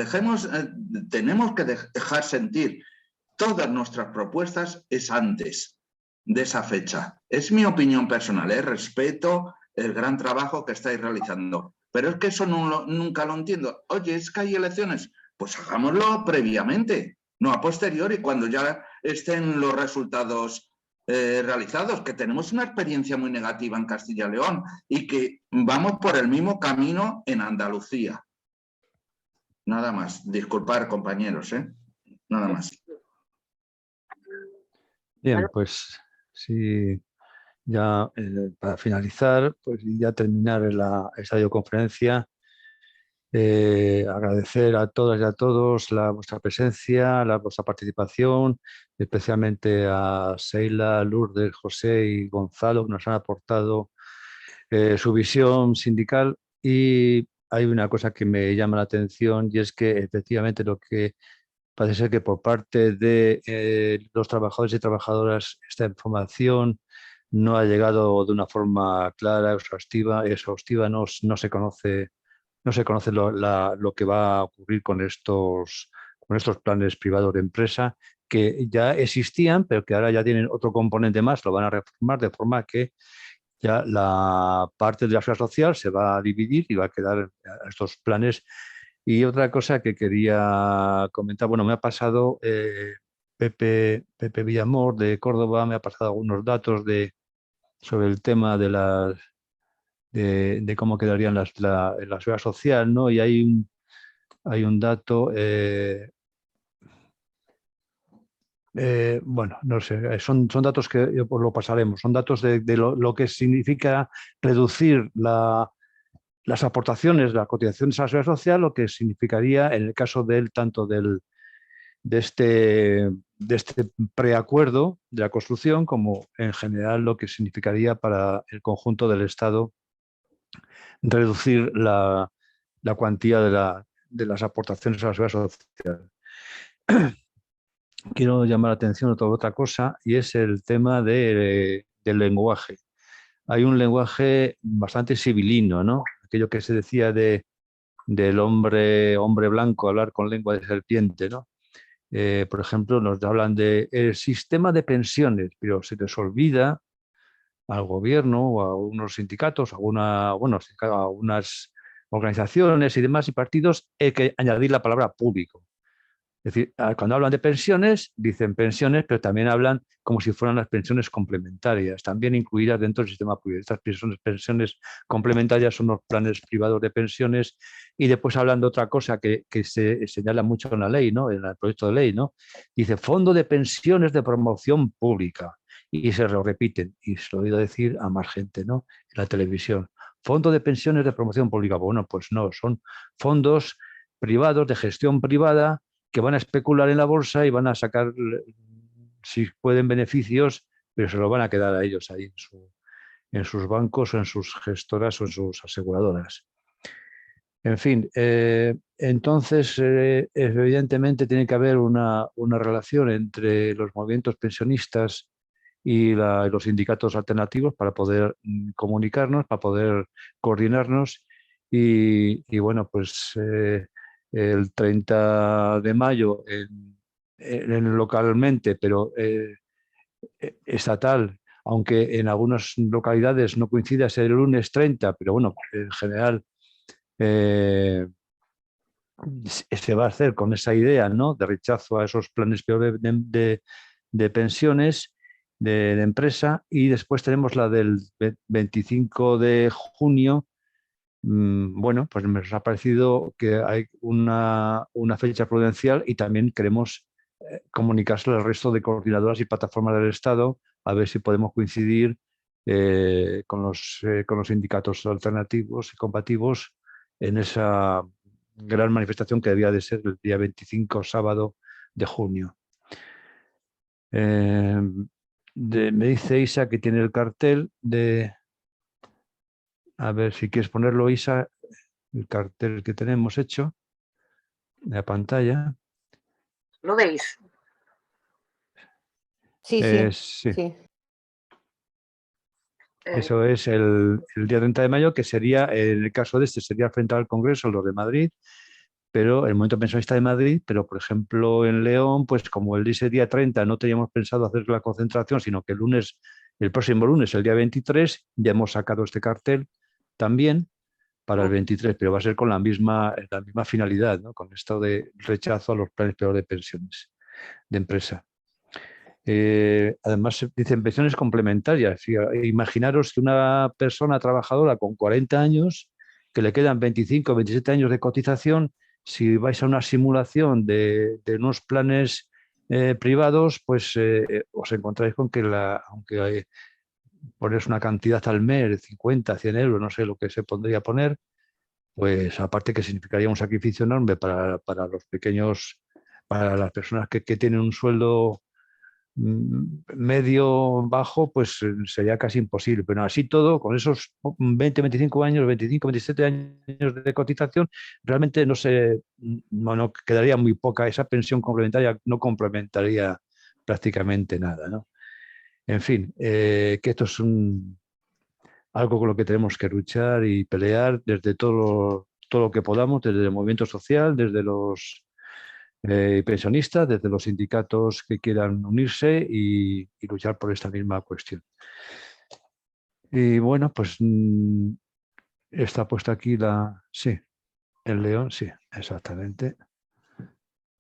Speaker 8: tenemos que dejar sentir todas nuestras propuestas es antes de esa fecha. Es mi opinión personal, respeto el gran trabajo que estáis realizando, pero es que eso nunca lo entiendo. Oye, es que hay elecciones, pues hagámoslo previamente, no a posteriori, cuando ya estén los resultados realizados, que tenemos una experiencia muy negativa en Castilla y León y que vamos por el mismo camino en Andalucía. Nada más. Disculpar, compañeros, nada más.
Speaker 2: Bien, pues si ya para finalizar, pues ya terminar esta videoconferencia, agradecer a todas y a todos vuestra presencia, vuestra participación, especialmente a Seila, Lourdes, José y Gonzalo, que nos han aportado su visión sindical. Y hay una cosa que me llama la atención, y es que efectivamente lo que parece ser que por parte de los trabajadores y trabajadoras esta información no ha llegado de una forma clara, exhaustiva, no se conoce lo que va a ocurrir con estos planes privados de empresa, que ya existían, pero que ahora ya tienen otro componente más, lo van a reformar de forma que ya la parte de la seguridad social se va a dividir y va a quedar estos planes. Y otra cosa que quería comentar, bueno, me ha pasado Pepe Villamor de Córdoba, me ha pasado algunos datos sobre el tema de cómo quedarían la seguridad social, ¿no? Y hay un dato, bueno, no sé, son datos que pues lo pasaremos, son datos de lo que significa reducir las aportaciones, las cotizaciones a la seguridad social, lo que significaría en el caso de este preacuerdo de la construcción, como en general lo que significaría para el conjunto del Estado reducir la cuantía de las aportaciones a la seguridad social. Quiero llamar la atención a otra cosa, y es el tema del lenguaje. Hay un lenguaje bastante sibilino, ¿no? Aquello que se decía del hombre blanco, hablar con lengua de serpiente, ¿no? Por ejemplo, nos hablan del sistema de pensiones, pero se les olvida al gobierno o a unos sindicatos, a unas organizaciones y demás y partidos, hay que añadir la palabra público. Es decir, cuando hablan de pensiones, dicen pensiones, pero también hablan como si fueran las pensiones complementarias, también incluidas dentro del sistema público. Estas pensiones complementarias son los planes privados de pensiones, y después hablan de otra cosa que se señala mucho en la ley, ¿no? En el proyecto de ley, ¿no? Dice Fondo de Pensiones de Promoción Pública, y se lo repiten, y se lo he oído decir a más gente, ¿no? En la televisión. Fondo de Pensiones de Promoción Pública. Bueno, pues no, son fondos privados de gestión privada que van a especular en la bolsa y van a sacar, si pueden, beneficios, pero se lo van a quedar a ellos ahí en sus bancos o en sus gestoras o en sus aseguradoras. En fin, entonces, evidentemente tiene que haber una relación entre los movimientos pensionistas y los sindicatos alternativos para poder comunicarnos, para poder coordinarnos y bueno, pues el 30 de mayo localmente, pero estatal, aunque en algunas localidades no coincida ser el lunes 30, pero bueno, en general se va a hacer con esa idea, ¿no?, de rechazo a esos planes de pensiones de empresa. Y después tenemos la del 25 de junio. Bueno, pues nos ha parecido que hay una fecha prudencial, y también queremos comunicárselo al resto de coordinadoras y plataformas del Estado, a ver si podemos coincidir con los sindicatos alternativos y combativos en esa gran manifestación que debía de ser el día 25, sábado de junio. Me dice Isa que tiene el cartel de... A ver si quieres ponerlo, Isa, el cartel que tenemos hecho de la pantalla.
Speaker 1: ¿Lo veis?
Speaker 3: Sí.
Speaker 2: Eso es el día 30 de mayo, que sería, en el caso de este, sería frente al Congreso, los de Madrid, pero el Movimiento Pensionista de Madrid, pero por ejemplo en León, pues como ese día 30 no teníamos pensado hacer la concentración, sino que el próximo lunes, el día 23, ya hemos sacado este cartel también para el 23, pero va a ser con la misma finalidad, ¿no?, con esto de rechazo a los planes privados de pensiones de empresa. Además, dicen pensiones complementarias. Imaginaros que una persona trabajadora con 40 años, que le quedan 25 o 27 años de cotización, si vais a una simulación de unos planes privados, pues os encontráis con que aunque ponerse una cantidad al mes, 50, 100 euros, no sé lo que se podría poner, pues aparte que significaría un sacrificio enorme para los pequeños, para las personas que tienen un sueldo medio bajo, pues sería casi imposible. Pero así todo, con esos 20, 25 años, 25, 27 años de cotización, realmente no quedaría muy poca. Esa pensión complementaria no complementaría prácticamente nada, ¿no? En fin, que esto es algo con lo que tenemos que luchar y pelear desde todo lo que podamos, desde el movimiento social, desde los pensionistas, desde los sindicatos que quieran unirse y luchar por esta misma cuestión. Y bueno, pues está puesta aquí sí, el león, sí, exactamente.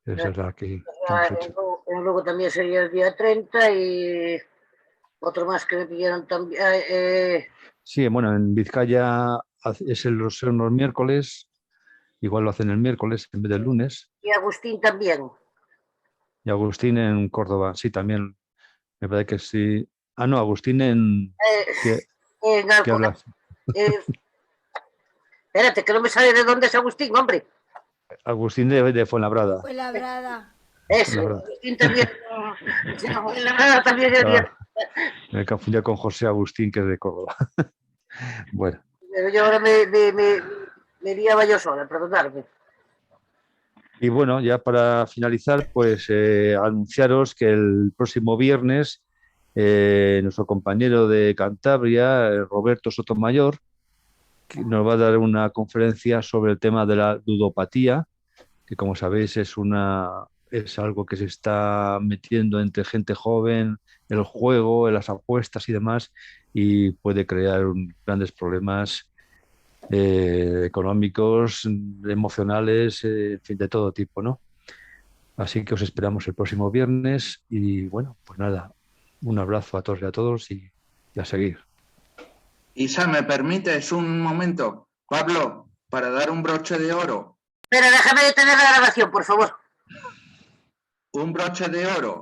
Speaker 2: Esa es la que hemos hecho.
Speaker 1: Luego también sería el día 30 y otro más que me pidieron también.
Speaker 2: Sí, bueno, en Vizcaya son los miércoles, igual lo hacen el miércoles en vez del lunes.
Speaker 1: Y Agustín también.
Speaker 2: Y Agustín en Córdoba, sí, también. Me parece que sí. Ah, no, Agustín en... ¿Qué hablas?
Speaker 1: Espérate, que no me sale de dónde es Agustín, hombre.
Speaker 2: Agustín de Fuenlabrada.
Speaker 14: Fuenlabrada.
Speaker 1: Eso,
Speaker 2: Fuenlabrada.
Speaker 1: Agustín también. Fuenlabrada también es bien.
Speaker 2: Me confundí con José Agustín, que es de Córdoba. Bueno.
Speaker 1: Pero yo ahora me liaba yo sola, perdonadme.
Speaker 2: Y bueno, ya para finalizar, pues anunciaros que el próximo viernes nuestro compañero de Cantabria, Roberto Sotomayor, que nos va a dar una conferencia sobre el tema de la ludopatía, que como sabéis es algo que se está metiendo entre gente joven, el juego, las apuestas y demás, y puede crear grandes problemas económicos, emocionales, en fin, de todo tipo, ¿no? Así que os esperamos el próximo viernes y bueno, pues nada, un abrazo a todos y a todos y a seguir.
Speaker 8: Isa, ¿me permites un momento? Pablo, para dar un broche de oro.
Speaker 1: Pero déjame detener la grabación, por favor.
Speaker 8: Un broche de oro